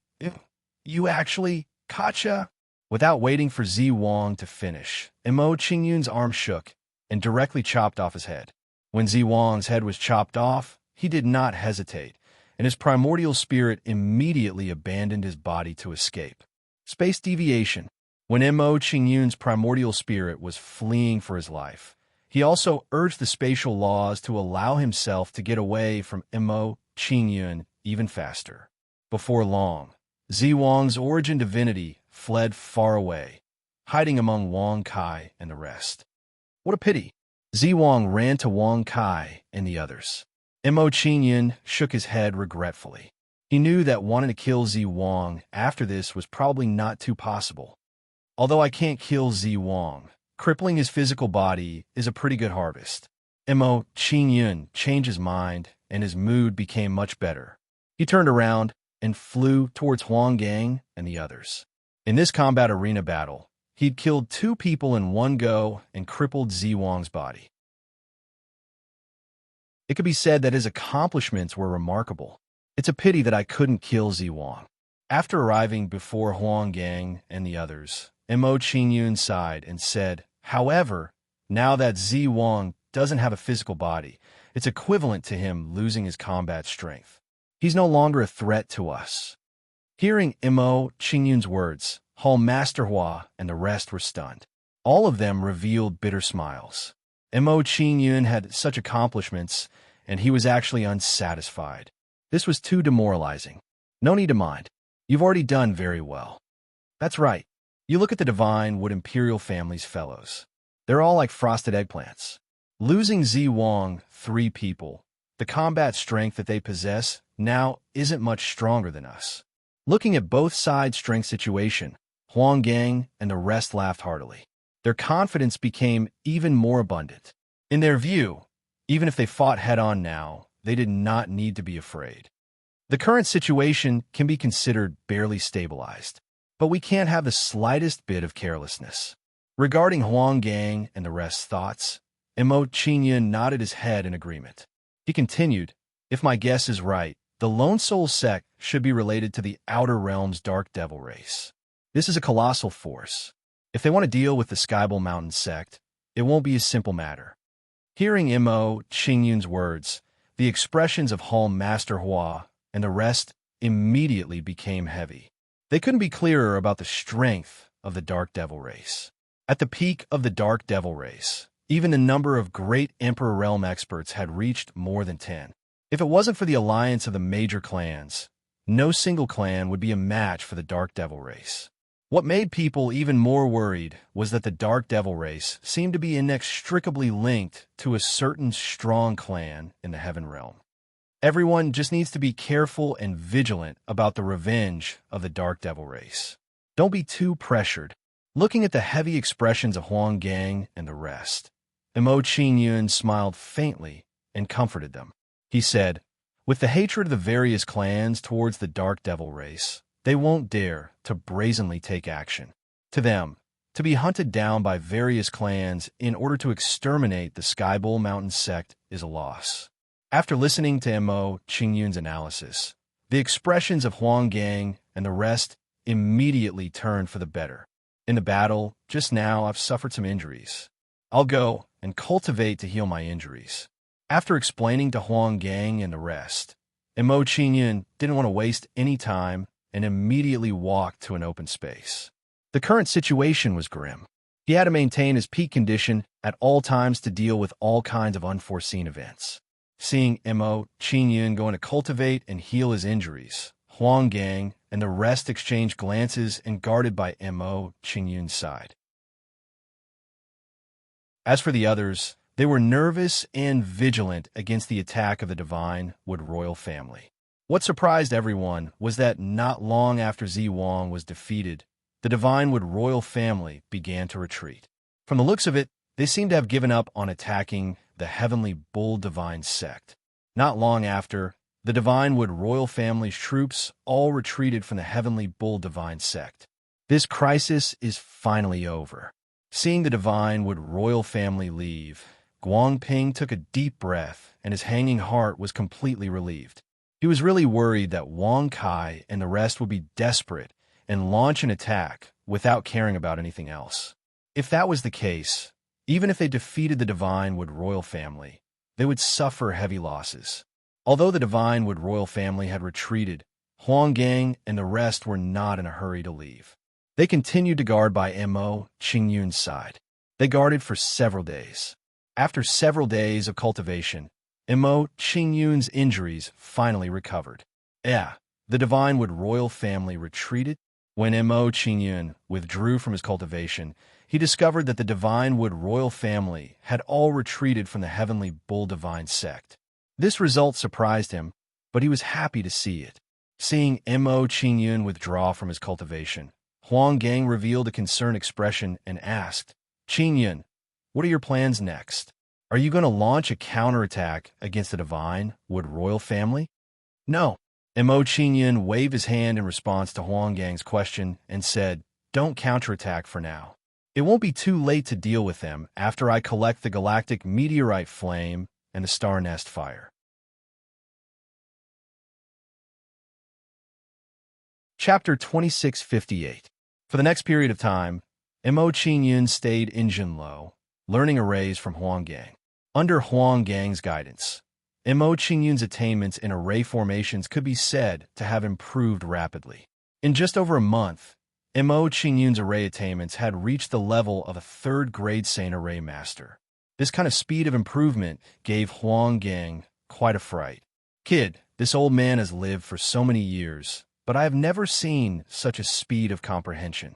"You actually, Kacha?" Without waiting for Zi Wang to finish, Mo Qingyun's arm shook and directly chopped off his head. When Zi Wang's head was chopped off, he did not hesitate, and his primordial spirit immediately abandoned his body to escape. Space deviation. When Mo Qingyun's primordial spirit was fleeing for his life, he also urged the spatial laws to allow himself to get away from Mo Qingyun even faster. Before long, Zi Wang's origin divinity fled far away, hiding among Wang Kai and the rest. What a pity! Zi Wang ran to Wang Kai and the others. Mo Qingyun shook his head regretfully. He knew that wanting to kill Zi Wang after this was probably not too possible. Although I can't kill Zi Wang, crippling his physical body is a pretty good harvest. Mo Qingyun changed his mind, and his mood became much better. He turned around and flew towards Huang Gang and the others. In this combat arena battle, he'd killed 2 people in one go and crippled Zi Wang's body. It could be said that his accomplishments were remarkable. It's a pity that I couldn't kill Zi Wang. After arriving before Huang Gang and the others, Mo Qingyun sighed and said, "However, now that Zi Wang doesn't have a physical body, it's equivalent to him losing his combat strength. He's no longer a threat to us." Hearing Mo Qingyun's words, Hall Master Hua and the rest were stunned. All of them revealed bitter smiles. Mo Qingyun had such accomplishments, and he was actually unsatisfied. This was too demoralizing. No need to mind. You've already done very well. That's right. You look at the divine Wood Imperial family's fellows. They're all like frosted eggplants. Losing Zi Wang, 3 people, the combat strength that they possess now isn't much stronger than us. Looking at both sides' strength situation, Huang Gang and the rest laughed heartily. Their confidence became even more abundant. In their view, even if they fought head-on now, they did not need to be afraid. The current situation can be considered barely stabilized, but we can't have the slightest bit of carelessness. Regarding Huang Gang and the rest's thoughts, Mo Qingyun nodded his head in agreement. He continued, "If my guess is right, the Lone Soul sect should be related to the Outer Realm's Dark Devil race. This is a colossal force. If they want to deal with the Skyball Mountain sect, it won't be a simple matter." Hearing Mo Qingyun's words, the expressions of Hall Master Hua and the rest immediately became heavy. They couldn't be clearer about the strength of the Dark Devil race. At the peak of the Dark Devil race, even the number of great Emperor Realm experts had reached more than 10. If it wasn't for the alliance of the major clans, no single clan would be a match for the Dark Devil race. What made people even more worried was that the Dark Devil race seemed to be inextricably linked to a certain strong clan in the Heaven Realm. Everyone just needs to be careful and vigilant about the revenge of the Dark Devil race. Don't be too pressured. Looking at the heavy expressions of Huang Gang and the rest, Mo Qingyun smiled faintly and comforted them. He said, "With the hatred of the various clans towards the Dark Devil race, they won't dare to brazenly take action. To them, to be hunted down by various clans in order to exterminate the Skybowl Mountain sect is a loss." After listening to Mo Qingyun's analysis, the expressions of Huang Gang and the rest immediately turned for the better. "In the battle, just now I've suffered some injuries. I'll go and cultivate to heal my injuries." After explaining to Huang Gang and the rest, Mo Qingyun didn't want to waste any time and immediately walked to an open space. The current situation was grim. He had to maintain his peak condition at all times to deal with all kinds of unforeseen events. Seeing Mo Qingyun going to cultivate and heal his injuries, Huang Gang and the rest exchanged glances and guarded by Mo Qingyun's side. As for the others, they were nervous and vigilant against the attack of the Divine Wood royal family. What surprised everyone was that not long after Zi Wang was defeated, the Divine Wood royal family began to retreat. From the looks of it, they seemed to have given up on attacking the Heavenly Bull Divine sect. Not long after, the Divine Wood royal family's troops all retreated from the Heavenly Bull Divine sect. This crisis is finally over. Seeing the Divine Wood royal family leave, Guangping took a deep breath and his hanging heart was completely relieved. He was really worried that Wang Kai and the rest would be desperate and launch an attack without caring about anything else. If that was the case, even if they defeated the Divine Wood royal family, they would suffer heavy losses. Although the Divine Wood royal family had retreated, Huang Gang and the rest were not in a hurry to leave. They continued to guard by Mo Qingyun's side. They guarded for several days. After several days of cultivation, Mo Qingyun's injuries finally recovered. The Divine Wood royal family retreated. When Mo Qingyun withdrew from his cultivation, he discovered that the Divine Wood royal family had all retreated from the Heavenly Bull Divine sect. This result surprised him, but he was happy to see it. Seeing Mo Qingyun withdraw from his cultivation, Huang Gang revealed a concerned expression and asked, "Qingyun, what are your plans next? Are you going to launch a counterattack against the Divine Wood royal family?" "No." Mo Qingyun waved his hand in response to Huang Gang's question and said, "Don't counterattack for now. It won't be too late to deal with them after I collect the galactic meteorite flame and the star nest fire." Chapter 2658. For the next period of time, Mo Qingyun stayed in Jinlo, learning arrays from Huang Gang. Under Huang Gang's guidance, Mo Qingyun's attainments in array formations could be said to have improved rapidly. In just over a month, Mo Qingyun's array attainments had reached the level of a third-grade Saint Array Master. This kind of speed of improvement gave Huang Gang quite a fright. "Kid, this old man has lived for so many years, but I have never seen such a speed of comprehension."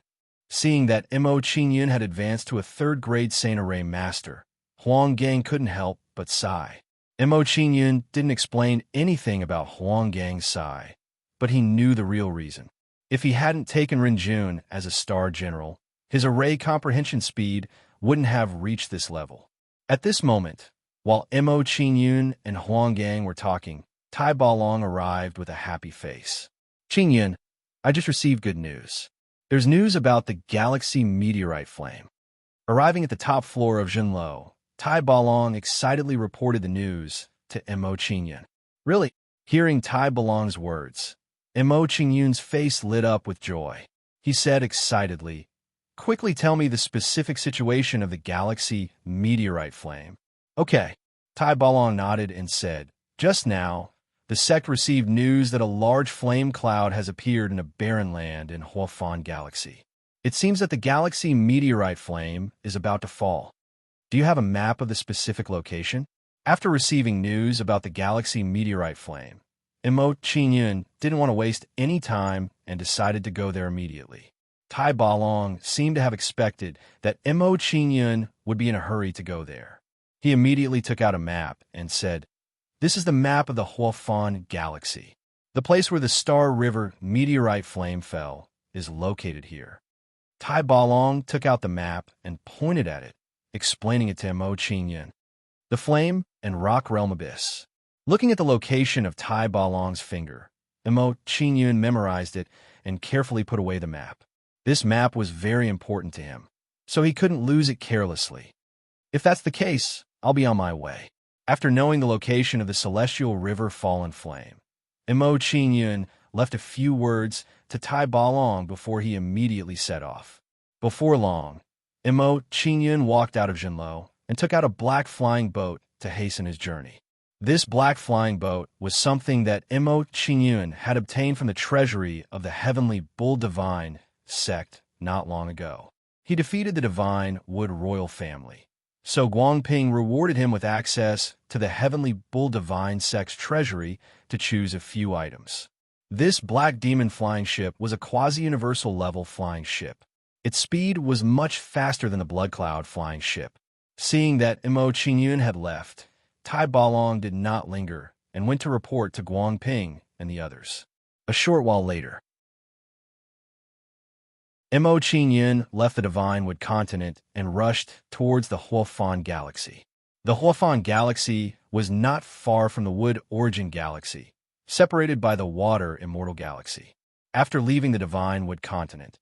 Seeing that Mo Qingyun had advanced to a third-grade Saint Array Master, Huang Gang couldn't help but sigh. Mo Qingyun didn't explain anything about Huang Gang's sigh, but he knew the real reason. If he hadn't taken Rinjun as a star general, his array comprehension speed wouldn't have reached this level. At this moment, while Mo Qingyun and Huang Gang were talking, Tai Balong arrived with a happy face. "Qingyun, I just received good news. There's news about the galaxy meteorite flame." Arriving at the top floor of Jinlo, Tai Balong excitedly reported the news to Mo Qingyun. "Really?" Hearing Tai Balong's words, Mo Qingyun's face lit up with joy. He said excitedly, "Quickly tell me the specific situation of the galaxy meteorite flame." "Okay." Tai Balong nodded and said, "Just now, the sect received news that a large flame cloud has appeared in a barren land in Huafan Galaxy. It seems that the galaxy meteorite flame is about to fall. Do you have a map of the specific location?" After receiving news about the galaxy meteorite flame, Mo Qingyun didn't want to waste any time and decided to go there immediately. Tai Balong seemed to have expected that Mo Qingyun would be in a hurry to go there. He immediately took out a map and said, "This is the map of the Huafan Galaxy. The place where the Star River meteorite flame fell is located here." Tai Balong took out the map and pointed at it, explaining it to Mo Qingyun. The flame and rock realm abyss. Looking at the location of Tai Balong's finger, Mo Qingyun memorized it and carefully put away the map. This map was very important to him, so he couldn't lose it carelessly. If that's the case, I'll be on my way. After knowing the location of the celestial river Fallen Flame, Mo Qingyun left a few words to Tai Balong before he immediately set off. Before long, Mo Qingyun walked out of Jinlo and took out a black flying boat to hasten his journey. This black flying boat was something that Mo Qingyun had obtained from the treasury of the Heavenly Bull Divine sect not long ago. He defeated the Divine Wood royal family, so Guangping rewarded him with access to the Heavenly Bull Divine sect's treasury to choose a few items. This Black Demon flying ship was a quasi-universal level flying ship. Its speed was much faster than the Blood Cloud flying ship. Seeing that Mo Qingyun had left, Tai Balong did not linger and went to report to Guangping and the others. A short while later, Mo Qingyun left the Divine Wood continent and rushed towards the Huofan galaxy. The Huofan galaxy was not far from the Wood Origin galaxy, separated by the Water Immortal galaxy. After leaving the Divine Wood continent,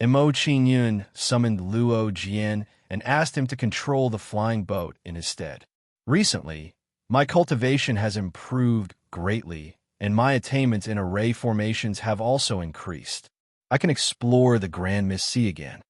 Mo Qingyun summoned Luo Jian and asked him to control the flying boat in his stead. Recently, my cultivation has improved greatly, and my attainments in array formations have also increased. I can explore the Grand Misty again.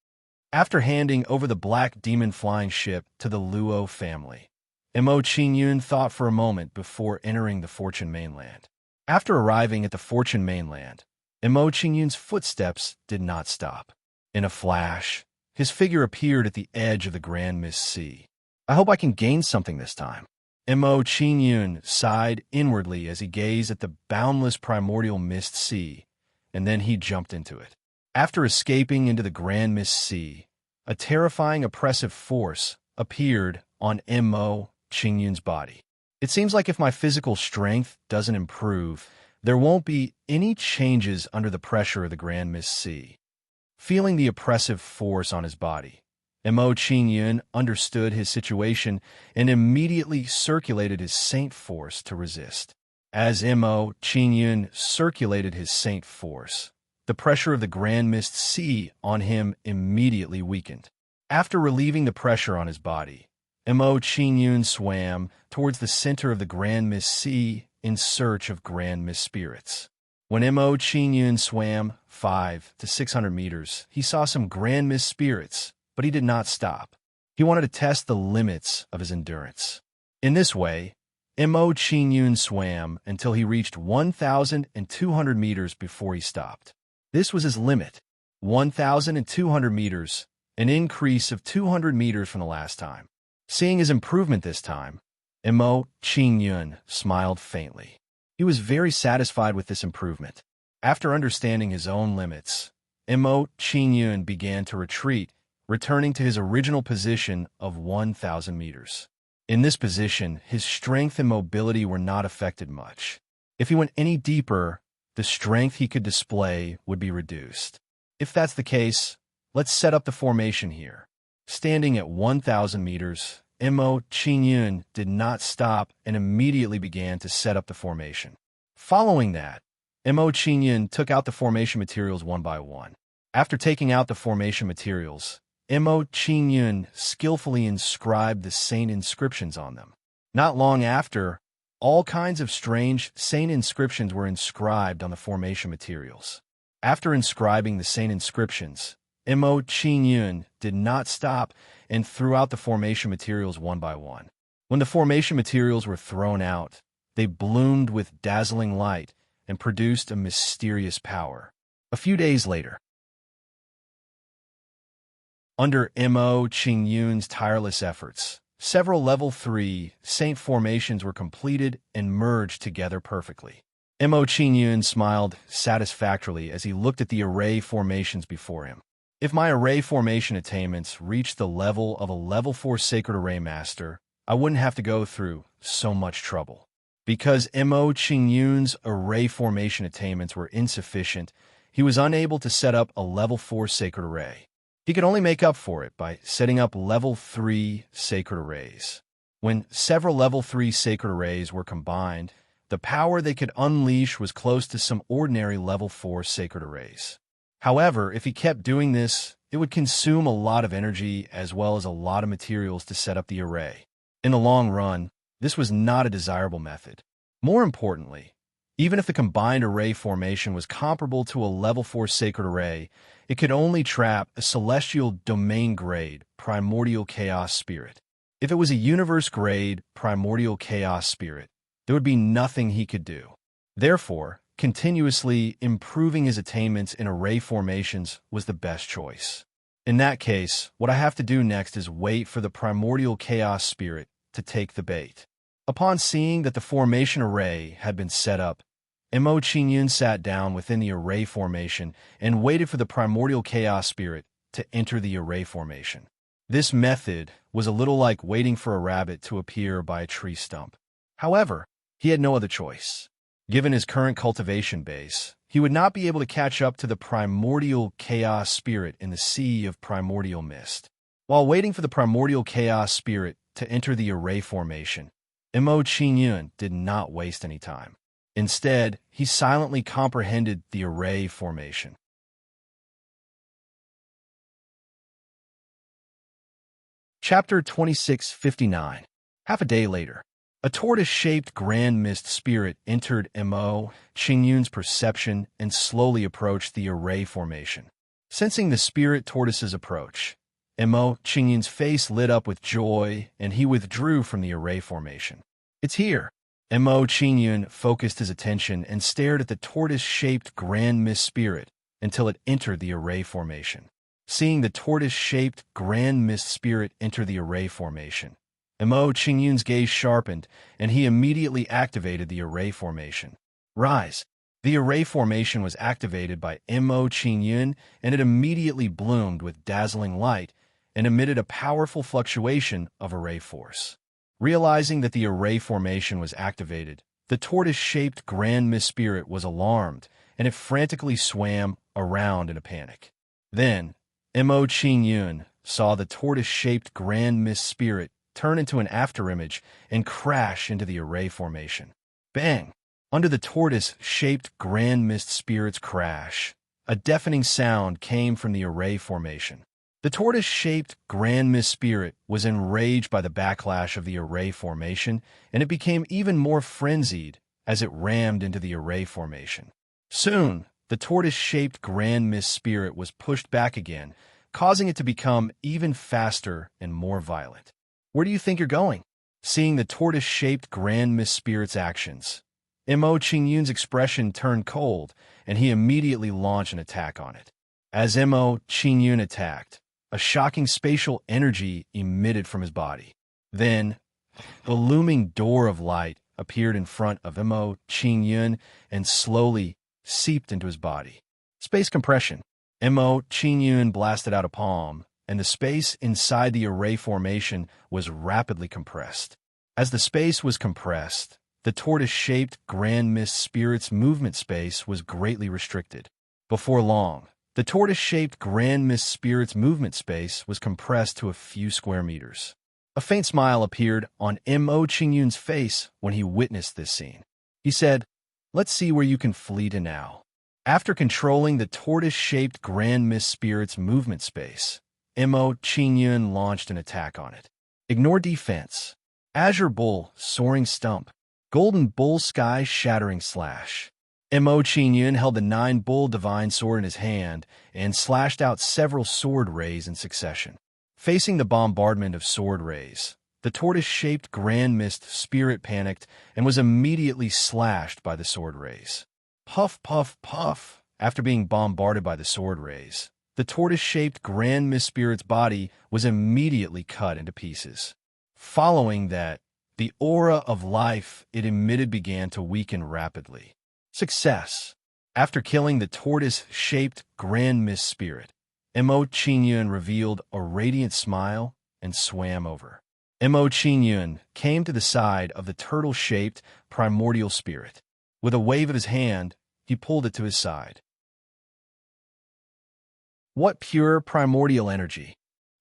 After handing over the Black Demon flying ship to the Luo family, Mo Qingyun thought for a moment before entering the Fortune mainland. After arriving at the Fortune mainland, Mo Qingyun's footsteps did not stop. In a flash, his figure appeared at the edge of the Grand Mist Sea. I hope I can gain something this time. Mo Qingyun sighed inwardly as he gazed at the boundless primordial mist sea, and then he jumped into it. After escaping into the Grand Mist Sea, a terrifying oppressive force appeared on Mo Qingyun's body. It seems like if my physical strength doesn't improve, there won't be any changes under the pressure of the Grand Mist Sea. Feeling the oppressive force on his body, Mo Qingyun understood his situation and immediately circulated his Saint Force to resist. As Mo Qingyun circulated his Saint Force, the pressure of the Grand Mist Sea on him immediately weakened. After relieving the pressure on his body, Mo Qingyun swam towards the center of the Grand Mist Sea in search of Grand Mist spirits. When Mo Qingyun swam 500 to 600 meters, he saw some Grand Mist spirits, but he did not stop. He wanted to test the limits of his endurance. In this way, Mo Qingyun swam until he reached 1,200 meters before he stopped. This was his limit, 1,200 meters, an increase of 200 meters from the last time. Seeing his improvement this time, Mo Qingyun smiled faintly. He was very satisfied with this improvement. After understanding his own limits, Mo Qingyun began to retreat, returning to his original position of 1,000 meters. In this position, his strength and mobility were not affected much. If he went any deeper, the strength he could display would be reduced. If that's the case, let's set up the formation here. Standing at 1,000 meters, Mo Qingyun did not stop and immediately began to set up the formation. Following that, Mo Qingyun took out the formation materials one by one. After taking out the formation materials, Mo Qingyun skillfully inscribed the saint inscriptions on them. Not long after, all kinds of strange saint inscriptions were inscribed on the formation materials. After inscribing the saint inscriptions, Mo Qingyun did not stop and threw out the formation materials one by one. When the formation materials were thrown out, they bloomed with dazzling light and produced a mysterious power. A few days later, under Mo Qingyun's tireless efforts, several level 3 saint formations were completed and merged together perfectly. Mo Qingyun smiled satisfactorily as he looked at the array formations before him. If my array formation attainments reached the level of a level 4 sacred array master, I wouldn't have to go through so much trouble. Because Mo Qingyun's array formation attainments were insufficient, he was unable to set up a level 4 sacred array. He could only make up for it by setting up level 3 sacred arrays. When several level 3 sacred arrays were combined, the power they could unleash was close to some ordinary level 4 sacred arrays. However, if he kept doing this, it would consume a lot of energy as well as a lot of materials to set up the array. In the long run, this was not a desirable method. More importantly, even if the combined array formation was comparable to a level 4 sacred array, it could only trap a celestial domain-grade primordial chaos spirit. If it was a universe-grade primordial chaos spirit, there would be nothing he could do. Therefore, continuously improving his attainments in array formations was the best choice. In that case, what I have to do next is wait for the primordial chaos spirit to take the bait. Upon seeing that the formation array had been set up, Mo Qingyun sat down within the array formation and waited for the primordial chaos spirit to enter the array formation. This method was a little like waiting for a rabbit to appear by a tree stump. However, he had no other choice. Given his current cultivation base, he would not be able to catch up to the primordial chaos spirit in the sea of primordial mist. While waiting for the primordial chaos spirit to enter the array formation, Mo Qingyun did not waste any time. Instead, he silently comprehended the array formation. Chapter 2659. Half a day later, a tortoise-shaped grand mist spirit entered Mo Qingyun's perception and slowly approached the array formation. Sensing the spirit tortoise's approach, Mo Qingyun's face lit up with joy, and he withdrew from the array formation. "It's here." Mo Qingyun focused his attention and stared at the tortoise-shaped grand mist spirit until it entered the array formation. Seeing the tortoise-shaped grand mist spirit enter the array formation, Mo Qingyun's gaze sharpened, and he immediately activated the array formation. Rise! The array formation was activated by Mo Qingyun, and it immediately bloomed with dazzling light and emitted a powerful fluctuation of array force. Realizing that the array formation was activated, the tortoise-shaped grand mist spirit was alarmed, and it frantically swam around in a panic. Then, Mo Qingyun saw the tortoise-shaped grand mist spirit turn into an afterimage and crash into the array formation. Bang! Under the tortoise-shaped grand mist spirit's crash, a deafening sound came from the array formation. The tortoise-shaped grand mist spirit was enraged by the backlash of the array formation, and it became even more frenzied as it rammed into the array formation. Soon, the tortoise-shaped grand mist spirit was pushed back again, causing it to become even faster and more violent. "Where do you think you're going?" Seeing the tortoise-shaped grand mist spirit's actions, Mo Qingyun's expression turned cold, and he immediately launched an attack on it. As Mo Qingyun attacked, a shocking spatial energy emitted from his body. Then, the looming door of light appeared in front of Mo Qingyun and slowly seeped into his body. Space compression. Mo Qingyun blasted out a palm, and the space inside the array formation was rapidly compressed. As the space was compressed, the tortoise-shaped grand mist spirit's movement space was greatly restricted. Before long, the tortoise-shaped grand mist spirit's movement space was compressed to a few square meters. A faint smile appeared on Mo Qingyun's face when he witnessed this scene. He said, "Let's see where you can flee to now." After controlling the tortoise-shaped grand mist spirit's movement space, Mo Qingyun launched an attack on it. Ignore defense. Azure Bull, Soaring Stump. Golden Bull, Sky Shattering Slash. Mo Qingyun held the 9-bull divine sword in his hand and slashed out several sword rays in succession. Facing the bombardment of sword rays, the tortoise-shaped grand mist spirit panicked and was immediately slashed by the sword rays. Puff, puff, puff. After being bombarded by the sword rays, the tortoise-shaped grand mist spirit's body was immediately cut into pieces. Following that, the aura of life it emitted began to weaken rapidly. Success. After killing the tortoise-shaped grand mist spirit, Mo Qingyun revealed a radiant smile and swam over. Mo Qingyun came to the side of the turtle-shaped primordial spirit. With a wave of his hand, he pulled it to his side. What pure primordial energy!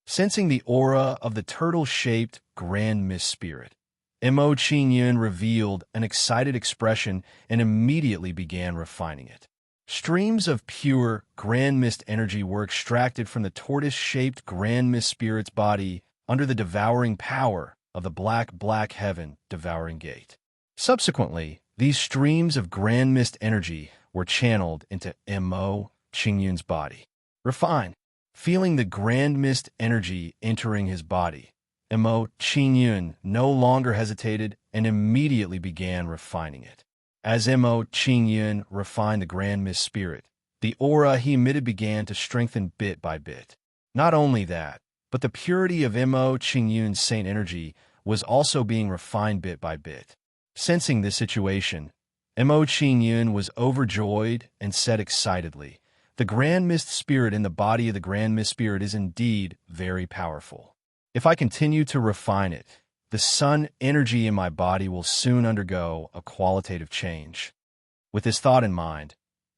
Sensing the aura of the turtle-shaped grand mist spirit, Mo Qingyun revealed an excited expression and immediately began refining it. Streams of pure grand mist energy were extracted from the tortoise-shaped grand mist spirit's body under the devouring power of the black heaven devouring gate. Subsequently, these streams of grand mist energy were channeled into Mo Qingyun's body. Refined. Feeling the grand mist energy entering his body, Mo Qingyun no longer hesitated and immediately began refining it. As Mo Qingyun refined the grand mist spirit, the aura he emitted began to strengthen bit by bit. Not only that, but the purity of Mo Qingyun's saint energy was also being refined bit by bit. Sensing this situation, Mo Qingyun was overjoyed and said excitedly, "The grand mist spirit in the body of the grand mist spirit is indeed very powerful. If I continue to refine it, the sun energy in my body will soon undergo a qualitative change." With this thought in mind,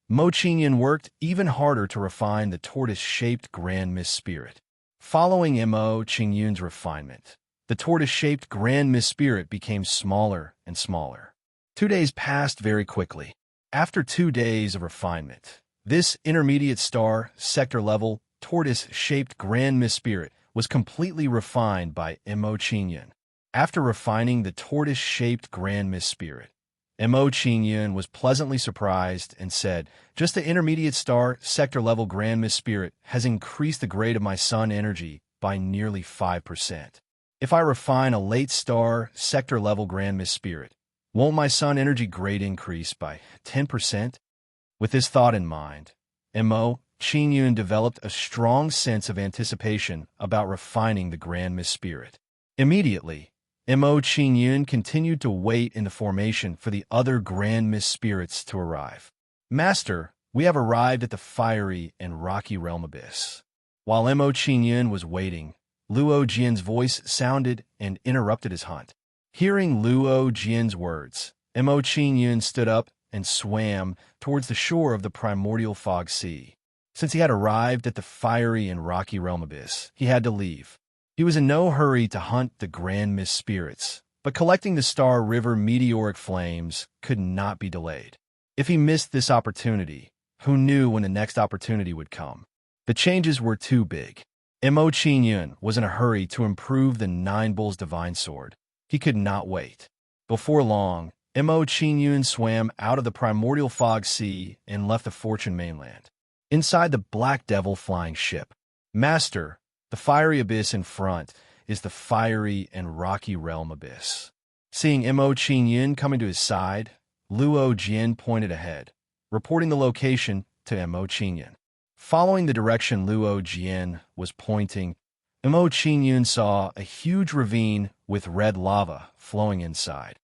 Mo Qingyun worked even harder to refine the tortoise-shaped grand mist spirit. Following Mo Qingyun's refinement, the tortoise-shaped grand mist spirit became smaller and smaller. 2 days passed very quickly. After 2 days of refinement, this intermediate star, sector-level, tortoise-shaped grand mist spirit was completely refined by Mo Qingyun. After refining the tortoise-shaped grand mist spirit, Mo Qingyun was pleasantly surprised and said, "Just the intermediate star, sector-level grand mist spirit has increased the grade of my sun energy by nearly 5%. If I refine a late star, sector-level grand mist spirit, won't my sun energy grade increase by 10%? With this thought in mind, Mo Qingyun developed a strong sense of anticipation about refining the grand mist spirit. Immediately, Mo Qingyun continued to wait in the formation for the other grand mist spirits to arrive. "Master, we have arrived at the fiery and rocky realm abyss." While Mo Qingyun was waiting, Luo Jian's voice sounded and interrupted his hunt. Hearing Luo Jian's words, Mo Qingyun stood up and swam towards the shore of the primordial fog sea. Since he had arrived at the fiery and rocky realm abyss, he had to leave. He was in no hurry to hunt the grand mist spirits, but collecting the Star River meteoric flames could not be delayed. If he missed this opportunity, who knew when the next opportunity would come? The changes were too big. Mo Qingyun was in a hurry to improve the Nine Bulls Divine Sword. He could not wait. Before long, Mo Qingyun swam out of the primordial fog sea and left the Fortune mainland. Inside the Black Devil flying ship, "Master, the fiery abyss in front is the fiery and rocky realm abyss." Seeing Mo Qingyun coming to his side, Luo Jian pointed ahead, reporting the location to Mo Qingyun. Following the direction Luo Jian was pointing, Mo Qingyun saw a huge ravine with red lava flowing inside.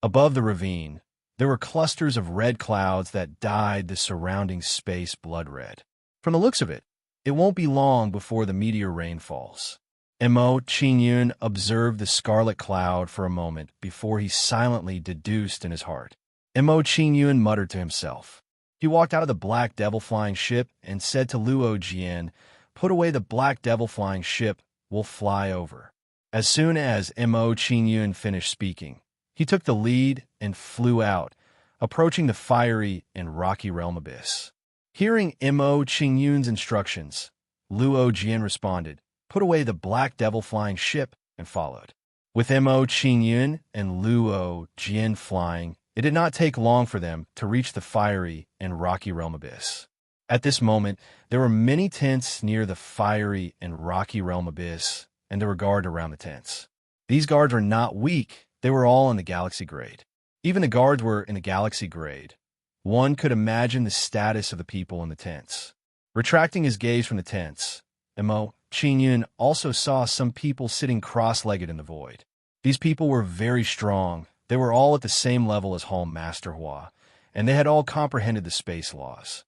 Above the ravine, there were clusters of red clouds that dyed the surrounding space blood red. From the looks of it, it won't be long before the meteor rain falls. Mo Qingyun observed the scarlet cloud for a moment before he silently deduced in his heart. Mo Qingyun muttered to himself. He walked out of the Black Devil flying ship and said to Luo Jian, "Put away the Black Devil flying ship, we'll fly over." As soon as Mo Qingyun finished speaking, he took the lead and flew out, approaching the fiery and rocky realm abyss. Hearing Mo Qingyun's instructions, Luo Jian responded, "Put away the Black Devil flying ship," and followed. With Mo Qingyun and Luo Jian flying, it did not take long for them to reach the fiery and rocky realm abyss. At this moment, there were many tents near the fiery and rocky realm abyss, and there were guards around the tents. These guards were not weak, they were all in the galaxy grade. Even the guards were in the galaxy grade. One could imagine the status of the people in the tents. Retracting his gaze from the tents, Mo Qingyun also saw some people sitting cross-legged in the void. These people were very strong. They were all at the same level as Hall Master Hua, and they had all comprehended the space laws.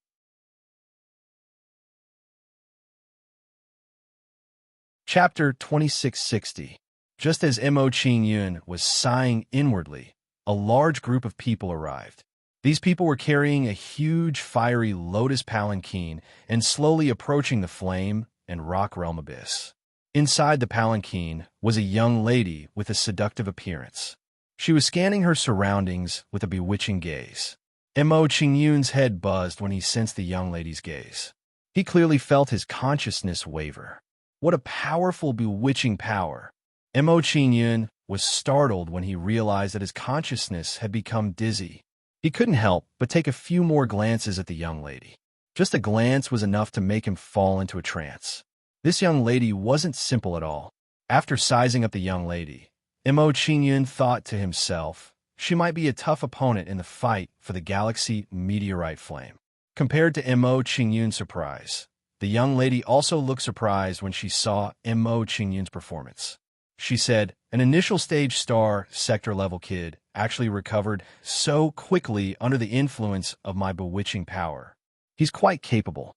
Chapter 2660. Just as Mo Qingyun was sighing inwardly, a large group of people arrived. These people were carrying a huge, fiery lotus palanquin and slowly approaching the flame and rock realm abyss. Inside the palanquin was a young lady with a seductive appearance. She was scanning her surroundings with a bewitching gaze. Mo Qingyun's head buzzed when he sensed the young lady's gaze. He clearly felt his consciousness waver. What a powerful, bewitching power! Mo Qingyun was startled when he realized that his consciousness had become dizzy. He couldn't help but take a few more glances at the young lady. Just a glance was enough to make him fall into a trance. This young lady wasn't simple at all. After sizing up the young lady, Mo Qingyun thought to himself, she might be a tough opponent in the fight for the galaxy meteorite flame. Compared to Mo Qingyun's surprise, the young lady also looked surprised when she saw Mo Qingyun's performance. She said, an initial stage star sector-level kid actually recovered so quickly under the influence of my bewitching power. He's quite capable.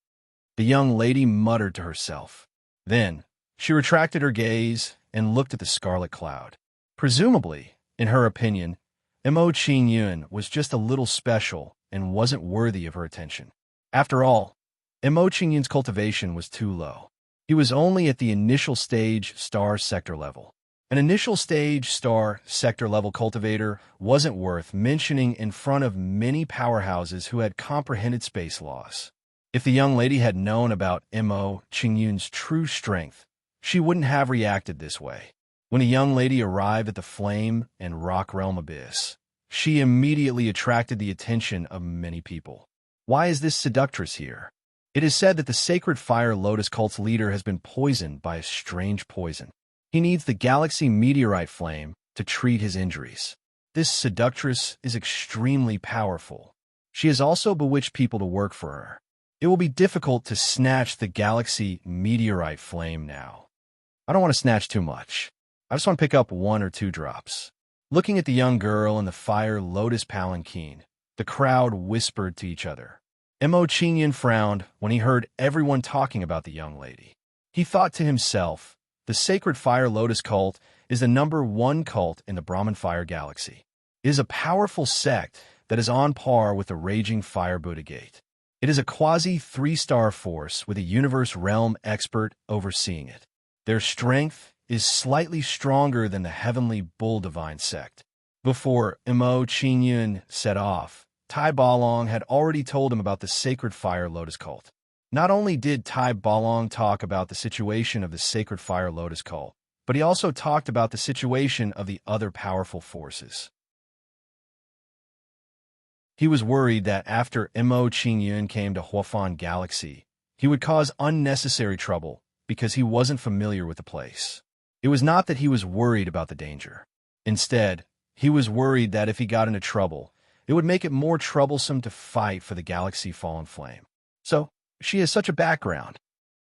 The young lady muttered to herself. Then, she retracted her gaze and looked at the scarlet cloud. Presumably, in her opinion, Mo Qingyun was just a little special and wasn't worthy of her attention. After all, Mo Qingyun's cultivation was too low. He was only at the initial stage star sector level. An initial stage star sector level cultivator wasn't worth mentioning in front of many powerhouses who had comprehended space laws. If the young lady had known about Mo Qingyun's true strength, she wouldn't have reacted this way. When a young lady arrived at the flame and rock realm abyss, she immediately attracted the attention of many people. Why is this seductress here? It is said that the sacred fire lotus cult's leader has been poisoned by a strange poison. He needs the galaxy meteorite flame to treat his injuries. This seductress is extremely powerful. She has also bewitched people to work for her. It will be difficult to snatch the galaxy meteorite flame now. I don't want to snatch too much. I just want to pick up 1 or 2 drops. Looking at the young girl in the fire lotus palanquin, the crowd whispered to each other. Mo Qingyun frowned when he heard everyone talking about the young lady. He thought to himself, the sacred fire lotus cult is the #1 cult in the Brahman fire galaxy. It is a powerful sect that is on par with the raging fire Buddha gate. It is a quasi-3-star force with a universe realm expert overseeing it. Their strength is slightly stronger than the heavenly bull divine sect. Before Mo Qingyun set off, Tai Balong had already told him about the sacred fire lotus cult. Not only did Tai Balong talk about the situation of the sacred fire lotus cult, but he also talked about the situation of the other powerful forces. He was worried that after Mo Qingyun came to Huafan Galaxy, he would cause unnecessary trouble because he wasn't familiar with the place. It was not that he was worried about the danger. Instead, he was worried that if he got into trouble, it would make it more troublesome to fight for the galaxy fallen flame. So, she has such a background.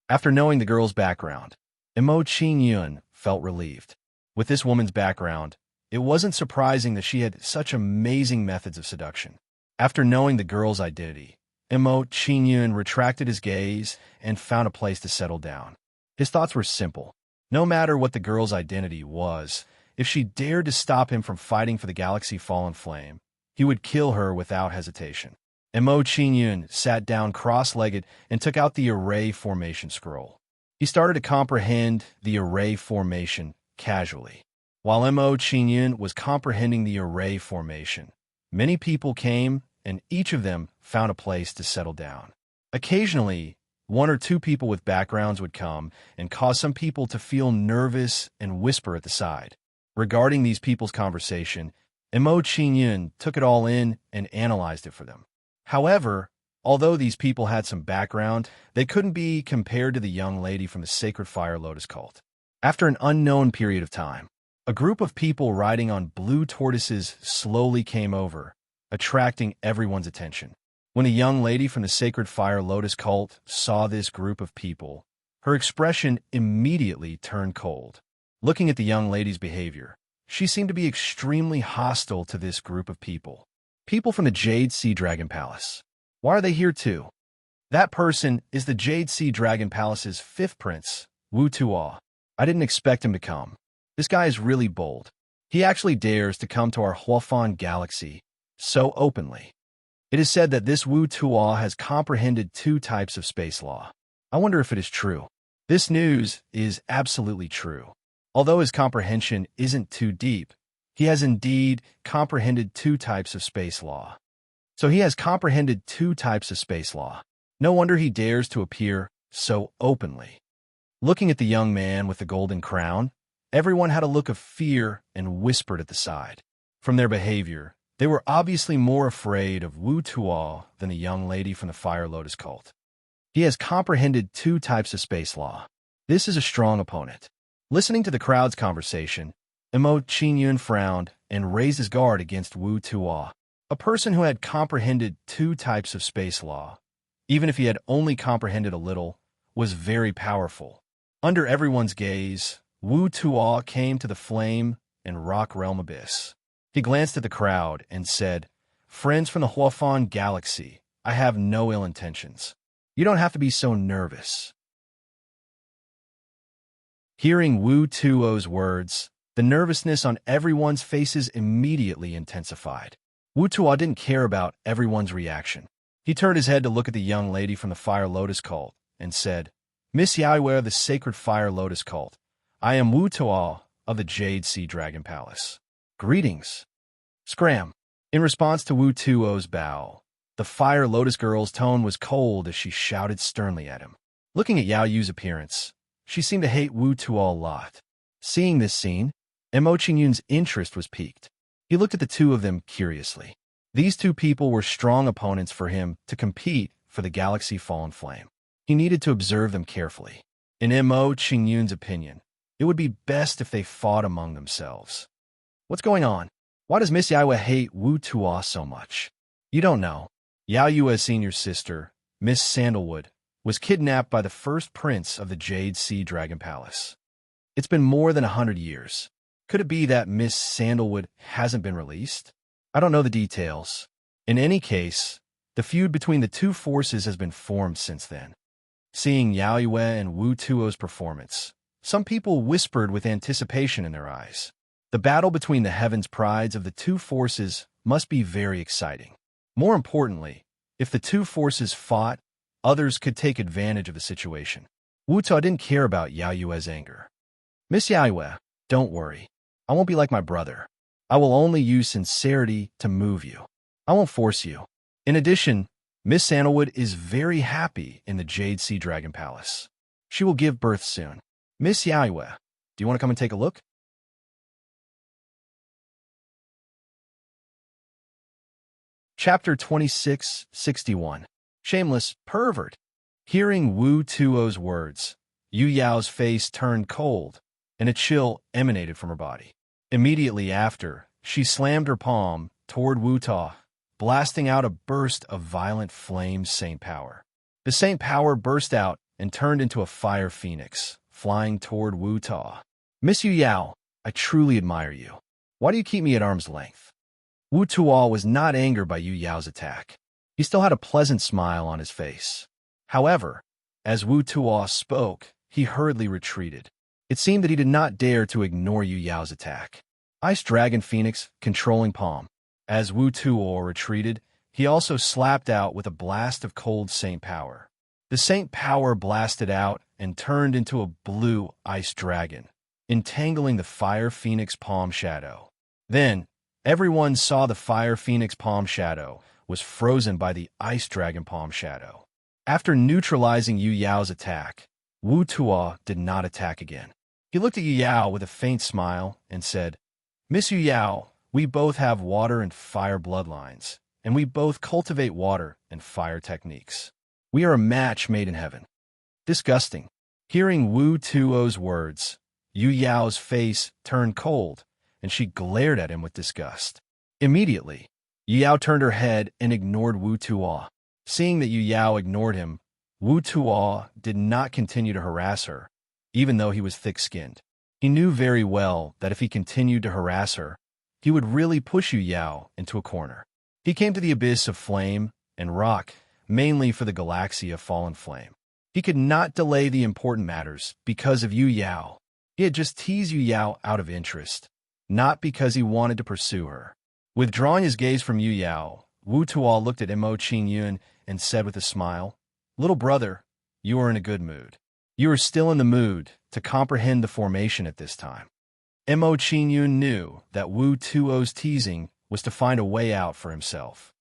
After knowing the girl's background, Mo Qingyun felt relieved. With this woman's background, it wasn't surprising that she had such amazing methods of seduction. After knowing the girl's identity, Mo Qingyun retracted his gaze and found a place to settle down. His thoughts were simple. No matter what the girl's identity was, if she dared to stop him from fighting for the galaxy fallen flame, he would kill her without hesitation. Mo Qingyun sat down cross-legged and took out the array formation scroll. He started to comprehend the array formation casually. While Mo Qingyun was comprehending the array formation, many people came and each of them found a place to settle down. Occasionally, 1 or 2 people with backgrounds would come and cause some people to feel nervous and whisper at the side. Regarding these people's conversation, Mo Qingyun took it all in and analyzed it for them. However, although these people had some background, they couldn't be compared to the young lady from the Sacred Fire Lotus cult. After an unknown period of time, a group of people riding on blue tortoises slowly came over, attracting everyone's attention. When a young lady from the Sacred Fire Lotus cult saw this group of people, her expression immediately turned cold. Looking at the young lady's behavior, she seemed to be extremely hostile to this group of people. People from the Jade Sea Dragon Palace. Why are they here too? That person is the Jade Sea Dragon Palace's 5th prince, Wu Tuo. I didn't expect him to come. This guy is really bold. He actually dares to come to our Huafan galaxy so openly. It is said that this Wu Tuo has comprehended 2 types of space law. I wonder if it is true. This news is absolutely true. Although his comprehension isn't too deep, he has indeed comprehended 2 types of space law. So he has comprehended 2 types of space law. No wonder he dares to appear so openly. Looking at the young man with the golden crown, everyone had a look of fear and whispered at the side. From their behavior, they were obviously more afraid of Wu Tuo than the young lady from the Fire Lotus cult. He has comprehended 2 types of space law. This is a strong opponent. Listening to the crowd's conversation, Emo Qingyun frowned and raised his guard against Wu Tuo, a person who had comprehended 2 types of space law, even if he had only comprehended a little, was very powerful. Under everyone's gaze, Wu Tuo came to the flame and rock realm abyss. He glanced at the crowd and said, "Friends from the Huafan galaxy, I have no ill intentions. You don't have to be so nervous." Hearing Wu Tuo's words, the nervousness on everyone's faces immediately intensified. Wu Tuo didn't care about everyone's reaction. He turned his head to look at the young lady from the Fire Lotus cult and said, "Miss Yaiwei of the Sacred Fire Lotus cult, I am Wu Tuo of the Jade Sea Dragon Palace. Greetings." Scram. In response to Wu Tuo's bow, the Fire Lotus girl's tone was cold as she shouted sternly at him. Looking at Yao Yu's appearance, she seemed to hate Wu Tuo a lot. Seeing this scene, Emo Qingyun's interest was piqued. He looked at the 2 of them curiously. These 2 people were strong opponents for him to compete for the Galaxy Fallen Flame. He needed to observe them carefully. In Emo Qingyun's opinion, it would be best if they fought among themselves. What's going on? Why does Miss Yaiwei hate Wu Tuo so much? You don't know. Yao Yue's senior sister, Miss Sandalwood, was kidnapped by the first prince of the Jade Sea Dragon Palace. It's been more than 100 years. Could it be that Miss Sandalwood hasn't been released? I don't know the details. In any case, the feud between the 2 forces has been formed since then. Seeing Yao Yue and Wu Tuo's performance, some people whispered with anticipation in their eyes. The battle between the heavens prides of the 2 forces must be very exciting. More importantly, if the 2 forces fought, others could take advantage of the situation. Wu Tuo didn't care about Yao Yue's anger. "Miss Yao Yue, don't worry. I won't be like my brother. I will only use sincerity to move you. I won't force you." In addition, Miss Sandalwood is very happy in the Jade Sea Dragon Palace. She will give birth soon. "Miss Yao Yue, do you want to come and take a look?" Chapter 2661. Shameless Pervert. Hearing Wu Tuo's words, Yu Yao's face turned cold, and a chill emanated from her body. Immediately after, she slammed her palm toward Wu Tuo, blasting out a burst of violent flame saint power. The saint power burst out and turned into a fire phoenix, flying toward Wu Tuo. "Miss Yu Yao, I truly admire you. Why do you keep me at arm's length?" Wu Tuo was not angered by Yu Yao's attack. He still had a pleasant smile on his face. However, as Wu Tuo spoke, he hurriedly retreated. It seemed that he did not dare to ignore Yu Yao's attack. Ice Dragon Phoenix, controlling palm. As Wu Tuo retreated, he also slapped out with a blast of cold saint power. The saint power blasted out and turned into a blue ice dragon, entangling the Fire Phoenix palm shadow. Then, everyone saw the Fire Phoenix palm shadow was frozen by the Ice Dragon palm shadow. After neutralizing Yu Yao's attack, Wu Tuo did not attack again. He looked at Yu Yao with a faint smile and said, "Miss Yu Yao, we both have water and fire bloodlines, and we both cultivate water and fire techniques. We are a match made in heaven." Disgusting. Hearing Wu Tuo's words, Yu Yao's face turned cold, and she glared at him with disgust. Immediately, Yu Yao turned her head and ignored Wu Tuo. Seeing that Yu Yao ignored him, Wu Tuo did not continue to harass her, even though he was thick-skinned. He knew very well that if he continued to harass her, he would really push Yu Yao into a corner. He came to the abyss of flame and rock, mainly for the galaxy of fallen flame. He could not delay the important matters because of Yu Yao. He had just teased Yu Yao out of interest, not because he wanted to pursue her. Withdrawing his gaze from Yu Yao, Wu Tuo looked at Mo Qingyun and said with a smile, "Little brother, you are in a good mood. You are still in the mood to comprehend the formation at this time." Mo Qingyun knew that Wu Tuo's teasing was to find a way out for himself.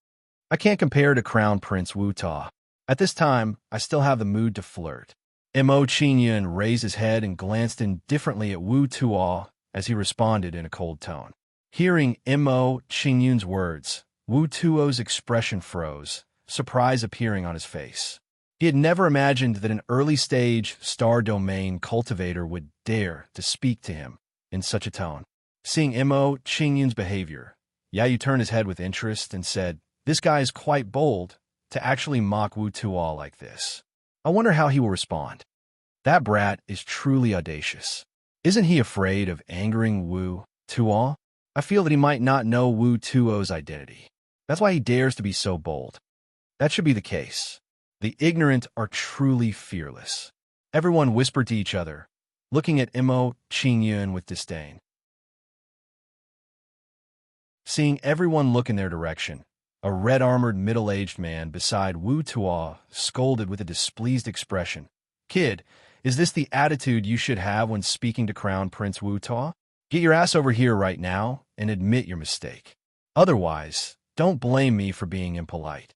"I can't compare to Crown Prince Wu Tuo. At this time, I still have the mood to flirt." Mo Qingyun raised his head and glanced indifferently at Wu Tuo as he responded in a cold tone. Hearing Mo Qingyun's words, Wu Tuo's expression froze, surprise appearing on his face. He had never imagined that an early-stage star domain cultivator would dare to speak to him in such a tone. Seeing Mo Qingyun's behavior, Yayu turned his head with interest and said, "This guy is quite bold to actually mock Wu Tuo like this. I wonder how he will respond. That brat is truly audacious. Isn't he afraid of angering Wu Tuo? I feel that he might not know Wu Tuo's identity. That's why he dares to be so bold. That should be the case. The ignorant are truly fearless." Everyone whispered to each other, looking at Mo Qingyun with disdain. Seeing everyone look in their direction, a red-armored middle-aged man beside Wu Tuo scolded with a displeased expression. "Kid, is this the attitude you should have when speaking to Crown Prince Wu Tuo? Get your ass over here right now and admit your mistake. Otherwise, don't blame me for being impolite.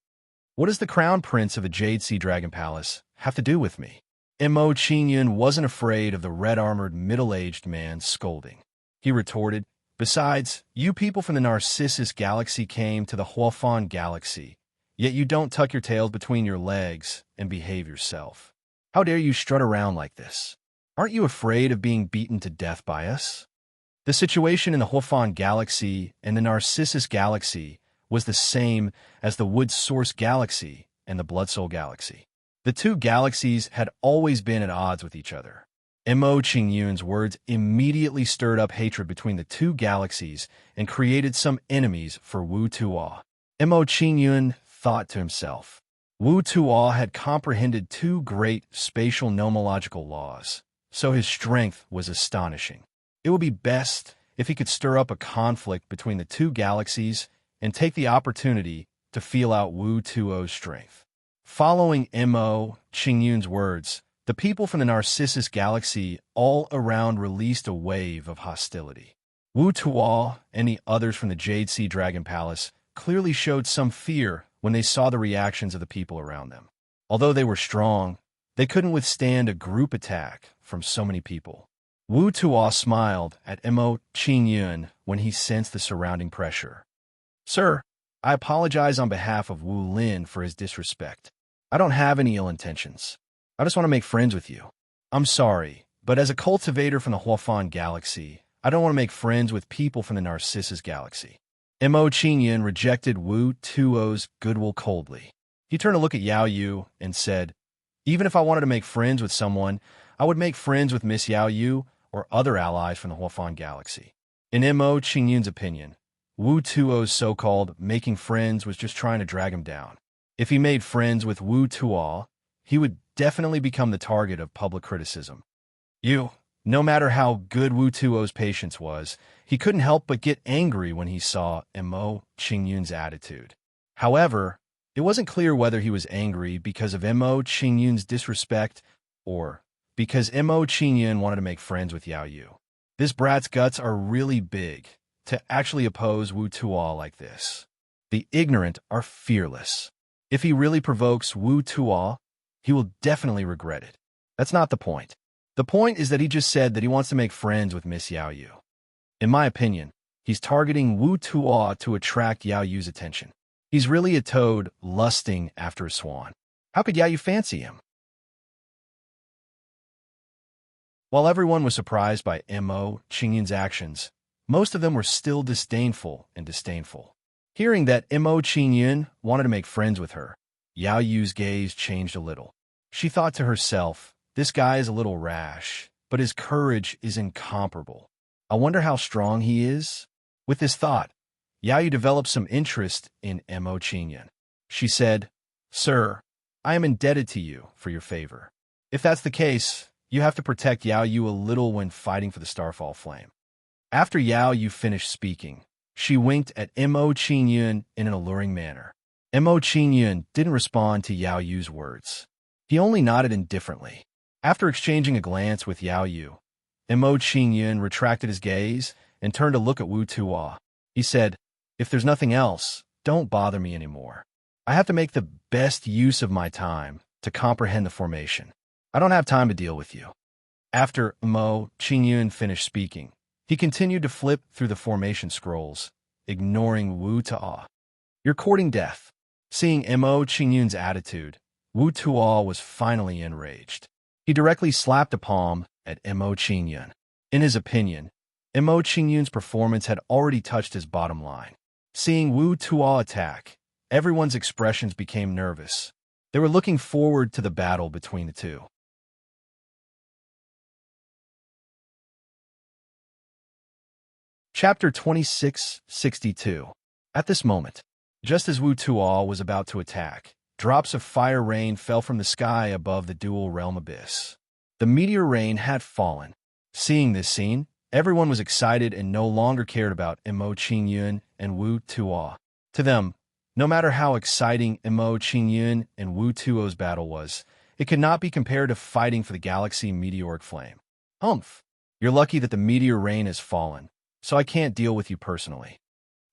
What does the Crown Prince of a Jade Sea Dragon Palace have to do with me?" Mo Qingyun wasn't afraid of the red-armored middle-aged man scolding. He retorted, "Besides, you people from the Narcissus Galaxy came to the Huofan Galaxy, yet you don't tuck your tails between your legs and behave yourself. How dare you strut around like this? Aren't you afraid of being beaten to death by us?" The situation in the Huofan Galaxy and the Narcissus Galaxy was the same as the Wood Source Galaxy and the Blood Soul Galaxy. The two galaxies had always been at odds with each other. Mo Qingyun's words immediately stirred up hatred between the two galaxies and created some enemies for Wu Tuo. Mo Qingyun thought to himself, Wu Tuo had comprehended two great spatial nomological laws, so his strength was astonishing. It would be best if he could stir up a conflict between the two galaxies and take the opportunity to feel out Wu Tuo's strength. Following Mo Qingyun's words, the people from the Narcissus Galaxy all around released a wave of hostility. Wu Tuo and the others from the Jade Sea Dragon Palace clearly showed some fear when they saw the reactions of the people around them. Although they were strong, they couldn't withstand a group attack from so many people. Wu Tuo smiled at Mo Qingyun when he sensed the surrounding pressure. "Sir, I apologize on behalf of Wu Lin for his disrespect. I don't have any ill intentions. I just want to make friends with you. I'm sorry, but as a cultivator from the Huofan Galaxy, I don't want to make friends with people from the Narcissus Galaxy." Mo Qingyun rejected Wu Tuo's goodwill coldly. He turned to look at Yao Yu and said, "Even if I wanted to make friends with someone, I would make friends with Miss Yao Yu or other allies from the Huofan Galaxy." In Mo Qingyun's opinion, Wu Tuo's so-called making friends was just trying to drag him down. If he made friends with Wu Tuo, he would definitely become the target of public criticism. No matter how good Wu Tuo's patience was, he couldn't help but get angry when he saw Mo Qingyun's attitude. However, it wasn't clear whether he was angry because of Mo Qingyun's disrespect or because Mo Qingyun wanted to make friends with Yao Yu. This brat's guts are really big to actually oppose Wu Tuo like this. The ignorant are fearless. If he really provokes Wu Tuo, he will definitely regret it. That's not the point. The point is that he just said that he wants to make friends with Miss Yao Yu. In my opinion, he's targeting Wu Tuo to attract Yao Yu's attention. He's really a toad lusting after a swan. How could Yao Yu fancy him? While everyone was surprised by Mo Qingyun's actions, most of them were still disdainful. Hearing that Mo Qingyun wanted to make friends with her, Yao Yu's gaze changed a little. She thought to herself, this guy is a little rash, but his courage is incomparable. I wonder how strong he is? With this thought, Yao Yu developed some interest in Mo Qingyun. She said, "Sir, I am indebted to you for your favor. If that's the case, you have to protect Yao Yu a little when fighting for the Starfall Flame." After Yao Yu finished speaking, she winked at Mo Qingyun in an alluring manner. Mo Qingyun didn't respond to Yao Yu's words. He only nodded indifferently. After exchanging a glance with Yao Yu, Mo Qingyun retracted his gaze and turned to look at Wu Tuo. He said, "If there's nothing else, don't bother me anymore. I have to make the best use of my time to comprehend the formation. I don't have time to deal with you." After Mo Qingyun finished speaking, he continued to flip through the formation scrolls, ignoring Wu Tuo. "You're courting death." Seeing Mo Qingyun's attitude, Wu Tuo was finally enraged. He directly slapped a palm at Mo Qingyun. In his opinion, Mo Qingyun's performance had already touched his bottom line. Seeing Wu Tuo attack, everyone's expressions became nervous. They were looking forward to the battle between the two. Chapter 2662. At this moment, just as Wu Tuo was about to attack, drops of fire rain fell from the sky above the dual realm abyss. The meteor rain had fallen. Seeing this scene, everyone was excited and no longer cared about Mo Qingyun and Wu Tuo. To them, no matter how exciting Mo Qingyun and Wu Tuo's battle was, it could not be compared to fighting for the galaxy meteoric flame. "Humph! You're lucky that the meteor rain has fallen, so I can't deal with you personally."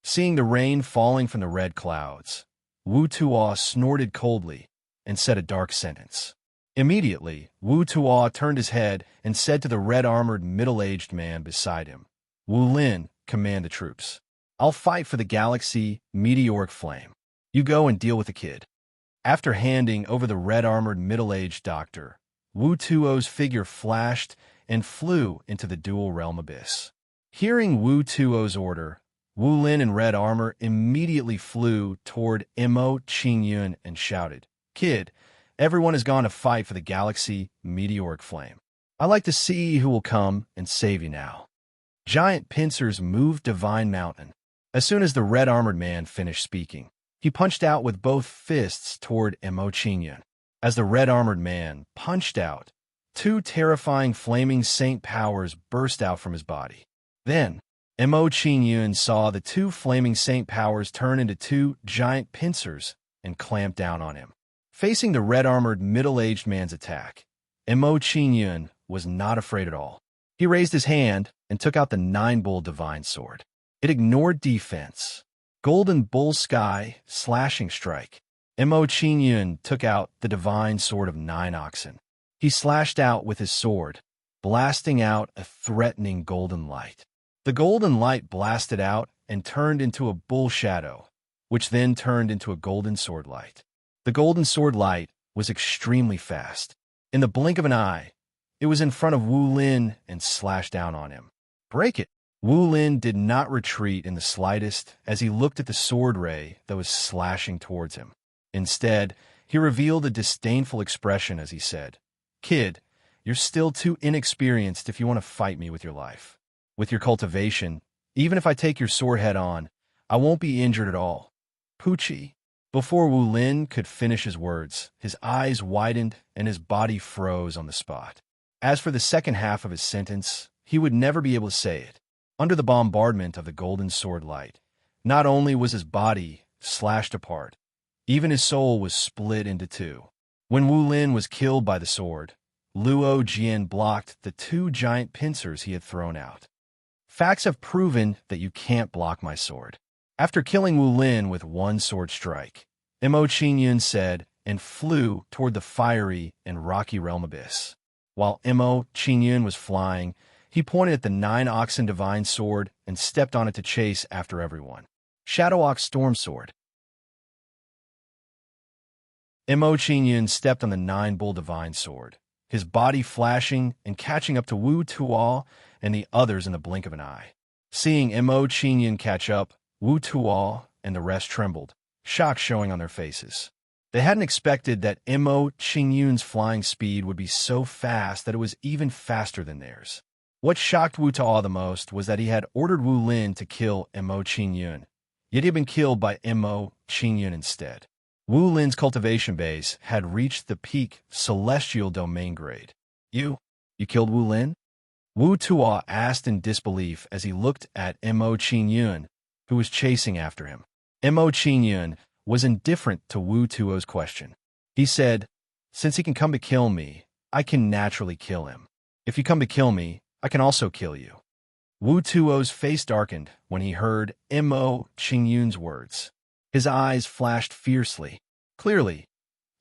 Seeing the rain falling from the red clouds, Wu Tuo snorted coldly and said a dark sentence. Immediately, Wu Tuo turned his head and said to the red-armored middle-aged man beside him, "Wu Lin, command the troops. I'll fight for the galaxy meteoric flame. You go and deal with the kid." After handing over the red-armored middle-aged doctor, Wu Tuo's figure flashed and flew into the dual realm abyss. Hearing Wu Tuo's order, Wu Lin in red armor immediately flew toward Mo Qingyun and shouted, "Kid, everyone has gone to fight for the galaxy meteoric flame. I'd like to see who will come and save you now." Giant pincers moved Divine Mountain. As soon as the red-armored man finished speaking, he punched out with both fists toward Mo Qingyun. As the red-armored man punched out, two terrifying flaming saint powers burst out from his body. Then, Mo Qingyun saw the two flaming saint powers turn into two giant pincers and clamp down on him. Facing the red-armored middle-aged man's attack, Mo Qingyun was not afraid at all. He raised his hand and took out the Nine-Bull Divine Sword. It ignored defense. Golden Bull Sky Slashing Strike. Mo Qingyun took out the Divine Sword of Nine Oxen. He slashed out with his sword, blasting out a threatening golden light. The golden light blasted out and turned into a bull shadow, which then turned into a golden sword light. The golden sword light was extremely fast. In the blink of an eye, it was in front of Wu Lin and slashed down on him. "Break it!" Wu Lin did not retreat in the slightest as he looked at the sword ray that was slashing towards him. Instead, he revealed a disdainful expression as he said, "Kid, you're still too inexperienced if you want to fight me with your life. With your cultivation, even if I take your sword head on, I won't be injured at all. Poochie." Before Wu Lin could finish his words, his eyes widened and his body froze on the spot. As for the second half of his sentence, he would never be able to say it. Under the bombardment of the golden sword light, not only was his body slashed apart, even his soul was split into two. When Wu Lin was killed by the sword, Luo Jian blocked the two giant pincers he had thrown out. "Facts have proven that you can't block my sword." After killing Wu Lin with one sword strike, Mo Qingyun said and flew toward the fiery and rocky realm abyss. While Mo Qingyun was flying, he pointed at the Nine Oxen Divine Sword and stepped on it to chase after everyone. Shadow Ox Storm Sword. Mo Qingyun stepped on the Nine-Bull Divine Sword, his body flashing and catching up to Wu Tuo and the others in the blink of an eye. Seeing Mo Qingyun catch up, Wu Tuo and the rest trembled, shock showing on their faces. They hadn't expected that Mo Qingyun's flying speed would be so fast that it was even faster than theirs. What shocked Wu Tuo the most was that he had ordered Wu Lin to kill Mo Qingyun, yet he had been killed by Mo Qingyun instead. Wu Lin's cultivation base had reached the peak celestial domain grade. You killed Wu Lin?" Wu Tuo asked in disbelief as he looked at Mo Qingyun, who was chasing after him. Mo Qingyun was indifferent to Wu Tuo's question. He said, "Since he can come to kill me, I can naturally kill him. If you come to kill me, I can also kill you." Wu Tuo's face darkened when he heard Mo Qingyun's words. His eyes flashed fiercely. Clearly,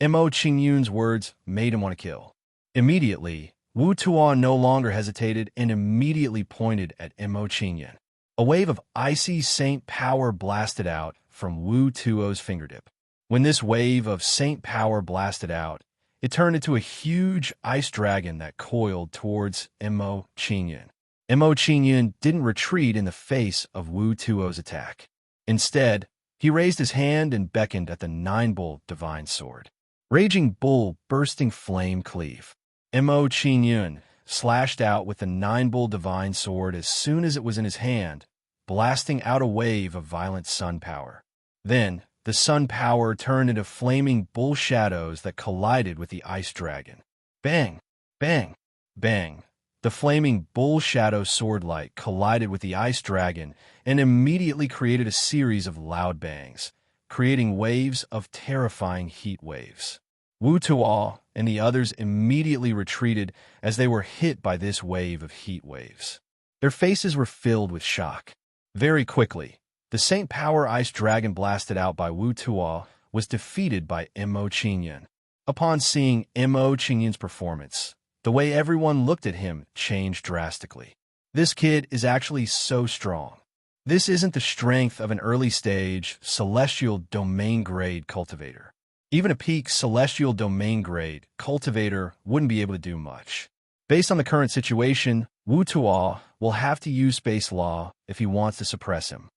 Mo Qingyun's words made him want to kill. Immediately, Wu Tuo no longer hesitated and immediately pointed at Mo Qingyun. A wave of icy saint power blasted out from Wu Tuo's fingertip. When this wave of saint power blasted out, it turned into a huge ice dragon that coiled towards Mo Qingyun. Mo Qingyun didn't retreat in the face of Wu Tuo's attack. Instead, he raised his hand and beckoned at the nine-bull divine sword. Raging bull, bursting flame cleave. Mo Qingyun slashed out with the nine-bull divine sword as soon as it was in his hand, blasting out a wave of violent sun power. Then, the sun power turned into flaming bull shadows that collided with the ice dragon. Bang! Bang! Bang! The flaming bull shadow sword light collided with the ice dragon and immediately created a series of loud bangs, creating waves of terrifying heat waves. Wu Tuo and the others immediately retreated as they were hit by this wave of heat waves. Their faces were filled with shock. Very quickly, the Saint Power Ice Dragon blasted out by Wu Tuo was defeated by Mo Qingyun. Upon seeing Mo Qingyun's performance, the way everyone looked at him changed drastically. This kid is actually so strong. This isn't the strength of an early-stage, celestial domain-grade cultivator. Even a peak celestial domain-grade cultivator wouldn't be able to do much. Based on the current situation, Wu Tuo will have to use Space Law if he wants to suppress him.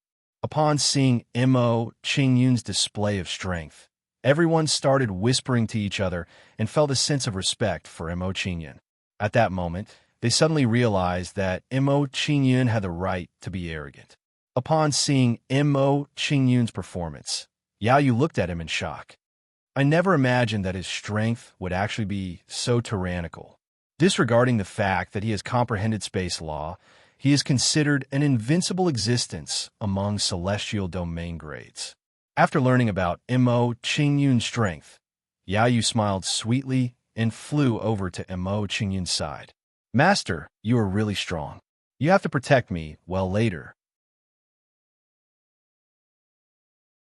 Upon seeing Mo Qingyun's display of strength, everyone started whispering to each other and felt a sense of respect for Mo Qingyun. At that moment, they suddenly realized that Mo Qingyun had the right to be arrogant. Upon seeing Mo Qingyun's performance, Yao Yu looked at him in shock. I never imagined that his strength would actually be so tyrannical. Disregarding the fact that he has comprehended Space Law, he is considered an invincible existence among celestial domain grades. After learning about Mo Qingyun's strength, Yao Yu smiled sweetly and flew over to Mo Qingyun's side. Master, you are really strong. You have to protect me well later.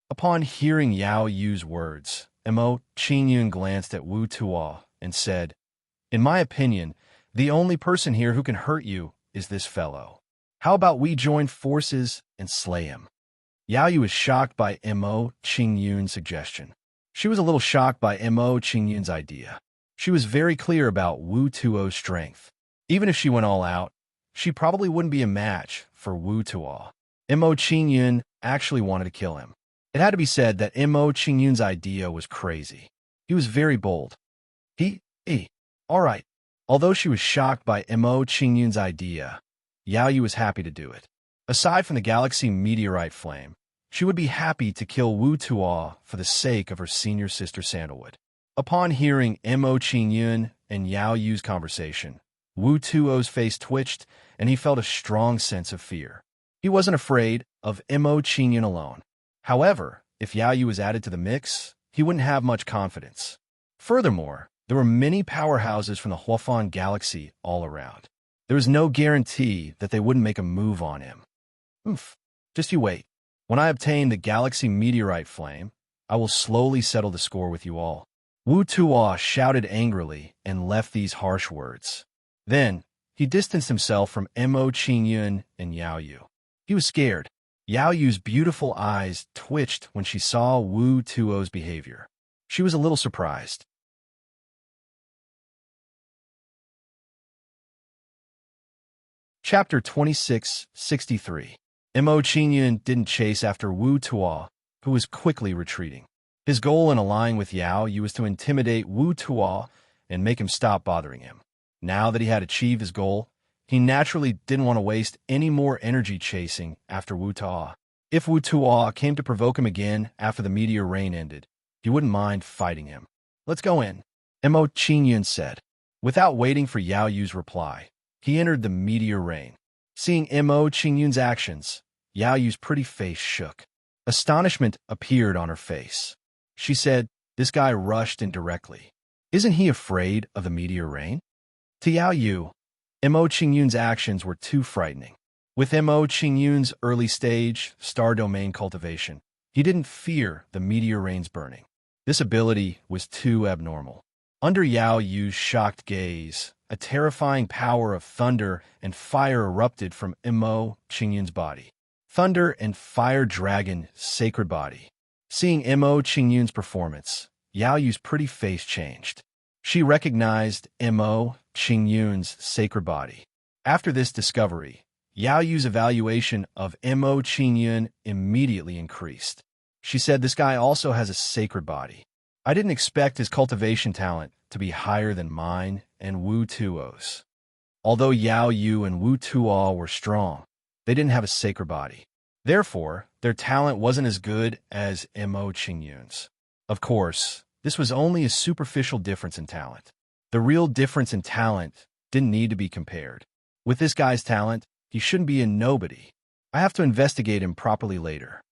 Upon hearing Yao Yu's words, Mo Qingyun glanced at Wu Tuo and said, "In my opinion, the only person here who can hurt you is this fellow. How about we join forces and slay him?" Yao Yu was shocked by Mo Qingyun's suggestion. She was a little shocked by Mo Qingyun's idea. She was very clear about Wu Tuo's strength. Even if she went all out, she probably wouldn't be a match for Wu Tuo. Mo Qingyun actually wanted to kill him. It had to be said that Mo Qingyun's idea was crazy. He was very bold. All right. Although she was shocked by Mo Qingyun's idea, Yao Yu was happy to do it. Aside from the galaxy meteorite flame, she would be happy to kill Wu Tuo for the sake of her senior sister Sandalwood. Upon hearing Mo Qingyun and Yao Yu's conversation, Wu Tuo's face twitched and he felt a strong sense of fear. He wasn't afraid of Mo Qingyun alone. However, if Yao Yu was added to the mix, he wouldn't have much confidence. Furthermore, there were many powerhouses from the Huafan galaxy all around. There was no guarantee that they wouldn't make a move on him. Just you wait. When I obtain the galaxy meteorite flame, I will slowly settle the score with you all. Wu Tuo shouted angrily and left these harsh words. Then, he distanced himself from Mo Qingyun and Yao Yu. He was scared. Yao Yu's beautiful eyes twitched when she saw Wu Tuo's behavior. She was a little surprised. Chapter 2663. Mo Qingyun didn't chase after Wu Tuo, who was quickly retreating. His goal in allying with Yao Yu was to intimidate Wu Tuo and make him stop bothering him. Now that he had achieved his goal, he naturally didn't want to waste any more energy chasing after Wu Tuo. If Wu Tuo came to provoke him again after the meteor rain ended, he wouldn't mind fighting him. Let's go in, Mo Qingyun said. Without waiting for Yao Yu's reply, he entered the meteor rain. Seeing Mo Qingyun's actions, Yao Yu's pretty face shook. Astonishment appeared on her face. She said, "This guy rushed in directly. Isn't he afraid of the meteor rain?" To Yao Yu, Mo Qingyun's actions were too frightening. With Mo Qingyun's early stage, star domain cultivation, he didn't fear the meteor rain's burning. This ability was too abnormal. Under Yao Yu's shocked gaze, a terrifying power of thunder and fire erupted from Mo Qingyun's body. Thunder and Fire Dragon Sacred Body. Seeing Mo Qingyun's performance, Yao Yu's pretty face changed. She recognized Mo Qingyun's sacred body. After this discovery, Yao Yu's evaluation of Mo Qingyun immediately increased. She said, "This guy also has a sacred body. I didn't expect his cultivation talent to be higher than mine and Wu Tuo's." Although Yao Yu and Wu Tuo were strong, they didn't have a sacred body. Therefore, their talent wasn't as good as Mo Qingyun's. Of course, this was only a superficial difference in talent. The real difference in talent didn't need to be compared. With this guy's talent, he shouldn't be a nobody. I have to investigate him properly later.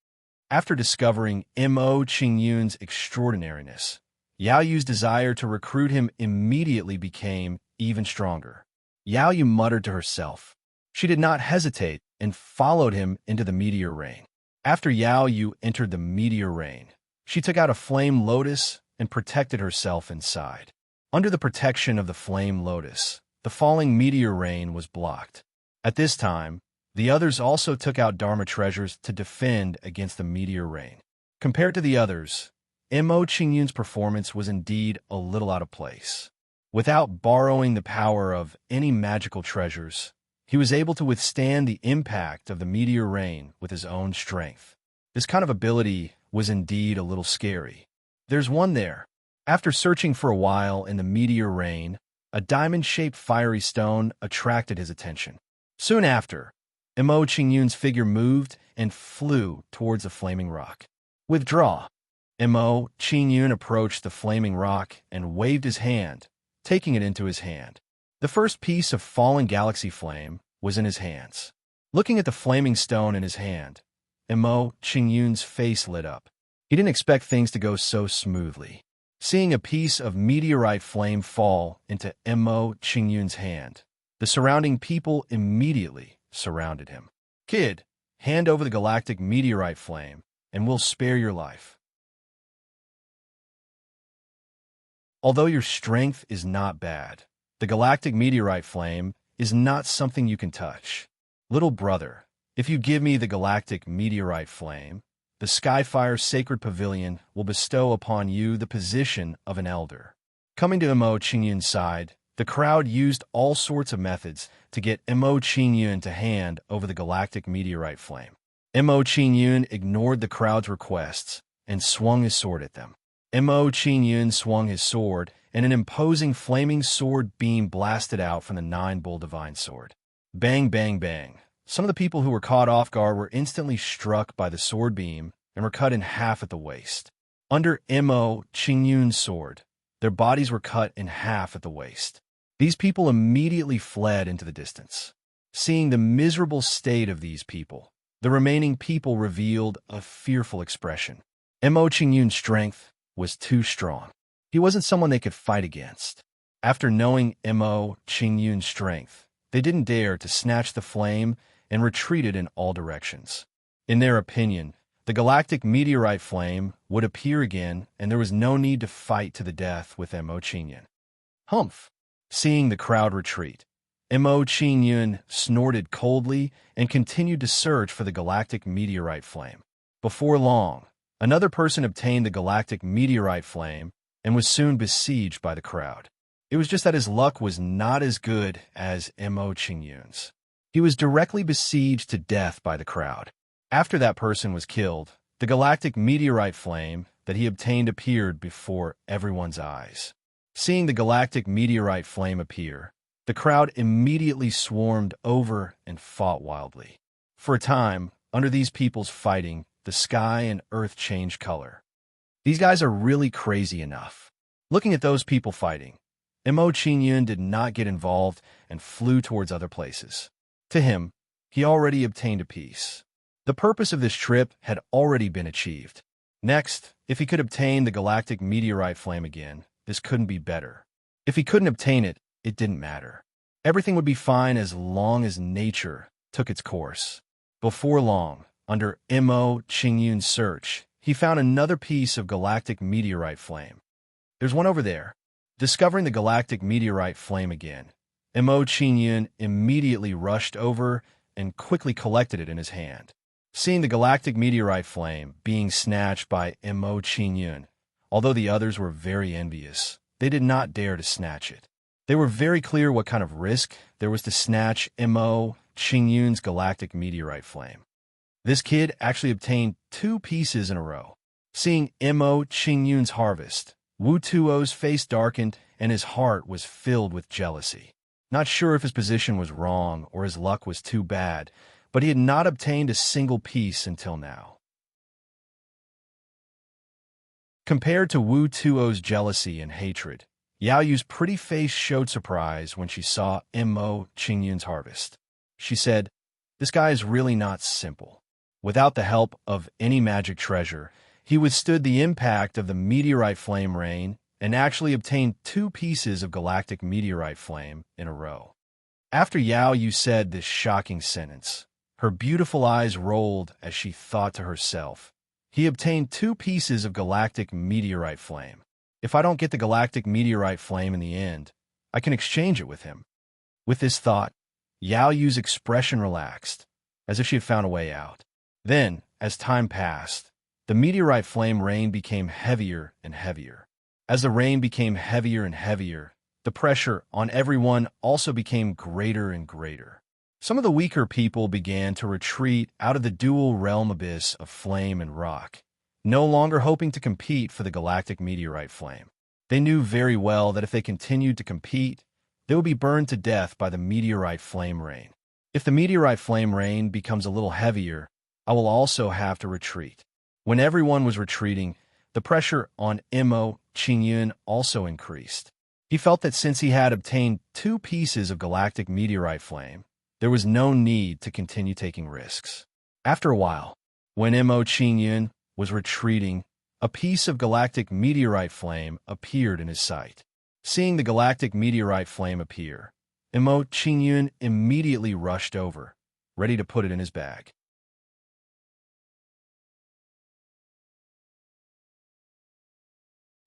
After discovering Mo Qingyun's extraordinariness, Yao Yu's desire to recruit him immediately became even stronger. Yao Yu muttered to herself. She did not hesitate and followed him into the meteor rain. After Yao Yu entered the meteor rain, she took out a flame lotus and protected herself inside. Under the protection of the flame lotus, the falling meteor rain was blocked. At this time, the others also took out Dharma treasures to defend against the meteor rain. Compared to the others, Mo Qingyun's performance was indeed a little out of place. Without borrowing the power of any magical treasures, he was able to withstand the impact of the meteor rain with his own strength. This kind of ability was indeed a little scary. There's one there. After searching for a while in the meteor rain, a diamond-shaped fiery stone attracted his attention. Soon after, Mo Qingyun's figure moved and flew towards the flaming rock. "Withdraw." Mo Qingyun approached the flaming rock and waved his hand, taking it into his hand. The first piece of fallen galaxy flame was in his hands. Looking at the flaming stone in his hand, Mo Qingyun's face lit up. He didn't expect things to go so smoothly. Seeing a piece of meteorite flame fall into Mo Qingyun's hand, the surrounding people immediately surrounded him. "Kid, hand over the galactic meteorite flame, and we'll spare your life." Although your strength is not bad, the galactic meteorite flame is not something you can touch. "Little brother, if you give me the galactic meteorite flame, the Skyfire Sacred Pavilion will bestow upon you the position of an elder." Coming to Mo Qingyun's side, the crowd used all sorts of methods to get Mo Qingyun to hand over the galactic meteorite flame. Mo Qingyun ignored the crowd's requests and swung his sword at them. Mo Qingyun swung his sword, and an imposing flaming sword beam blasted out from the Nine-Bull Divine Sword. Bang, bang, bang. Some of the people who were caught off guard were instantly struck by the sword beam and were cut in half at the waist. Under Mo Qingyun's sword, their bodies were cut in half at the waist. These people immediately fled into the distance. Seeing the miserable state of these people, the remaining people revealed a fearful expression. Mo Qingyun's strength was too strong. He wasn't someone they could fight against. After knowing Mo Qingyun's strength, they didn't dare to snatch the flame and retreated in all directions. In their opinion, the galactic meteorite flame would appear again, and there was no need to fight to the death with Mo Qingyun. Humph! Seeing the crowd retreat, Mo Qingyun snorted coldly and continued to search for the galactic meteorite flame. Before long, another person obtained the galactic meteorite flame and was soon besieged by the crowd. It was just that his luck was not as good as Mo Qingyun's. He was directly besieged to death by the crowd. After that person was killed, the galactic meteorite flame that he obtained appeared before everyone's eyes. Seeing the galactic meteorite flame appear, the crowd immediately swarmed over and fought wildly. For a time, under these people's fighting, the sky and earth changed color. These guys are really crazy enough. Looking at those people fighting, Mo Qingyun did not get involved and flew towards other places. To him, he already obtained a peace. The purpose of this trip had already been achieved. Next, if he could obtain the galactic meteorite flame again, this couldn't be better. If he couldn't obtain it, it didn't matter. Everything would be fine as long as nature took its course. Before long, under Mo Qingyun's search, he found another piece of galactic meteorite flame. There's one over there. Discovering the galactic meteorite flame again, Mo Qingyun immediately rushed over and quickly collected it in his hand. Seeing the galactic meteorite flame being snatched by Mo Qingyun, although the others were very envious, they did not dare to snatch it. They were very clear what kind of risk there was to snatch Mo Qingyun's galactic meteorite flame. This kid actually obtained 2 pieces in a row. Seeing Mo Qingyun's harvest, Wu Tuo's face darkened and his heart was filled with jealousy. Not sure if his position was wrong or his luck was too bad, but he had not obtained a single piece until now. Compared to Wu Tuo's jealousy and hatred, Yao Yu's pretty face showed surprise when she saw Mo Qingyun's harvest. She said, "This guy is really not simple." Without the help of any magic treasure, he withstood the impact of the meteorite flame rain and actually obtained 2 pieces of galactic meteorite flame in a row. After Yao Yu said this shocking sentence, her beautiful eyes rolled as she thought to herself, he obtained 2 pieces of galactic meteorite flame. If I don't get the galactic meteorite flame in the end, I can exchange it with him. With this thought, Yao Yu's expression relaxed, as if she had found a way out. Then, as time passed, the meteorite flame rain became heavier and heavier. As the rain became heavier and heavier, the pressure on everyone also became greater and greater. Some of the weaker people began to retreat out of the dual realm abyss of flame and rock, no longer hoping to compete for the galactic meteorite flame. They knew very well that if they continued to compete, they would be burned to death by the meteorite flame rain. If the meteorite flame rain becomes a little heavier, I will also have to retreat. When everyone was retreating, the pressure on Mo Qingyun also increased. He felt that since he had obtained 2 pieces of galactic meteorite flame, there was no need to continue taking risks. After a while, when Mo Qingyun was retreating, a piece of galactic meteorite flame appeared in his sight. Seeing the galactic meteorite flame appear, Mo Qingyun immediately rushed over, ready to put it in his bag.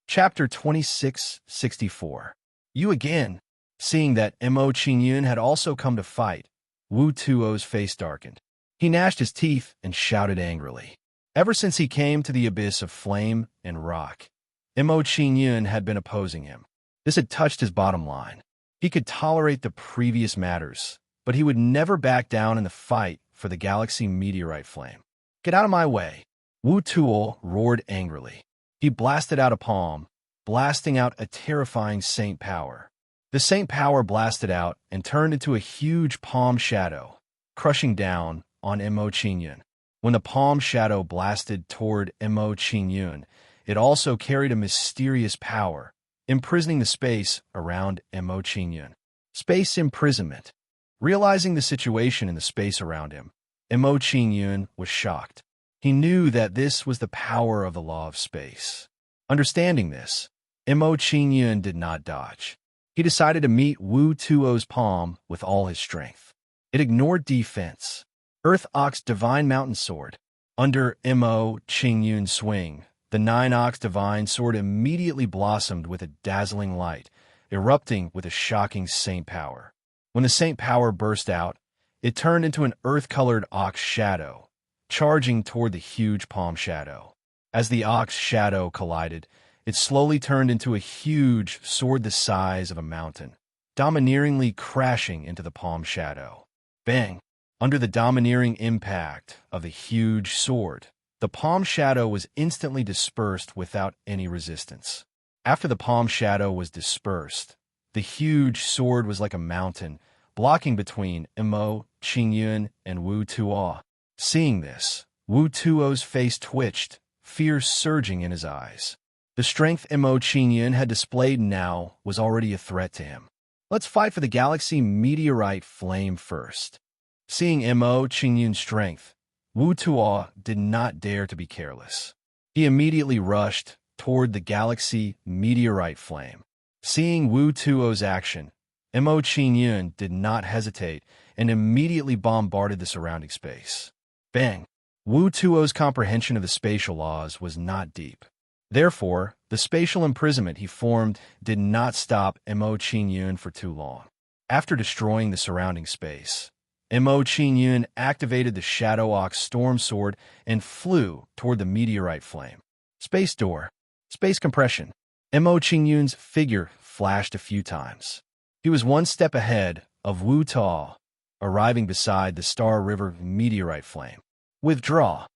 Chapter 2664. You again. Seeing that Mo Qingyun had also come to fight, Wu Tuo's face darkened. He gnashed his teeth and shouted angrily. Ever since he came to the abyss of flame and rock, Mo Qingyun had been opposing him. This had touched his bottom line. He could tolerate the previous matters, but he would never back down in the fight for the galaxy meteorite flame. "Get out of my way!" Wu Tuo roared angrily. He blasted out a palm, blasting out a terrifying saint power. The saint power blasted out and turned into a huge palm shadow, crushing down on Mo Qingyun. When the palm shadow blasted toward Mo Qingyun, it also carried a mysterious power, imprisoning the space around Mo Qingyun. Space imprisonment. Realizing the situation in the space around him, Mo Qingyun was shocked. He knew that this was the power of the law of space. Understanding this, Mo Qingyun did not dodge. He decided to meet Wu Tuo's palm with all his strength. It ignored defense. Earth Ox Divine Mountain Sword. Under Mo Qingyun's swing, the 9-ox Divine Sword immediately blossomed with a dazzling light, erupting with a shocking saint power. When the saint power burst out, it turned into an earth-colored ox shadow, charging toward the huge palm shadow. As the ox shadow collided, it slowly turned into a huge sword the size of a mountain, domineeringly crashing into the palm shadow. Bang! Under the domineering impact of the huge sword, the palm shadow was instantly dispersed without any resistance. After the palm shadow was dispersed, the huge sword was like a mountain, blocking between Mo Qingyun and Wu Tuo. Seeing this, Wu Tuo's face twitched, fear surging in his eyes. The strength Mo Qingyun had displayed now was already a threat to him. Let's fight for the galaxy meteorite flame first. Seeing Mo Qingyun's strength, Wu Tuo did not dare to be careless. He immediately rushed toward the galaxy meteorite flame. Seeing Wu Tuo's action, Mo Qingyun did not hesitate and immediately bombarded the surrounding space. Bang! Wu Tuo's comprehension of the spatial laws was not deep. Therefore, the spatial imprisonment he formed did not stop Mo Qingyun for too long. After destroying the surrounding space, Mo Qingyun activated the Shadow Ox Storm Sword and flew toward the meteorite flame. Space door. Space compression. Mo Qingyun's figure flashed a few times. He was one step ahead of Wu Tuo, arriving beside the Star River meteorite flame. Withdraw.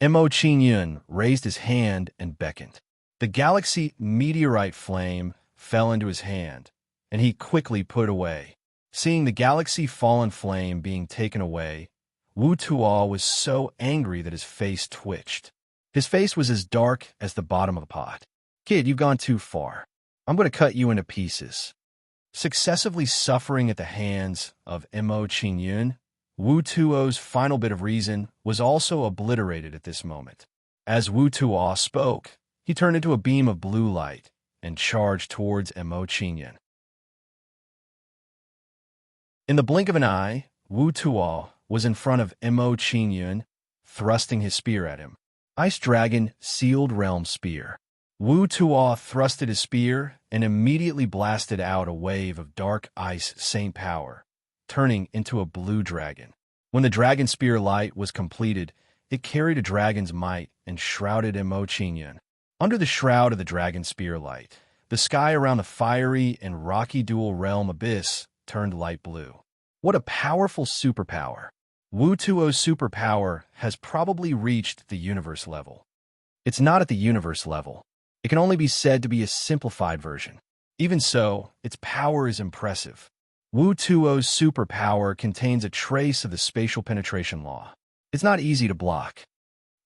Mo Qingyun raised his hand and beckoned. The galaxy meteorite flame fell into his hand, and he quickly put it away. Seeing the galaxy fallen flame being taken away, Wu Tuo was so angry that his face twitched. His face was as dark as the bottom of a pot. Kid, you've gone too far. I'm going to cut you into pieces. Successively suffering at the hands of Mo Qingyun, Wu Tuo's final bit of reason was also obliterated at this moment. As Wu Tuo spoke, he turned into a beam of blue light and charged towards Mo Qingyun. In the blink of an eye, Wu Tuo was in front of Mo Qingyun, thrusting his spear at him. Ice Dragon Sealed Realm Spear. Wu Tuo thrusted his spear and immediately blasted out a wave of dark ice saint power, turning into a blue dragon. When the dragon spear light was completed, it carried a dragon's might and shrouded Mo Qingyun. Under the shroud of the dragon spear light, the sky around the fiery and rocky dual realm abyss turned light blue. What a powerful superpower! Wu Tuo's superpower has probably reached the universe level. It's not at the universe level. It can only be said to be a simplified version. Even so, its power is impressive. Wu Tuo's superpower contains a trace of the spatial penetration law. It's not easy to block.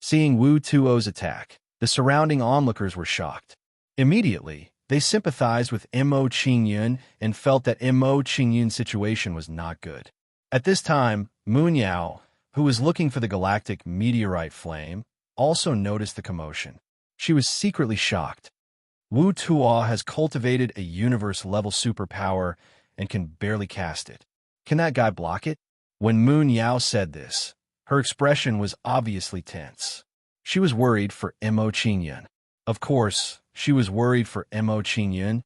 Seeing Wu Tuo's attack, the surrounding onlookers were shocked. Immediately, they sympathized with Mo Qingyun and felt that Mo Qingyun's situation was not good. At this time, Moon Yao, who was looking for the galactic meteorite flame, also noticed the commotion. She was secretly shocked. Wu Tuo has cultivated a universe-level superpower and can barely cast it. Can that guy block it? When Moon Yao said this, her expression was obviously tense. She was worried for Mo Qingyun. Of course, she was worried for Mo Qingyun,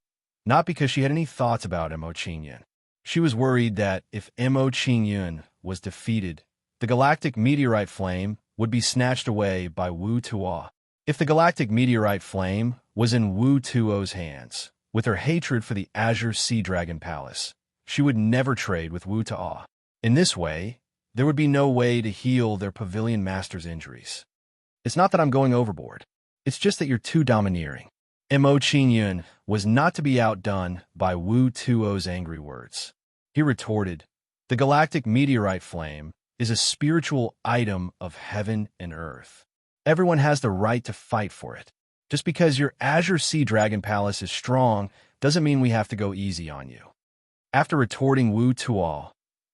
not because she had any thoughts about Mo Qingyun. She was worried that if Mo Qingyun was defeated, the galactic meteorite flame would be snatched away by Wu Tuo. If the galactic meteorite flame was in Wu Tuo's hands, with her hatred for the Azure Sea Dragon Palace, she would never trade with Wu Tuo. In this way, there would be no way to heal their Pavilion Master's injuries. It's not that I'm going overboard. It's just that you're too domineering. Mo Qingyun was not to be outdone by Wu Tuo's angry words. He retorted, "The galactic meteorite flame is a spiritual item of heaven and earth. Everyone has the right to fight for it. Just because your Azure Sea Dragon Palace is strong doesn't mean we have to go easy on you." After retorting Wu Tuo,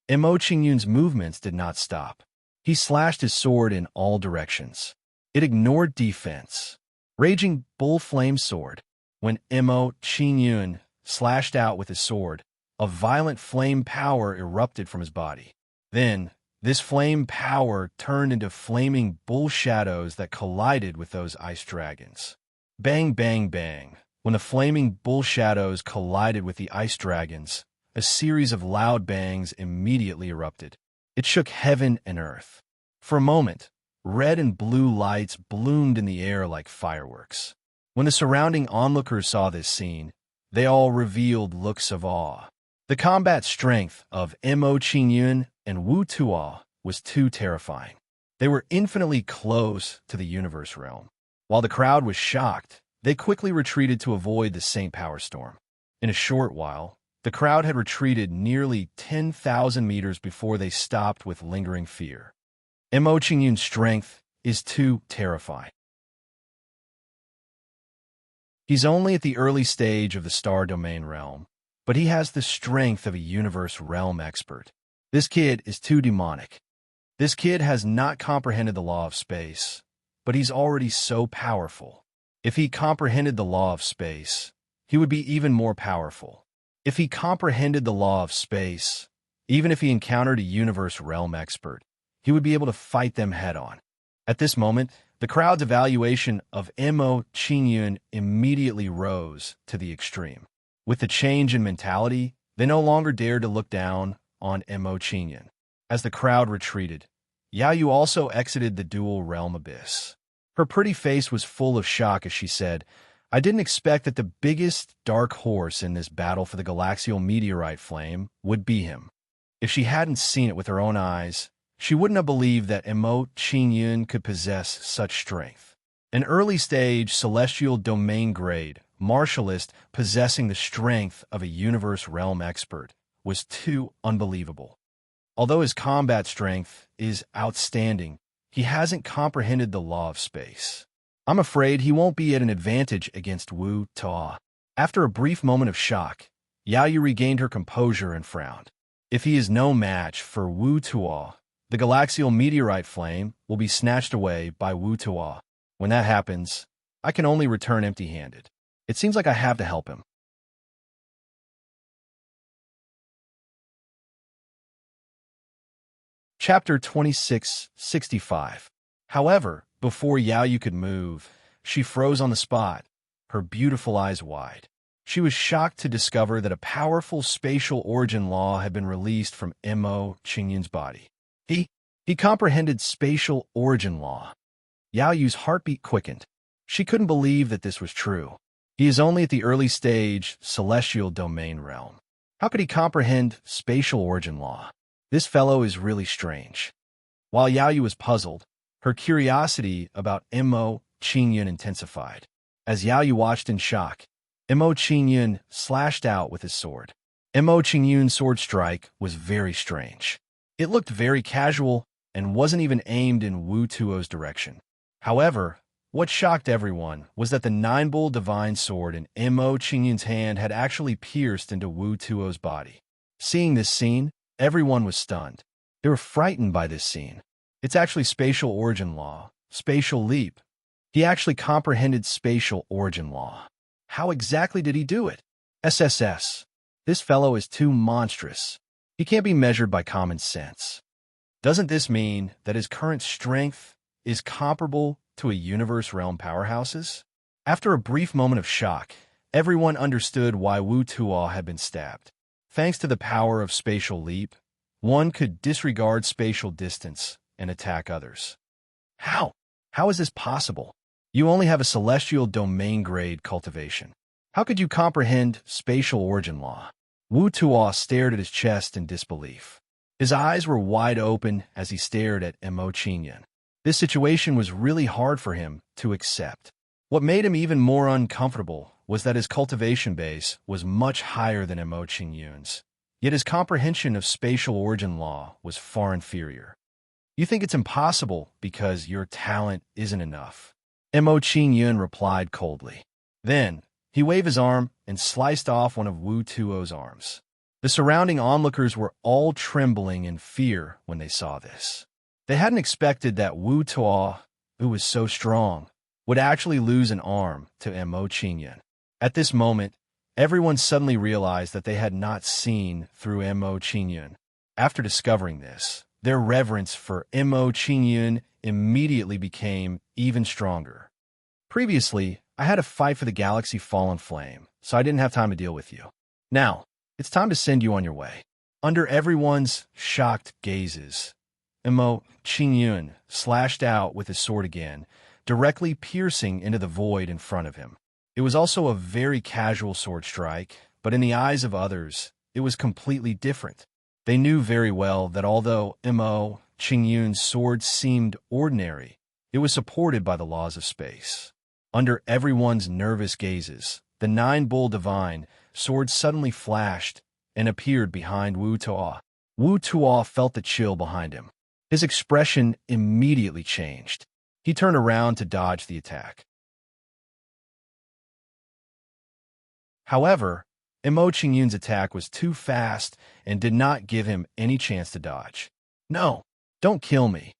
Mo Qingyun's movements did not stop. He slashed his sword in all directions. It ignored defense. Raging Bull Flame Sword. When Mo Qingyun slashed out with his sword, a violent flame power erupted from his body. Then, this flame power turned into flaming bull shadows that collided with those ice dragons. Bang, bang, bang. When the flaming bull shadows collided with the ice dragons, a series of loud bangs immediately erupted. It shook heaven and earth. For a moment, red and blue lights bloomed in the air like fireworks. When the surrounding onlookers saw this scene, they all revealed looks of awe. The combat strength of Mo Qingyun and Wu Tuo was too terrifying. They were infinitely close to the universe realm. While the crowd was shocked, they quickly retreated to avoid the Saint Power Storm. In a short while, the crowd had retreated nearly 10,000 meters before they stopped with lingering fear. Mo Qingyun's strength is too terrifying. He's only at the early stage of the Star Domain realm, but he has the strength of a universe realm expert. This kid is too demonic. This kid has not comprehended the law of space, but he's already so powerful. If he comprehended the law of space, he would be even more powerful. If he comprehended the law of space, even if he encountered a universe realm expert, he would be able to fight them head-on. At this moment, the crowd's evaluation of Mo Qingyun immediately rose to the extreme. With the change in mentality, they no longer dared to look down on Mo Qingyun. As the crowd retreated, Yao Yu also exited the dual realm abyss. Her pretty face was full of shock as she said, "I didn't expect that the biggest dark horse in this battle for the galaxial meteorite flame would be him." If she hadn't seen it with her own eyes, she wouldn't have believed that Mo Qingyun could possess such strength. An early-stage celestial domain grade martialist possessing the strength of a universe realm expert was too unbelievable. Although his combat strength is outstanding, he hasn't comprehended the law of space. I'm afraid he won't be at an advantage against Wu Tuo. After a brief moment of shock, Yao Yu regained her composure and frowned. If he is no match for Wu Tuo, the galaxial meteorite flame will be snatched away by Wu Tuo. When that happens, I can only return empty-handed. It seems like I have to help him. Chapter 2665. However, before Yao Yu could move, she froze on the spot, her beautiful eyes wide. She was shocked to discover that a powerful spatial origin law had been released from Mo Qingyun's body. He comprehended spatial origin law. Yao Yu's heartbeat quickened. She couldn't believe that this was true. He is only at the early stage celestial domain realm. How could he comprehend spatial origin law? This fellow is really strange. While Yao Yu was puzzled, her curiosity about Mo Qingyun intensified. As Yao Yu watched in shock, Mo Qingyun slashed out with his sword. Mo Qingyun's sword strike was very strange. It looked very casual and wasn't even aimed in Wu Tuo's direction. However, what shocked everyone was that the nine-bull divine sword in Mo Qingyun's hand had actually pierced into Wu Tuo's body. Seeing this scene, everyone was stunned. They were frightened by this scene. It's actually spatial origin law, spatial leap. He actually comprehended spatial origin law. How exactly did he do it? SSS. This fellow is too monstrous. He can't be measured by common sense. Doesn't this mean that his current strength is comparable to a universe realm powerhouse's? After a brief moment of shock, everyone understood why Wu Tuo had been stabbed. Thanks to the power of spatial leap, one could disregard spatial distance and attack others. How? How is this possible? You only have a celestial domain grade cultivation. How could you comprehend spatial origin law? Wu Tuo stared at his chest in disbelief. His eyes were wide open as he stared at Mo Qingyun. This situation was really hard for him to accept. What made him even more uncomfortable was that his cultivation base was much higher than Mo Qingyun's, yet his comprehension of spatial origin law was far inferior. You think it's impossible because your talent isn't enough. Mo Qingyun replied coldly. Then, he waved his arm and sliced off one of Wu Tuo's arms. The surrounding onlookers were all trembling in fear when they saw this. They hadn't expected that Wu Tuo, who was so strong, would actually lose an arm to Mo Qingyun. At this moment, everyone suddenly realized that they had not seen through Mo Qingyun. After discovering this, their reverence for Mo Qingyun immediately became even stronger. Previously, I had to fight for the galaxy fallen flame, so I didn't have time to deal with you. Now, it's time to send you on your way. Under everyone's shocked gazes, Mo Qingyun slashed out with his sword again, directly piercing into the void in front of him. It was also a very casual sword strike, but in the eyes of others, it was completely different. They knew very well that although Mo Qingyun's sword seemed ordinary, it was supported by the laws of space. Under everyone's nervous gazes, the nine-bull divine sword suddenly flashed and appeared behind Wu Tuo. Wu Tuo felt the chill behind him. His expression immediately changed. He turned around to dodge the attack. However, Mo Qingyun's attack was too fast and did not give him any chance to dodge. No, Don't kill me.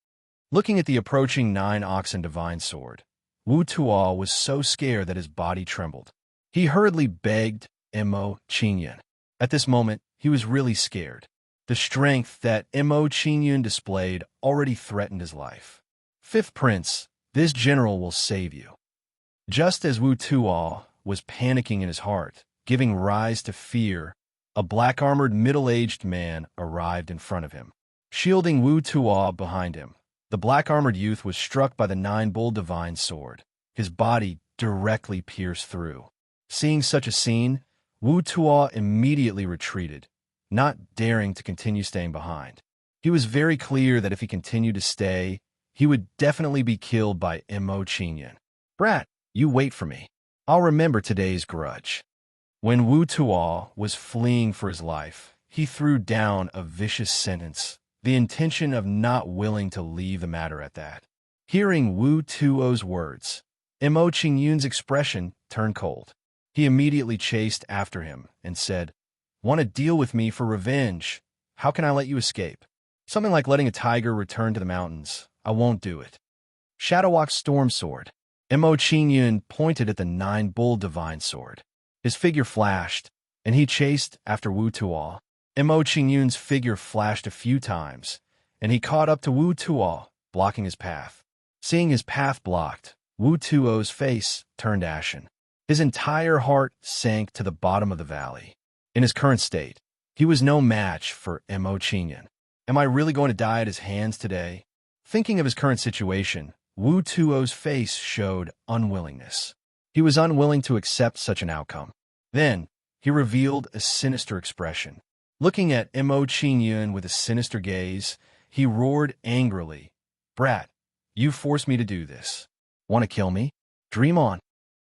Looking at the approaching 9-oxen divine sword, Wu Tuo was so scared that his body trembled. He hurriedly begged Mo Qingyun. At this moment, he was really scared. The strength that Mo Qingyun displayed already threatened his life. Fifth Prince, this general will save you. Just as Wu Tuo was panicking in his heart, giving rise to fear, a black-armored middle-aged man arrived in front of him. Shielding Wu Tuo behind him, the black-armored youth was struck by the 9-bull divine sword. His body directly pierced through. Seeing such a scene, Wu Tuo immediately retreated, not daring to continue staying behind. He was very clear that if he continued to stay, he would definitely be killed by Mo Qingyun. Brat, you wait for me. I'll remember today's grudge. When Wu Tuo was fleeing for his life, he threw down a vicious sentence, the intention of not willing to leave the matter at that. Hearing Wu Tuo's words, Mo Qingyun's expression turned cold. He immediately chased after him and said, "Want to deal with me for revenge? How can I let you escape? Something like letting a tiger return to the mountains. I won't do it." Shadowwalk's storm sword. Mo Qingyun pointed at the 9-bull divine sword. His figure flashed, and he chased after Wu Tuo. Mo Qingyun's figure flashed a few times, and he caught up to Wu Tuo, blocking his path. Seeing his path blocked, Wu Tuo's face turned ashen. His entire heart sank to the bottom of the valley. In his current state, he was no match for Mo Qingyun. Am I really going to die at his hands today? Thinking of his current situation, Wu Tuo's face showed unwillingness. He was unwilling to accept such an outcome. Then, he revealed a sinister expression. Looking at Mo Qingyun with a sinister gaze, he roared angrily, "Brat, you forced me to do this. Want to kill me? Dream on."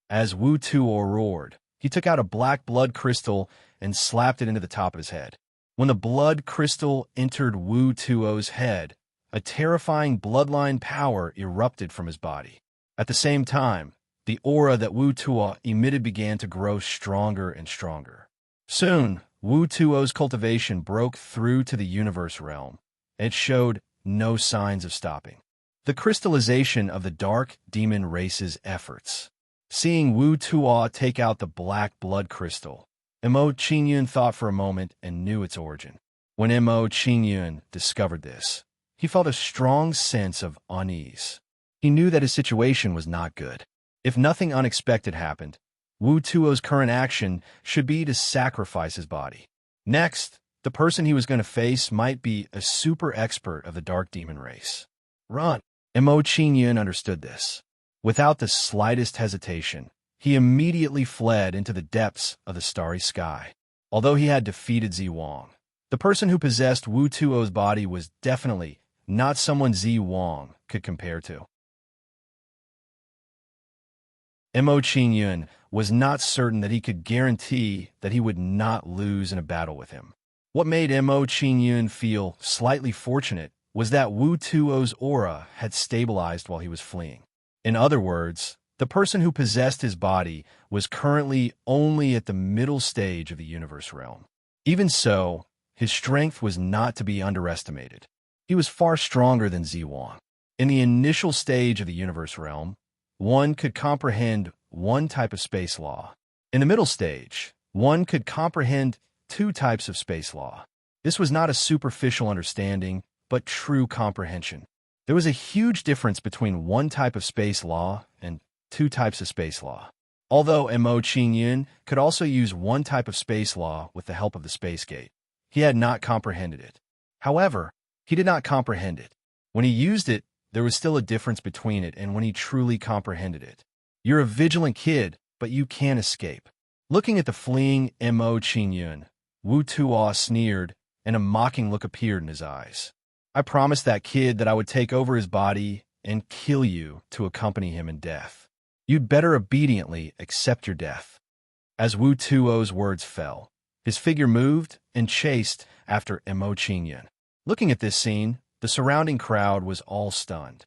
As Wu Tuo roared, he took out a black blood crystal and slapped it into the top of his head. When the blood crystal entered Wu Tuo's head, a terrifying bloodline power erupted from his body. At the same time, the aura that Wu Tuo emitted began to grow stronger and stronger. Soon, Wu Tuo's cultivation broke through to the universe realm. It showed no signs of stopping. The crystallization of the dark demon race's efforts. Seeing Wu Tuo take out the black blood crystal, Mo Qingyun thought for a moment and knew its origin. When Mo Qingyun discovered this, he felt a strong sense of unease. He knew that his situation was not good. If nothing unexpected happened, Wu Tuo's current action should be to sacrifice his body. Next, the person he was going to face might be a super expert of the dark demon race. Run! Mo Qingyun understood this. Without the slightest hesitation, he immediately fled into the depths of the starry sky. Although he had defeated Zi Wang, the person who possessed Wu Tuo's body was definitely not someone Zi Wang could compare to. Mo Qingyun was not certain that he could guarantee that he would not lose in a battle with him. What made Mo Qingyun feel slightly fortunate was that Wu Tuo's aura had stabilized while he was fleeing. In other words, the person who possessed his body was currently only at the middle stage of the universe realm. Even so, his strength was not to be underestimated. He was far stronger than Zi Wang. In the initial stage of the universe realm, one could comprehend one type of space law. In the middle stage, one could comprehend two types of space law. This was not a superficial understanding, but true comprehension. There was a huge difference between one type of space law and two types of space law. Although Mo Qingyun could also use one type of space law with the help of the space gate, he had not comprehended it. However, he did not comprehend it. When he used it, there was still a difference between it and when he truly comprehended it. You're a vigilant kid, but you can't escape. Looking at the fleeing Mo Qingyun, Wu Tuo sneered, and a mocking look appeared in his eyes. I promised that kid that I would take over his body and kill you to accompany him in death. You'd better obediently accept your death. As Wu Tuo's words fell, his figure moved and chased after Mo Qingyun. Looking at this scene, the surrounding crowd was all stunned.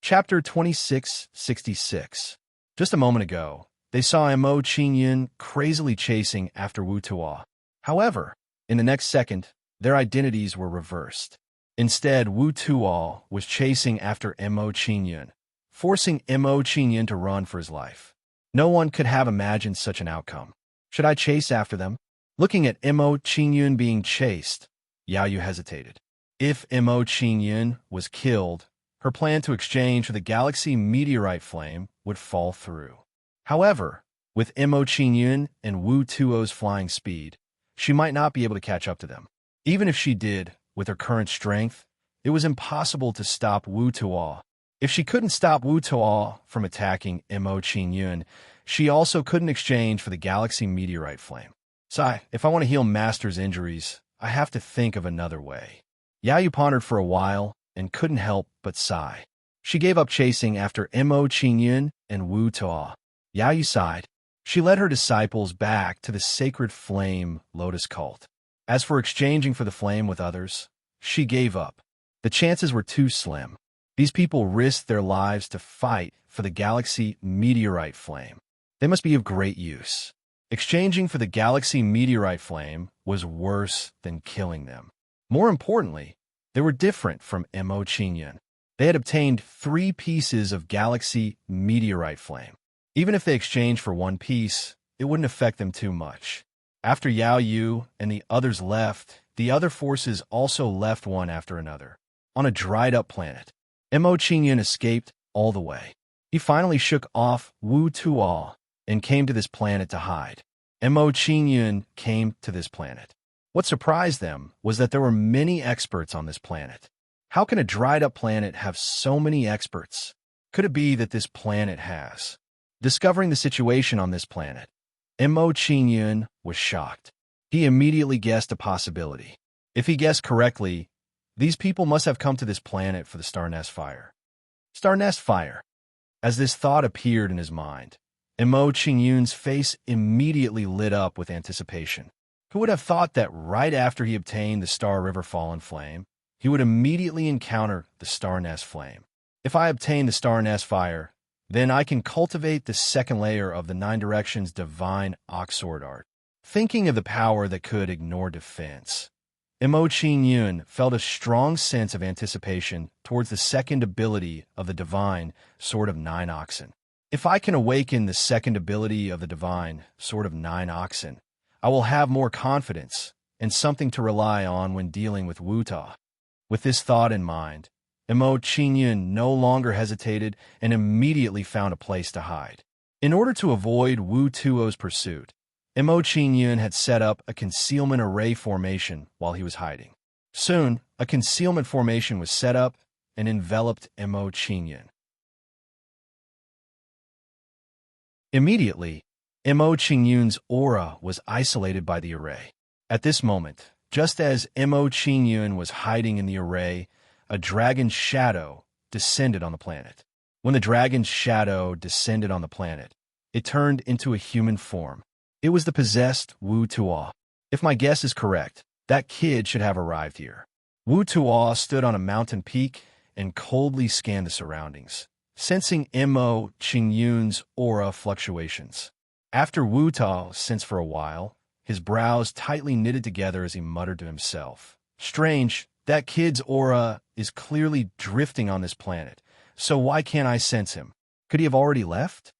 Chapter 2666. Just a moment ago, they saw Mo Qingyun crazily chasing after Wu Tuo. However, in the next second, their identities were reversed. Instead, Wu Tuo was chasing after Mo Qingyun, forcing Mo Qingyun to run for his life. No one could have imagined such an outcome. Should I chase after them? Looking at Mo Qingyun being chased, Yao Yu hesitated. If Mo Qingyun was killed, her plan to exchange for the galaxy meteorite flame would fall through. However, with Mo Qingyun and Wu Tuo's flying speed, she might not be able to catch up to them. Even if she did, with her current strength, it was impossible to stop Wu Tuo. If she couldn't stop Wu Tuo from attacking Mo Qingyun, she also couldn't exchange for the galaxy meteorite flame. Sigh, if I want to heal Master's injuries, I have to think of another way. Yao Yu pondered for a while and couldn't help but sigh. She gave up chasing after Mo Qingyun and Wu Tuo. Yao Yu sighed. She led her disciples back to the sacred flame lotus cult. As for exchanging for the flame with others, she gave up. The chances were too slim. These people risked their lives to fight for the galaxy meteorite flame. They must be of great use. Exchanging for the galaxy meteorite flame was worse than killing them. More importantly, they were different from Mo Qingyun. They had obtained 3 pieces of galaxy meteorite flame. Even if they exchanged for 1 piece, it wouldn't affect them too much. After Yao Yu and the others left, the other forces also left one after another. On a dried-up planet, Mo Qingyun escaped all the way. He finally shook off Wu Tuo and came to this planet to hide. Mo Qingyun came to this planet. What surprised them was that there were many experts on this planet. How can a dried-up planet have so many experts? Could it be that this planet has? Discovering the situation on this planet, Mo Qingyun was shocked. He immediately guessed a possibility. If he guessed correctly, these people must have come to this planet for the Star Nest Fire. Star Nest Fire. As this thought appeared in his mind, Mo Qingyun's face immediately lit up with anticipation. Who would have thought that right after he obtained the Star River Fallen Flame, he would immediately encounter the Star Nest Flame? If I obtain the Star Nest Fire, then I can cultivate the second layer of the 9 Directions Divine Oxword Art. Thinking of the power that could ignore defense, Mo Qingyun felt a strong sense of anticipation towards the second ability of the Divine Sword of 9 Oxen. If I can awaken the second ability of the Divine Sword of 9 Oxen, I will have more confidence and something to rely on when dealing with Wu Tuo. With this thought in mind, Mo Qingyun no longer hesitated and immediately found a place to hide. In order to avoid Wu Tuo's pursuit, Mo Qingyun had set up a concealment array formation while he was hiding. Soon, a concealment formation was set up and enveloped Mo Qingyun. Immediately, Mo Qingyun's aura was isolated by the array. At this moment, just as Mo Qingyun was hiding in the array, a dragon's shadow descended on the planet. When the dragon's shadow descended on the planet, it turned into a human form. It was the possessed Wu Tuo. If my guess is correct, that kid should have arrived here. Wu Tuo stood on a mountain peak and coldly scanned the surroundings, sensing Mo Qingyun's aura fluctuations. After Wu Tuo sensed for a while, his brows tightly knitted together as he muttered to himself. Strange, that kid's aura is clearly drifting on this planet, so why can't I sense him? Could he have already left?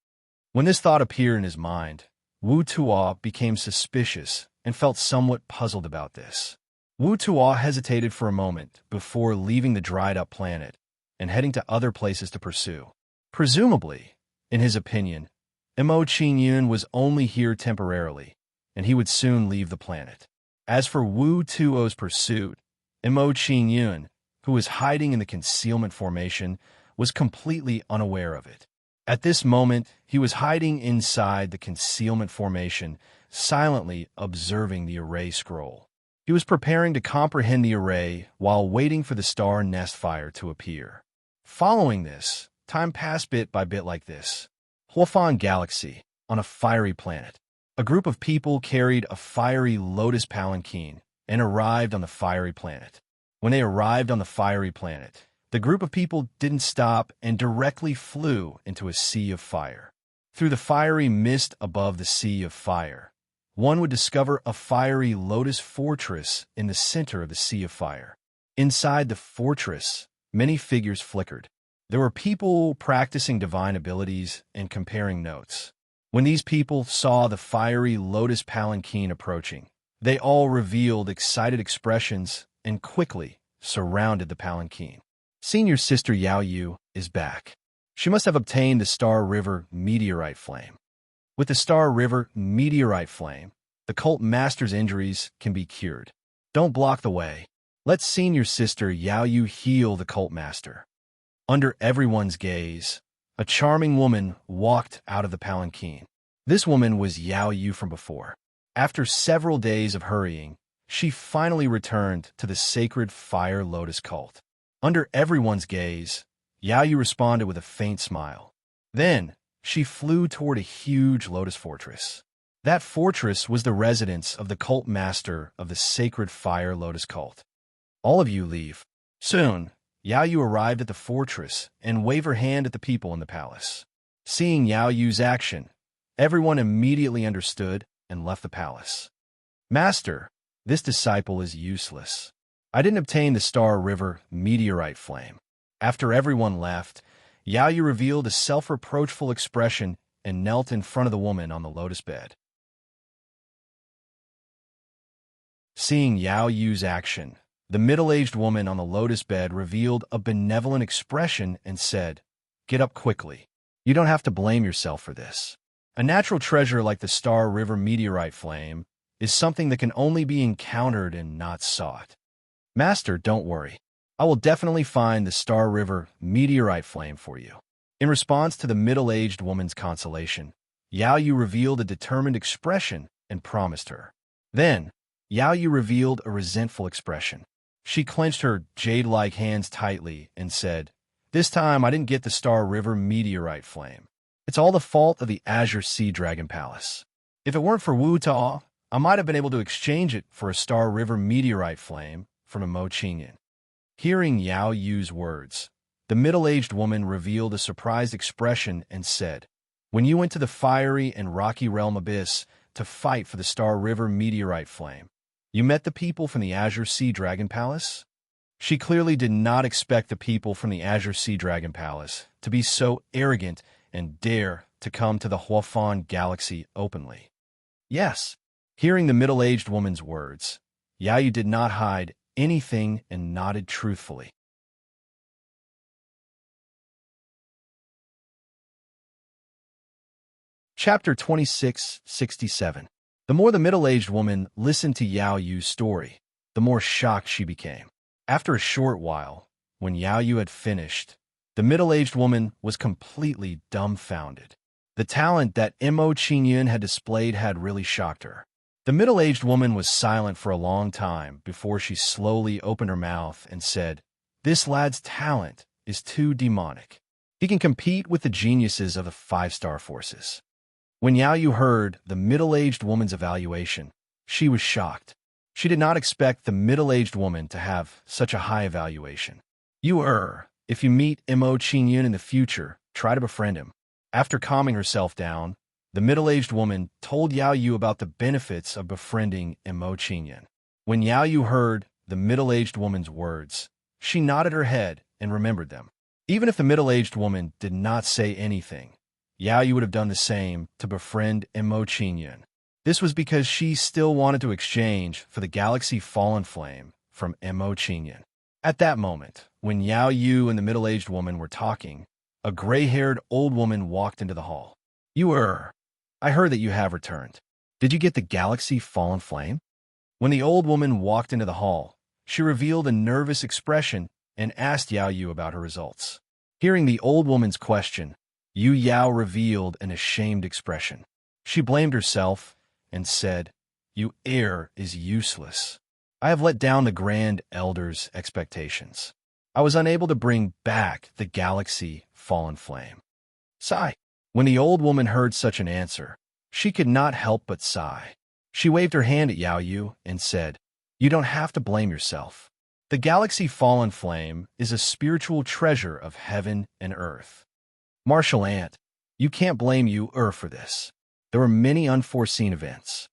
When this thought appeared in his mind, Wu Tuo became suspicious and felt somewhat puzzled about this. Wu Tuo hesitated for a moment before leaving the dried-up planet and heading to other places to pursue. Presumably, in his opinion, Mo Qingyun was only here temporarily, and he would soon leave the planet. As for Wu Tuo's pursuit, Mo Qingyun, who was hiding in the concealment formation, was completely unaware of it. At this moment, he was hiding inside the concealment formation, silently observing the array scroll. He was preparing to comprehend the array while waiting for the Star Nest Fire to appear. Following this, time passed bit by bit like this. Huafan Galaxy, on a fiery planet. A group of people carried a fiery lotus palanquin and arrived on the fiery planet. When they arrived on the fiery planet, the group of people didn't stop and directly flew into a sea of fire. Through the fiery mist above the sea of fire, one would discover a fiery lotus fortress in the center of the sea of fire. Inside the fortress, many figures flickered. There were people practicing divine abilities and comparing notes. When these people saw the fiery lotus palanquin approaching, they all revealed excited expressions and quickly surrounded the palanquin. Senior sister Yao Yu is back. She must have obtained the Star River meteorite flame. With the Star River meteorite flame, the cult master's injuries can be cured. Don't block the way. Let senior sister Yao Yu heal the cult master. Under everyone's gaze, a charming woman walked out of the palanquin. This woman was Yao Yu from before. After several days of hurrying, she finally returned to the sacred fire lotus cult. Under everyone's gaze, Yao Yu responded with a faint smile. Then, she flew toward a huge lotus fortress. That fortress was the residence of the cult master of the sacred fire lotus cult. All of you leave. Soon, Yao Yu arrived at the fortress and waved her hand at the people in the palace. Seeing Yao Yu's action, everyone immediately understood and left the palace. Master, this disciple is useless. I didn't obtain the Star River meteorite flame. After everyone left, Yao Yu revealed a self-reproachful expression and knelt in front of the woman on the lotus bed. Seeing Yao Yu's action, the middle-aged woman on the lotus bed revealed a benevolent expression and said, "Get up quickly. You don't have to blame yourself for this. A natural treasure like the Star River meteorite flame is something that can only be encountered and not sought. Master, don't worry. I will definitely find the Star River meteorite flame for you." In response to the middle-aged woman's consolation, Yao Yu revealed a determined expression and promised her. Then, Yao Yu revealed a resentful expression. She clenched her jade-like hands tightly and said, "This time I didn't get the Star River meteorite flame. It's all the fault of the Azure Sea Dragon Palace. If it weren't for Wu Ta, I might have been able to exchange it for a Star River meteorite flame from a Mo Qingyan." Hearing Yao Yu's words, the middle-aged woman revealed a surprised expression and said, "When you went to the fiery and rocky realm abyss to fight for the Star River meteorite flame, you met the people from the Azure Sea Dragon Palace?" She clearly did not expect the people from the Azure Sea Dragon Palace to be so arrogant and dare to come to the Huafan Galaxy openly. Yes. Hearing the middle-aged woman's words, Yao Yu did not hide anything and nodded truthfully. Chapter 2667. The more the middle-aged woman listened to Yao Yu's story, the more shocked she became. After a short while, when Yao Yu had finished, the middle-aged woman was completely dumbfounded. The talent that Mo Qingyan had displayed had really shocked her. The middle-aged woman was silent for a long time before she slowly opened her mouth and said, "This lad's talent is too demonic. He can compete with the geniuses of the five-star forces." When Yao Yu heard the middle-aged woman's evaluation, she was shocked. She did not expect the middle-aged woman to have such a high evaluation. If you meet Mo Qingyan in the future, try to befriend him." After calming herself down, the middle-aged woman told Yao Yu about the benefits of befriending Mo Qingyan. When Yao Yu heard the middle-aged woman's words, she nodded her head and remembered them. Even if the middle-aged woman did not say anything, Yao Yu would have done the same to befriend Mo Qingyan. This was because she still wanted to exchange for the Galaxy Fallen Flame from Mo Qingyan. At that moment, when Yao Yu and the middle-aged woman were talking, a gray-haired old woman walked into the hall. I heard that you have returned. Did you get the Galaxy Fallen Flame?" When the old woman walked into the hall, she revealed a nervous expression and asked Yao Yu about her results. Hearing the old woman's question, Yu Yao revealed an ashamed expression. She blamed herself and said, "Your heir is useless. I have let down the Grand Elder's expectations. I was unable to bring back the Galaxy Fallen Flame." Sigh. When the old woman heard such an answer, she could not help but sigh. She waved her hand at Yao Yu and said, "You don't have to blame yourself. The Galaxy Fallen Flame is a spiritual treasure of heaven and earth." Martial Ant. You can't blame you for this. There were many unforeseen events.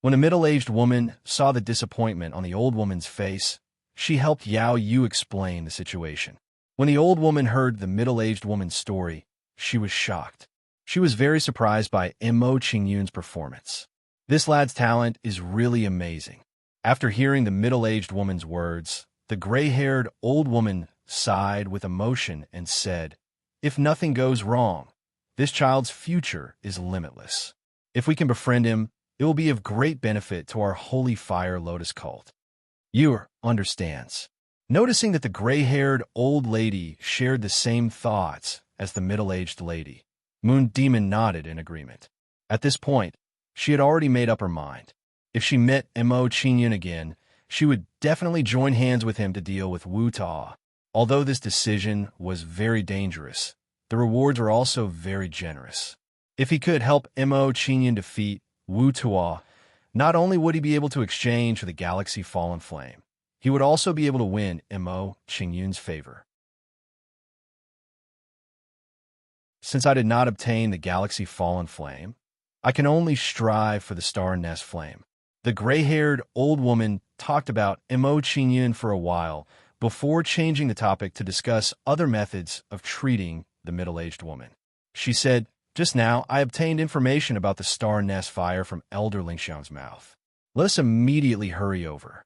When a middle-aged woman saw the disappointment on the old woman's face, she helped Yao Yu explain the situation. When the old woman heard the middle-aged woman's story, she was shocked. She was very surprised by Mo Qingyun's performance. This lad's talent is really amazing. After hearing the middle-aged woman's words, the gray-haired old woman sighed with emotion and said, "If nothing goes wrong, this child's future is limitless. If we can befriend him, it will be of great benefit to our Holy Fire Lotus cult." Yu understands. Noticing that the gray-haired old lady shared the same thoughts as the middle-aged lady, Moon Demon nodded in agreement. At this point, she had already made up her mind. If she met Mo Qingyun again, she would definitely join hands with him to deal with Wu Ta. Although this decision was very dangerous, the rewards were also very generous. If he could help Mo Qingyun defeat Wu Ta, not only would he be able to exchange for the Galaxy Fallen Flame, he would also be able to win Mo Qingyun's favor. Since I did not obtain the Galaxy Fallen Flame, I can only strive for the Star Nest Flame. The gray-haired old woman talked about Mo Qingyun for a while before changing the topic to discuss other methods of treating the middle-aged woman. She said, "Just now, I obtained information about the Star Nest Fire from Elder Lingxiang's mouth. Let us immediately hurry over."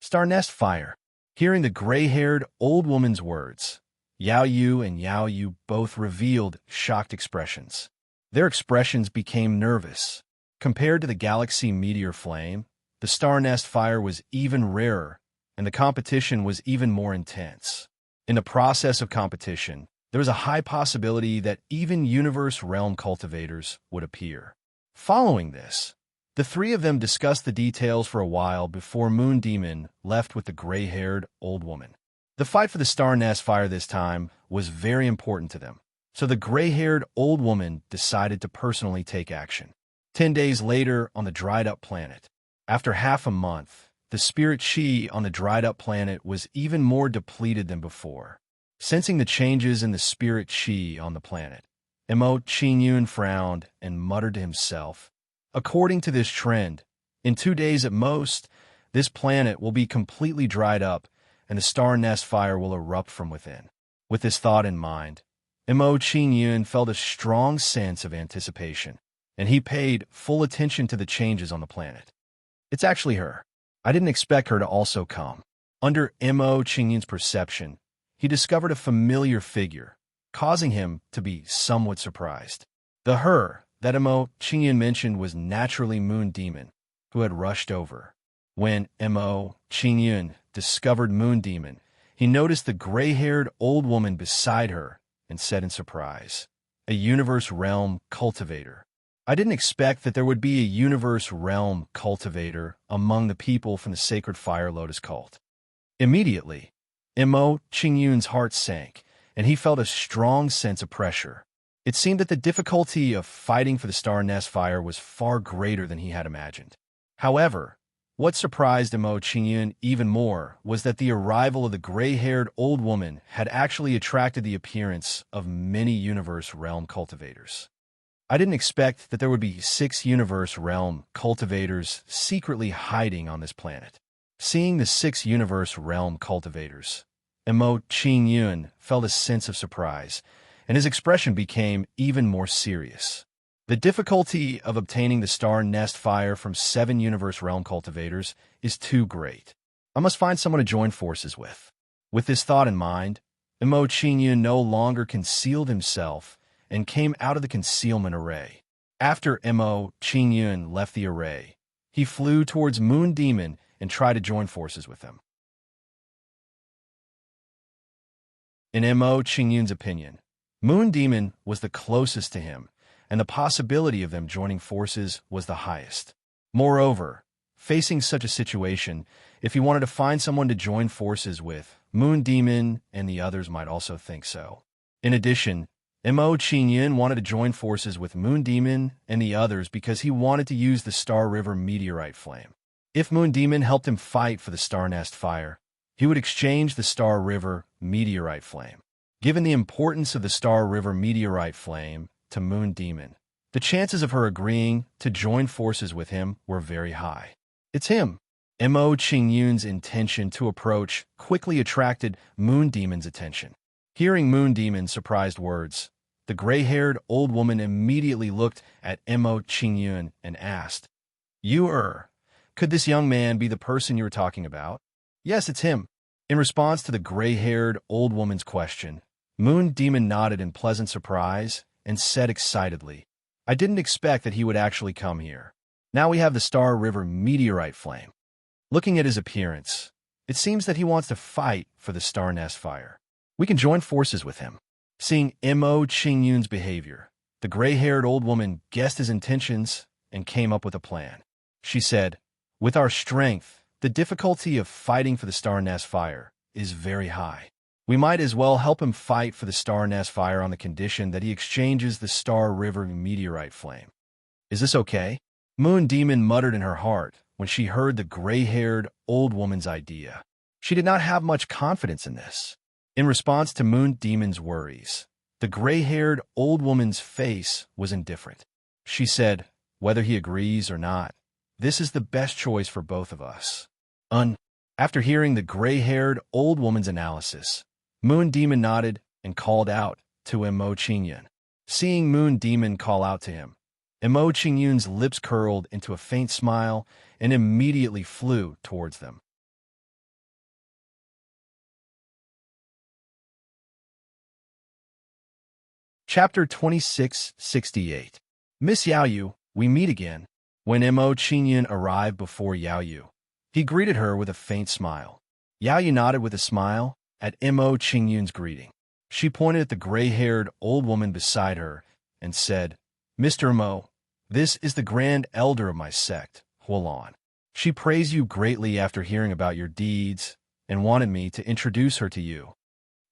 Star Nest Fire. Hearing the gray-haired old woman's words, Yao Yu and Yao Yu both revealed shocked expressions. Their expressions became nervous. Compared to the Galaxy Meteor Flame, the Star Nest Fire was even rarer, and the competition was even more intense. In the process of competition, there was a high possibility that even Universe Realm cultivators would appear. Following this, the three of them discussed the details for a while before Moon Demon left with the gray-haired old woman. The fight for the Star Nest Fire this time was very important to them, so the gray-haired old woman decided to personally take action. 10 days later on the dried-up planet, after half a month, the spirit chi on the dried-up planet was even more depleted than before. Sensing the changes in the spirit chi on the planet, Mo Qingyun frowned and muttered to himself, "According to this trend, in 2 days at most, this planet will be completely dried up and the Star Nest Fire will erupt from within." With this thought in mind, Mo Qingyun felt a strong sense of anticipation, and he paid full attention to the changes on the planet. "It's actually her. I didn't expect her to also come." Under Mo Qingyun's perception, he discovered a familiar figure, causing him to be somewhat surprised. The her that Mo Qingyun mentioned was naturally Moon Demon, who had rushed over. When Mo Qingyun discovered Moon Demon, he noticed the gray-haired old woman beside her and said in surprise, "A Universe Realm cultivator. I didn't expect that there would be a Universe Realm cultivator among the people from the Sacred Fire Lotus cult." Immediately, Mo Qingyun's heart sank, and he felt a strong sense of pressure. It seemed that the difficulty of fighting for the Star Nest Fire was far greater than he had imagined. However, what surprised Mo Qingyun even more was that the arrival of the gray-haired old woman had actually attracted the appearance of many Universe Realm cultivators. "I didn't expect that there would be 6 Universe Realm cultivators secretly hiding on this planet." Seeing the 6 Universe Realm cultivators, Mo Qingyun felt a sense of surprise, and his expression became even more serious. The difficulty of obtaining the Star Nest Fire from 7 Universe Realm cultivators is too great. I must find someone to join forces with. With this thought in mind, Mo Qingyun no longer concealed himself and came out of the concealment array. After Mo Qingyun left the array, he flew towards Moon Demon and tried to join forces with him. In Mo Qingyun's opinion, Moon Demon was the closest to him, and the possibility of them joining forces was the highest. Moreover, facing such a situation, if he wanted to find someone to join forces with, Moon Demon and the others might also think so. In addition, Mo Qingyun wanted to join forces with Moon Demon and the others because he wanted to use the Star River Meteorite Flame. If Moon Demon helped him fight for the Star Nest Fire, he would exchange the Star River Meteorite Flame. Given the importance of the Star River Meteorite Flame, to Moon Demon. The chances of her agreeing to join forces with him were very high. It's him. Mo Qingyun's intention to approach quickly attracted Moon Demon's attention. Hearing Moon Demon's surprised words, the gray-haired old woman immediately looked at Mo Qingyun and asked, could this young man be the person you were talking about? Yes, it's him. In response to the gray-haired old woman's question, Moon Demon nodded in pleasant surprise and said excitedly, I didn't expect that he would actually come here. Now we have the Star River meteorite flame. Looking at his appearance, it seems that he wants to fight for the Star Nest fire. We can join forces with him. Seeing Mo Qingyun's behavior, the gray-haired old woman guessed his intentions and came up with a plan. She said, with our strength, the difficulty of fighting for the Star Nest fire is very high. We might as well help him fight for the Star Nest fire on the condition that he exchanges the Star River meteorite flame. Is this okay? Moon Demon muttered in her heart when she heard the gray-haired old woman's idea. She did not have much confidence in this. In response to Moon Demon's worries, the gray-haired old woman's face was indifferent. She said, whether he agrees or not, this is the best choice for both of us. After hearing the gray-haired old woman's analysis, Moon Demon nodded and called out to Mo Qingyun. Seeing Moon Demon call out to him, Mo Qingyun's lips curled into a faint smile and immediately flew towards them. Chapter 2668. Miss Yaoyu, we meet again. When Mo Qingyun arrived before Yaoyu, he greeted her with a faint smile. Yaoyu nodded with a smile at Mo Qingyun's greeting. She pointed at the gray-haired old woman beside her and said, Mr. Mo, this is the grand elder of my sect, Huolan. She praised you greatly after hearing about your deeds and wanted me to introduce her to you.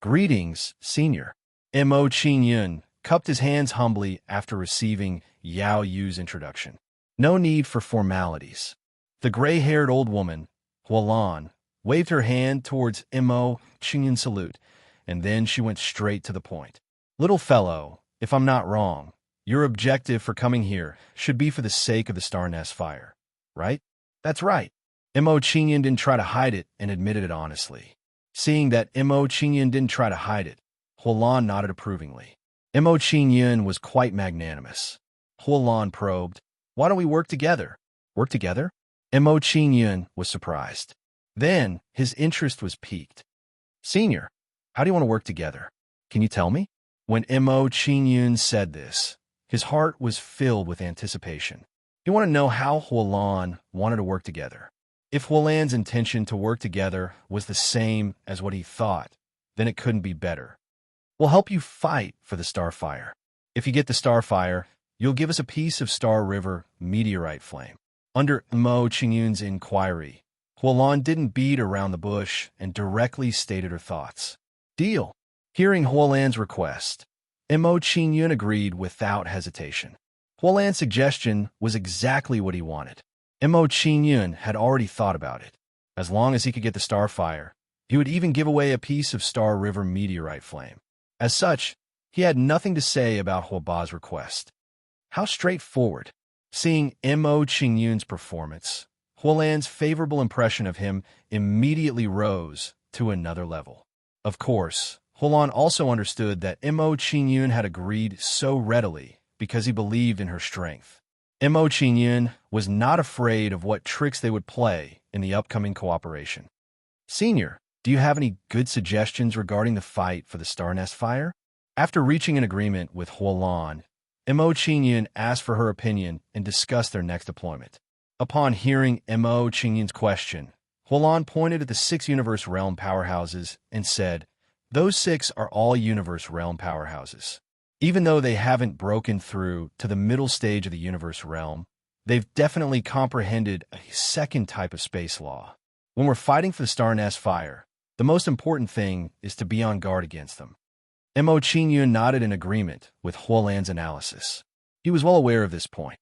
Greetings, senior. Mo Qingyun cupped his hands humbly after receiving Yaoyu's introduction. No need for formalities. The gray-haired old woman, Huolan, waved her hand towards Mo Qingyun's salute, and then she went straight to the point. Little fellow, if I'm not wrong, your objective for coming here should be for the sake of the Star Nest fire, right? That's right. Mo Qingyun didn't try to hide it and admitted it honestly. Seeing that Mo Qingyun didn't try to hide it, Huolan nodded approvingly. Mo Qingyun was quite magnanimous. Huolan probed, why don't we work together? Work together? Mo Qingyun was surprised. Then his interest was piqued. Senior, how do you want to work together? Can you tell me? When Mo Qingyun said this, his heart was filled with anticipation. He wanted to know how Huolan wanted to work together. If Huolan's intention to work together was the same as what he thought, then it couldn't be better. We'll help you fight for the Starfire. If you get the Starfire, you'll give us a piece of Star River meteorite flame. Under Mo Qingyun's inquiry, Huolan didn't beat around the bush and directly stated her thoughts. Deal. Hearing Huolan's request, Mo Qingyun agreed without hesitation. Huolan's suggestion was exactly what he wanted. Mo Qingyun had already thought about it. As long as he could get the Starfire, he would even give away a piece of Star River meteorite flame. As such, he had nothing to say about Huoba's request. How straightforward. Seeing Mo Qingyun's performance, Huolan's favorable impression of him immediately rose to another level. Of course, Huolan also understood that Mo Qingyun had agreed so readily because he believed in her strength. Mo Qingyun was not afraid of what tricks they would play in the upcoming cooperation. Senior, do you have any good suggestions regarding the fight for the Star Nest fire? After reaching an agreement with Huolan, Mo Qingyun asked for her opinion and discussed their next deployment. Upon hearing Mo Qingyun's question, Huolan pointed at the 6 Universe Realm powerhouses and said, those 6 are all Universe Realm powerhouses. Even though they haven't broken through to the middle stage of the Universe Realm, they've definitely comprehended a second type of space law. When we're fighting for the Star Nest fire, the most important thing is to be on guard against them. Mo Qingyun nodded in agreement with Huolan's analysis. He was well aware of this point.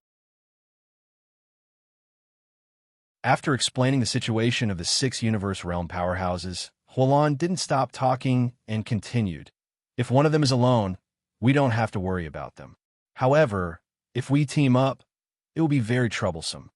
After explaining the situation of the 6 Universe Realm powerhouses, Huolan didn't stop talking and continued. If one of them is alone, we don't have to worry about them. However, if we team up, it will be very troublesome.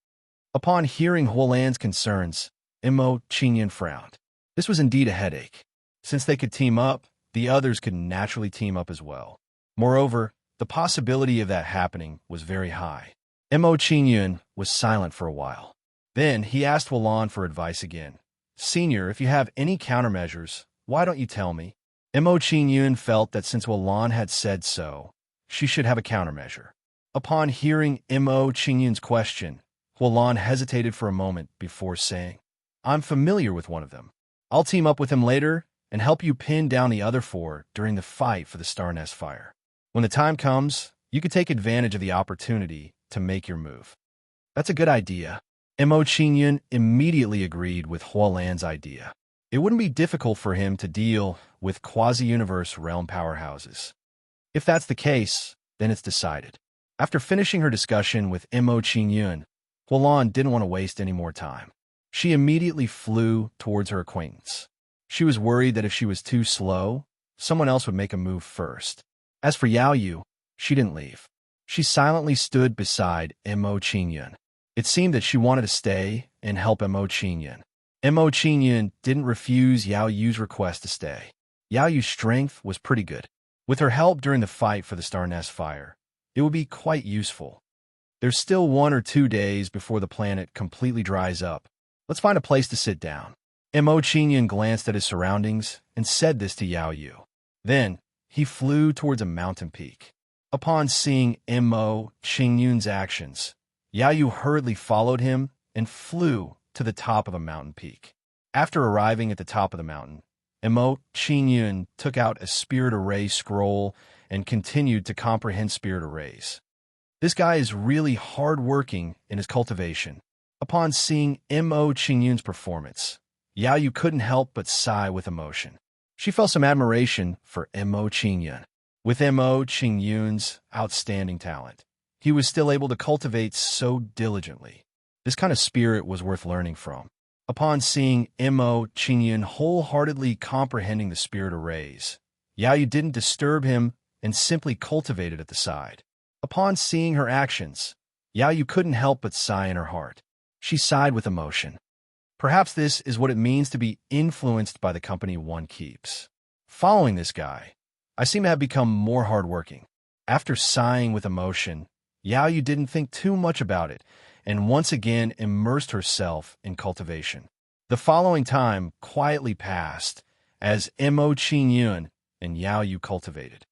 Upon hearing Huolan's concerns, Mo Qingyun frowned. This was indeed a headache. Since they could team up, the others could naturally team up as well. Moreover, the possibility of that happening was very high. Mo Qingyun was silent for a while. Then he asked Huolan for advice again. Senior, if you have any countermeasures, why don't you tell me? Mo Qingyun felt that since Huolan had said so, she should have a countermeasure. Upon hearing Mo Qingyun's question, Huolan hesitated for a moment before saying, I'm familiar with one of them. I'll team up with him later and help you pin down the other 4 during the fight for the Star Nest Fire. When the time comes, you could take advantage of the opportunity to make your move. That's a good idea. Mo Qingyun immediately agreed with Huolan's idea. It wouldn't be difficult for him to deal with quasi-universe realm powerhouses. If that's the case, then it's decided. After finishing her discussion with Mo Qingyun, Huolan didn't want to waste any more time. She immediately flew towards her acquaintance. She was worried that if she was too slow, someone else would make a move first. As for Yao Yu, she didn't leave. She silently stood beside Mo Qingyun. It seemed that she wanted to stay and help Mo Qingyun. Mo Qingyun didn't refuse Yao Yu's request to stay. Yao Yu's strength was pretty good. With her help during the fight for the Star Nest Fire, it would be quite useful. There's still 1 or 2 days before the planet completely dries up. Let's find a place to sit down. Mo Qingyun glanced at his surroundings and said this to Yao Yu. Then, he flew towards a mountain peak. Upon seeing Mo Qingyun's actions, Yao Yu hurriedly followed him and flew to the top of a mountain peak. After arriving at the top of the mountain, Mo Qingyun took out a spirit array scroll and continued to comprehend spirit arrays. This guy is really hard-working in his cultivation. Upon seeing Mo Qingyun's performance, Yao Yu couldn't help but sigh with emotion. She felt some admiration for Mo Qingyun. With Mo Qingyun's outstanding talent, he was still able to cultivate so diligently. This kind of spirit was worth learning from. Upon seeing Mo Qingyun wholeheartedly comprehending the spirit arrays, Yao Yu didn't disturb him and simply cultivated at the side. Upon seeing her actions, Yao Yu couldn't help but sigh in her heart. She sighed with emotion. Perhaps this is what it means to be influenced by the company one keeps. Following this guy, I seem to have become more hardworking. After sighing with emotion, Yao Yu didn't think too much about it and once again immersed herself in cultivation. The following time quietly passed as Mo Qingyun and Yao Yu cultivated.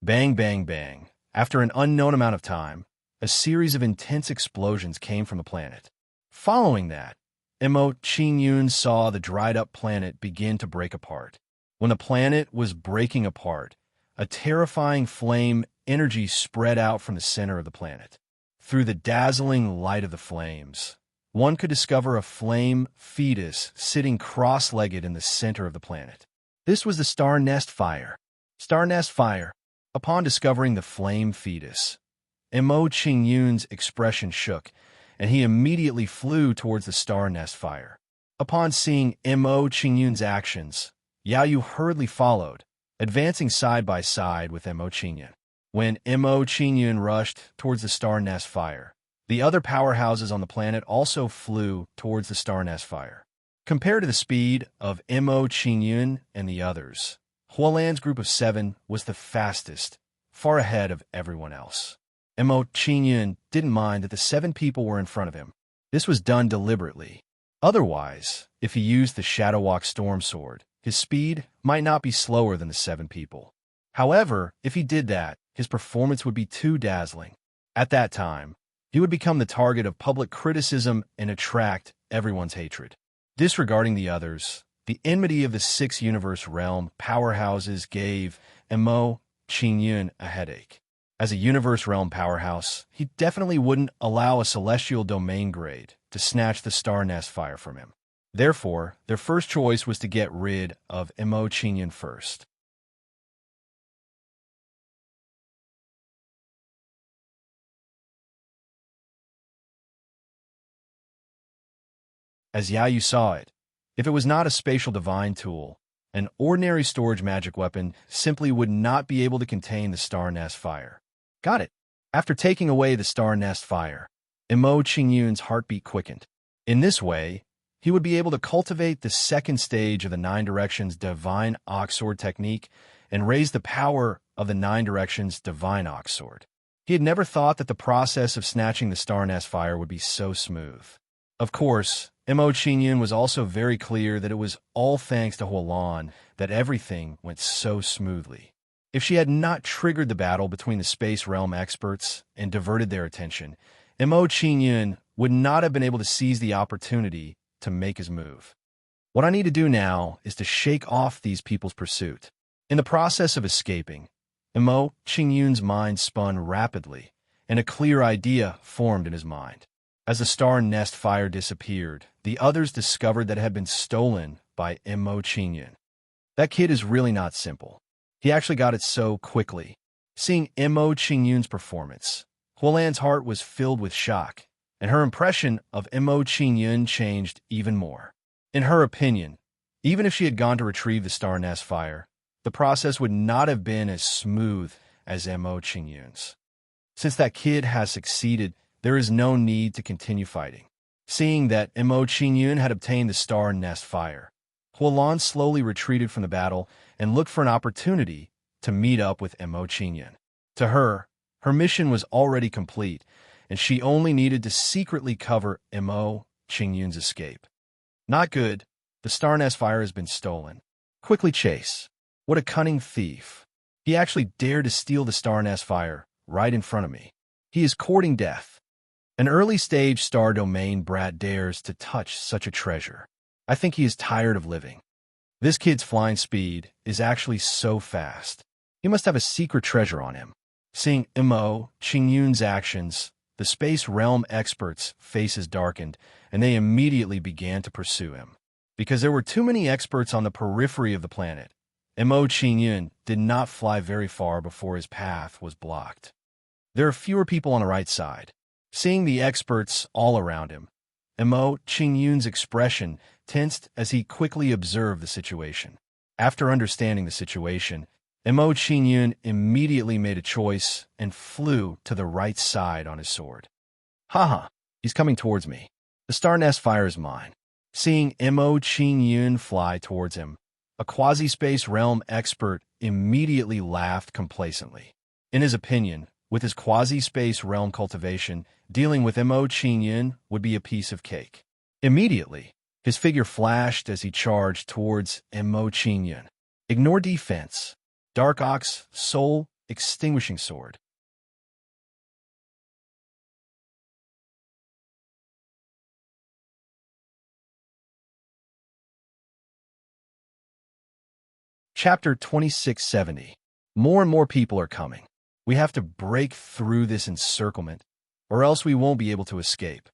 Bang, bang, bang. After an unknown amount of time, a series of intense explosions came from the planet. Following that, Mo Qingyun saw the dried-up planet begin to break apart. When the planet was breaking apart, a terrifying flame energy spread out from the center of the planet. Through the dazzling light of the flames, one could discover a flame fetus sitting cross-legged in the center of the planet. This was the Star Nest Fire. Star Nest Fire. Upon discovering the flame fetus, Mo Qingyun's expression shook, and he immediately flew towards the Star Nest Fire. Upon seeing Mo Qingyun's actions, Yao Yu hurriedly followed, advancing side by side with Mo Qingyun. When Mo Qingyun rushed towards the Star Nest Fire, the other powerhouses on the planet also flew towards the Star Nest Fire. Compared to the speed of Mo Qingyun and the others, Huolan's group of 7 was the fastest, far ahead of everyone else. Mo Qingyun didn't mind that the 7 people were in front of him. This was done deliberately. Otherwise, if he used the Shadow Walk Storm Sword, his speed might not be slower than the 7 people. However, if he did that, his performance would be too dazzling. At that time, he would become the target of public criticism and attract everyone's hatred. Disregarding the others, the enmity of the 6 universe realm powerhouses gave Mo Qingyun a headache. As a universe realm powerhouse, he definitely wouldn't allow a celestial domain grade to snatch the Star Nest Fire from him. Therefore, their first choice was to get rid of Mo Qingyun first. As Yao Yu saw it, if it was not a spatial divine tool, An ordinary storage magic weapon simply would not be able to contain the star nest fire. Got it. After taking away the star nest fire, Imo Qingyun's heartbeat quickened. In this way, he would be able to cultivate the second stage of the Nine Directions Divine Ox Sword technique and raise the power of the Nine Directions Divine Ox Sword. He had never thought that the process of snatching the star nest fire would be so smooth. Of course, Imo Qingyun was also very clear that it was all thanks to Huolan that everything went so smoothly. If she had not triggered the battle between the Space Realm experts and diverted their attention, Imo Qingyun would not have been able to seize the opportunity to make his move. What I need to do now is to shake off these people's pursuit. In the process of escaping, Imo Qingyun's mind spun rapidly, and a clear idea formed in his mind. As the star nest fire disappeared, the others discovered that it had been stolen by Imo Qingyun. That kid is really not simple. He actually got it so quickly. Seeing Imo Qingyun's performance, Huolan's heart was filled with shock, and her impression of Imo Qingyun changed even more. In her opinion, even if she had gone to retrieve the star nest fire, the process would not have been as smooth as Imo Qingyun's. Since that kid has succeeded, there is no need to continue fighting. Seeing that Imo Qingyun had obtained the star nest fire, Huolan slowly retreated from the battle and looked for an opportunity to meet up with Imo Qingyun. To her, her mission was already complete, and she only needed to secretly cover Imo Qingyun's escape. Not good. The star nest fire has been stolen. Quickly chase. What a cunning thief. He actually dared to steal the star nest fire right in front of me. He is courting death. An early-stage star domain brat dares to touch such a treasure. I think he is tired of living. This kid's flying speed is actually so fast. He must have a secret treasure on him. Seeing Imo Qingyun's actions, the Space Realm experts' faces darkened, and they immediately began to pursue him. Because there were too many experts on the periphery of the planet, Imo Qingyun did not fly very far before his path was blocked. There are fewer people on the right side. Seeing the experts all around him, Imo Qingyun's expression tensed as he quickly observed the situation. After understanding the situation, Imo Qingyun immediately made a choice and flew to the right side on his sword. Haha, he's coming towards me. The star nest fire is mine. Seeing Imo Qingyun fly towards him, a quasi-space realm expert immediately laughed complacently. In his opinion, with his quasi-space realm cultivation, dealing with Imo Qingyun would be a piece of cake. Immediately, his figure flashed as he charged towards Imo Qingyun. Ignore defense. Dark Ox, Soul, Extinguishing Sword. Chapter 2670. More and more people are coming. We have to break through this encirclement, or else we won't be able to escape.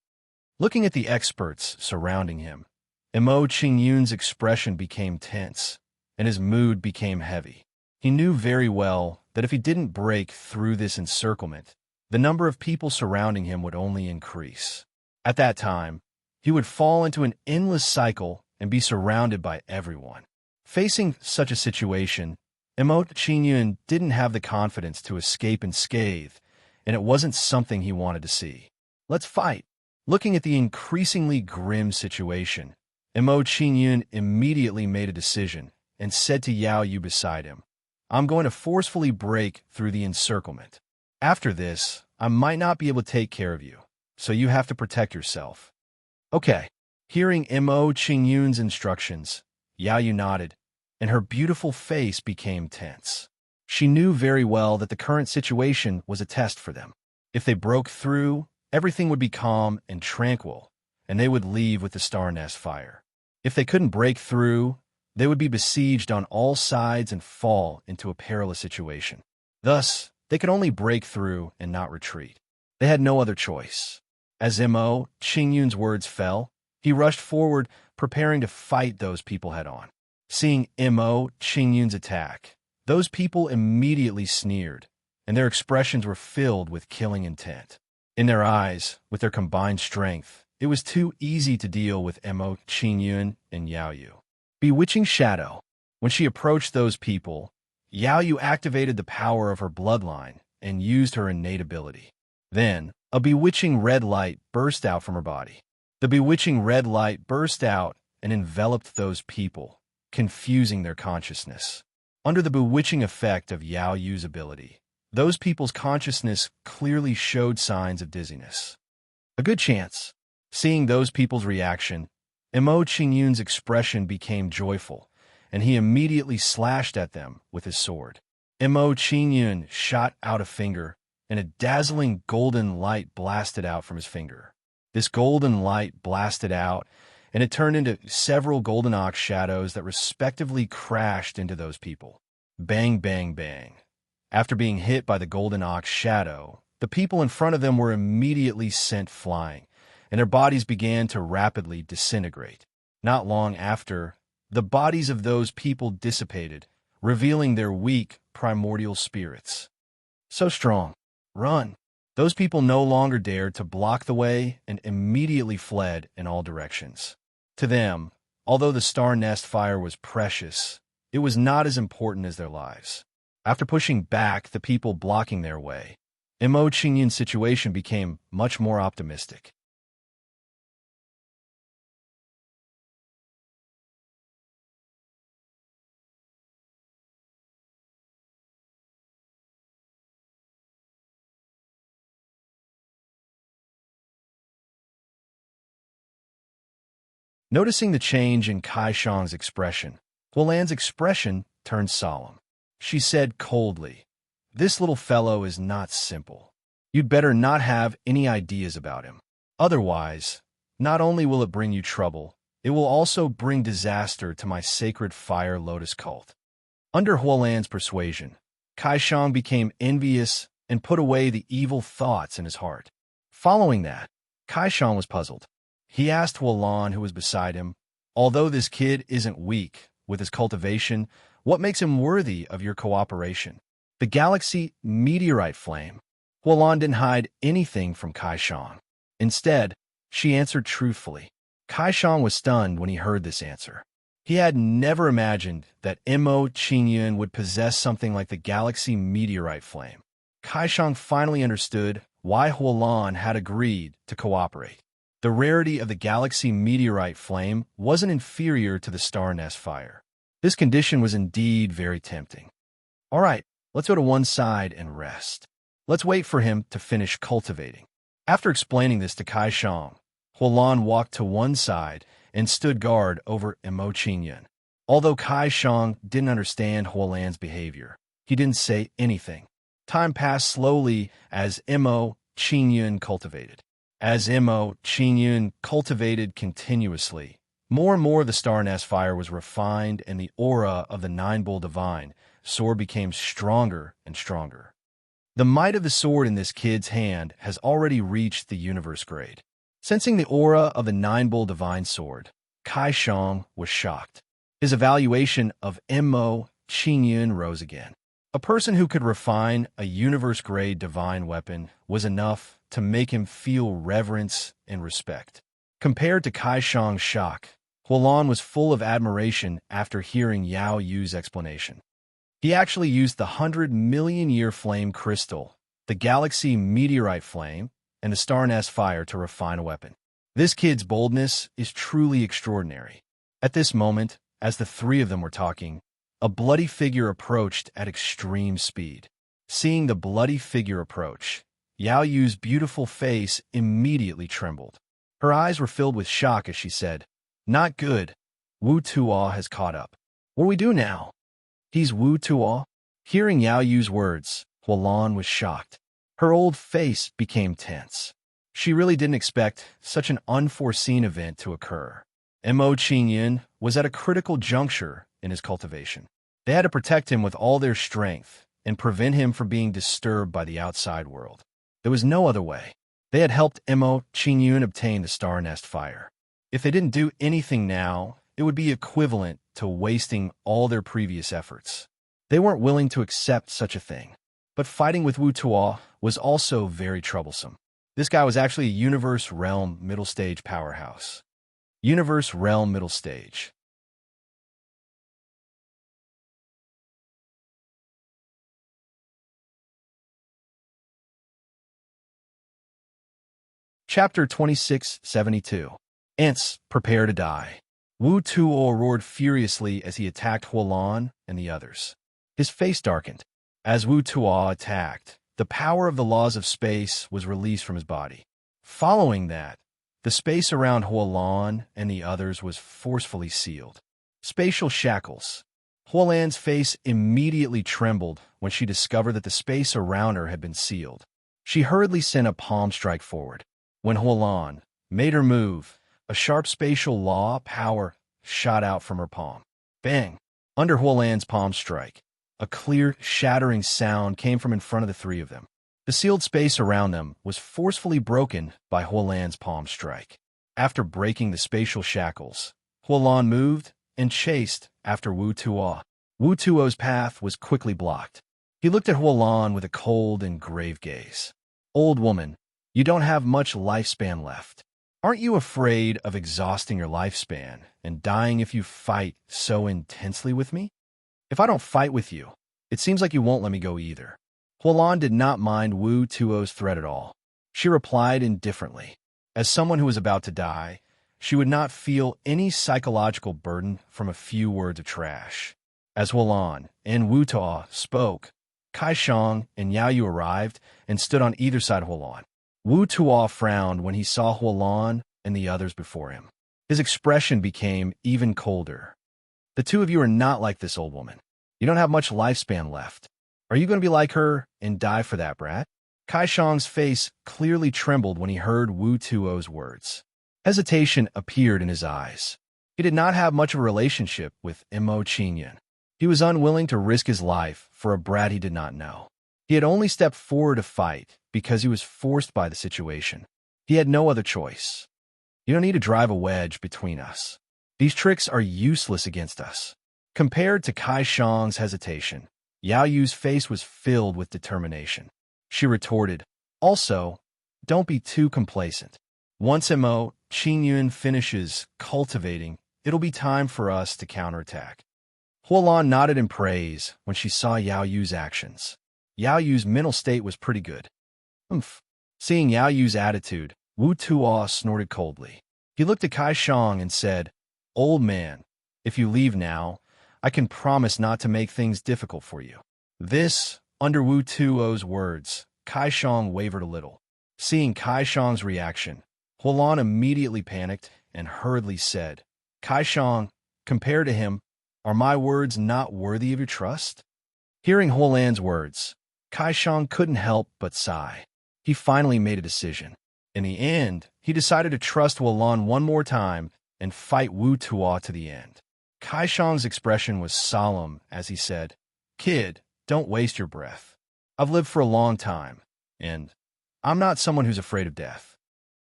Looking at the experts surrounding him, Imo Qingyun's expression became tense, and his mood became heavy. He knew very well that if he didn't break through this encirclement, the number of people surrounding him would only increase. At that time, he would fall into an endless cycle and be surrounded by everyone. Facing such a situation, Imo Qingyun didn't have the confidence to escape unscathed, and it wasn't something he wanted to see. Let's fight. Looking at the increasingly grim situation, Imo Qingyun immediately made a decision and said to Yao Yu beside him, I'm going to forcefully break through the encirclement. After this, I might not be able to take care of you, so you have to protect yourself. Okay. Hearing Imo Qingyun's instructions, Yao Yu nodded, and her beautiful face became tense. She knew very well that the current situation was a test for them. If they broke through, everything would be calm and tranquil, and they would leave with the star nest fire. If they couldn't break through, they would be besieged on all sides and fall into a perilous situation. Thus, they could only break through and not retreat. They had no other choice. As Imo Qingyun's words fell, he rushed forward, preparing to fight those people head-on. Seeing Imo Qingyun's attack, those people immediately sneered, and their expressions were filled with killing intent. In their eyes, with their combined strength, it was too easy to deal with Imo Qingyun and Yao Yu. Bewitching Shadow. When she approached those people, Yao Yu activated the power of her bloodline and used her innate ability. Then, a bewitching red light burst out from her body. The bewitching red light burst out and enveloped those people, confusing their consciousness. Under the bewitching effect of Yao Yu's ability, those people's consciousness clearly showed signs of dizziness. A good chance. Seeing those people's reaction, Mo Qingyun's expression became joyful, and he immediately slashed at them with his sword. Mo Qingyun shot out a finger, and a dazzling golden light blasted out from his finger. This golden light blasted out, and it turned into several golden ox shadows that respectively crashed into those people. Bang, bang, bang. After being hit by the golden ox shadow, the people in front of them were immediately sent flying, and their bodies began to rapidly disintegrate. Not long after, the bodies of those people dissipated, revealing their weak, primordial spirits. So strong. Run. Those people no longer dared to block the way and immediately fled in all directions. To them, although the star nest fire was precious, it was not as important as their lives. After pushing back the people blocking their way, Mo Qingyun's situation became much more optimistic. Noticing the change in Kai Shang's expression, Huolan's expression turned solemn. She said coldly, "This little fellow is not simple. You'd better not have any ideas about him. Otherwise, not only will it bring you trouble, it will also bring disaster to my sacred fire lotus cult." Under Huolan's persuasion, Kai Shang became envious and put away the evil thoughts in his heart. Following that, Kai Shang was puzzled. He asked Huolan, who was beside him, "Although this kid isn't weak with his cultivation, what makes him worthy of your cooperation?" "The galaxy meteorite flame." Huolan didn't hide anything from Kai Shang. Instead, she answered truthfully. Kai Shang was stunned when he heard this answer. He had never imagined that Mo Qingyun would possess something like the galaxy meteorite flame. Kai Shang finally understood why Huolan had agreed to cooperate. The rarity of the galaxy meteorite flame wasn't inferior to the star nest fire. This condition was indeed very tempting. "All right, let's go to one side and rest. Let's wait for him to finish cultivating." After explaining this to Kai Shang, Huolan walked to one side and stood guard over Mo Qingyun. Although Kai Shang didn't understand Huolan's behavior, he didn't say anything. Time passed slowly as Mo Qingyun cultivated. As Mo Qingyun cultivated continuously, more and more the star nest fire was refined, and the aura of the nine-bull divine sword became stronger and stronger. The might of the sword in this kid's hand has already reached the universe grade. Sensing the aura of the nine-bull divine sword, Kai Shang was shocked. His evaluation of Mo Qingyun rose again. A person who could refine a universe-grade divine weapon was enough to make him feel reverence and respect. Compared to Kai Shang's shock, Huolan was full of admiration after hearing Yao Yu's explanation. He actually used the 100-million-year flame crystal, the galaxy meteorite flame, and the star nest fire to refine a weapon. This kid's boldness is truly extraordinary. At this moment, as the three of them were talking, a bloody figure approached at extreme speed. Seeing the bloody figure approach, Yao Yu's beautiful face immediately trembled. Her eyes were filled with shock as she said, "Not good. Wu Tuo has caught up. What do we do now?" "He's Wu Tuo?" Hearing Yao Yu's words, Huolan was shocked. Her old face became tense. She really didn't expect such an unforeseen event to occur. Mo Qingyun was at a critical juncture in his cultivation. They had to protect him with all their strength and prevent him from being disturbed by the outside world. There was no other way. They had helped Mo Qingyun obtain the star nest fire. If they didn't do anything now, it would be equivalent to wasting all their previous efforts. They weren't willing to accept such a thing. But fighting with Wu Tuo was also very troublesome. This guy was actually a universe realm middle stage powerhouse. Universe realm middle stage. Chapter 2672. Ants prepare to die. Wu Tuo roared furiously as he attacked Huolan and the others. His face darkened. As Wu Tuo attacked, the power of the laws of space was released from his body. Following that, the space around Huolan and the others was forcefully sealed. Spatial shackles. Huolan's face immediately trembled when she discovered that the space around her had been sealed. She hurriedly sent a palm strike forward. When Huolan made her move, a sharp spatial law power shot out from her palm. Bang! Under Huolan's palm strike, a clear, shattering sound came from in front of the three of them. The sealed space around them was forcefully broken by Huolan's palm strike. After breaking the spatial shackles, Huolan moved and chased after Wu Tuo. Wu Tuo's path was quickly blocked. He looked at Huolan with a cold and grave gaze. "Old woman, you don't have much lifespan left. Aren't you afraid of exhausting your lifespan and dying if you fight so intensely with me? If I don't fight with you, it seems like you won't let me go either." Huolan did not mind Wu Tuo's threat at all. She replied indifferently. As someone who was about to die, she would not feel any psychological burden from a few words of trash. As Huolan and Wu Tuo spoke, Kai Shang and Yao Yu arrived and stood on either side of Huolan. Wu Tuo frowned when he saw Huolan and the others before him. His expression became even colder. "The two of you are not like this old woman. You don't have much lifespan left. Are you going to be like her and die for that brat?" Kai Shang's face clearly trembled when he heard Wu Tuo's words. Hesitation appeared in his eyes. He did not have much of a relationship with Mo Qingyun. He was unwilling to risk his life for a brat he did not know. He had only stepped forward to fight because he was forced by the situation. He had no other choice. "You don't need to drive a wedge between us. These tricks are useless against us." Compared to Kai Shang's hesitation, Yao Yu's face was filled with determination. She retorted, "Also, don't be too complacent. Once Mo Qingyun finishes cultivating, it'll be time for us to counterattack." Huolan nodded in praise when she saw Yao Yu's actions. Yao Yu's mental state was pretty good. "Humph." Seeing Yao Yu's attitude, Wu Tuo snorted coldly. He looked at Kai Shang and said, "Old man, if you leave now, I can promise not to make things difficult for you." Under Wu Tuo's words, Kai Shang wavered a little. Seeing Kai Shang's reaction, Huolan immediately panicked and hurriedly said, "Kai Shang, compared to him, are my words not worthy of your trust?" Hearing Huolan's words, Kai Shang couldn't help but sigh. He finally made a decision. In the end, he decided to trust Huolan one more time and fight Wu Tuo to the end. Kai Shang's expression was solemn as he said, "Kid, don't waste your breath. I've lived for a long time, and I'm not someone who's afraid of death."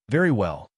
"Very well.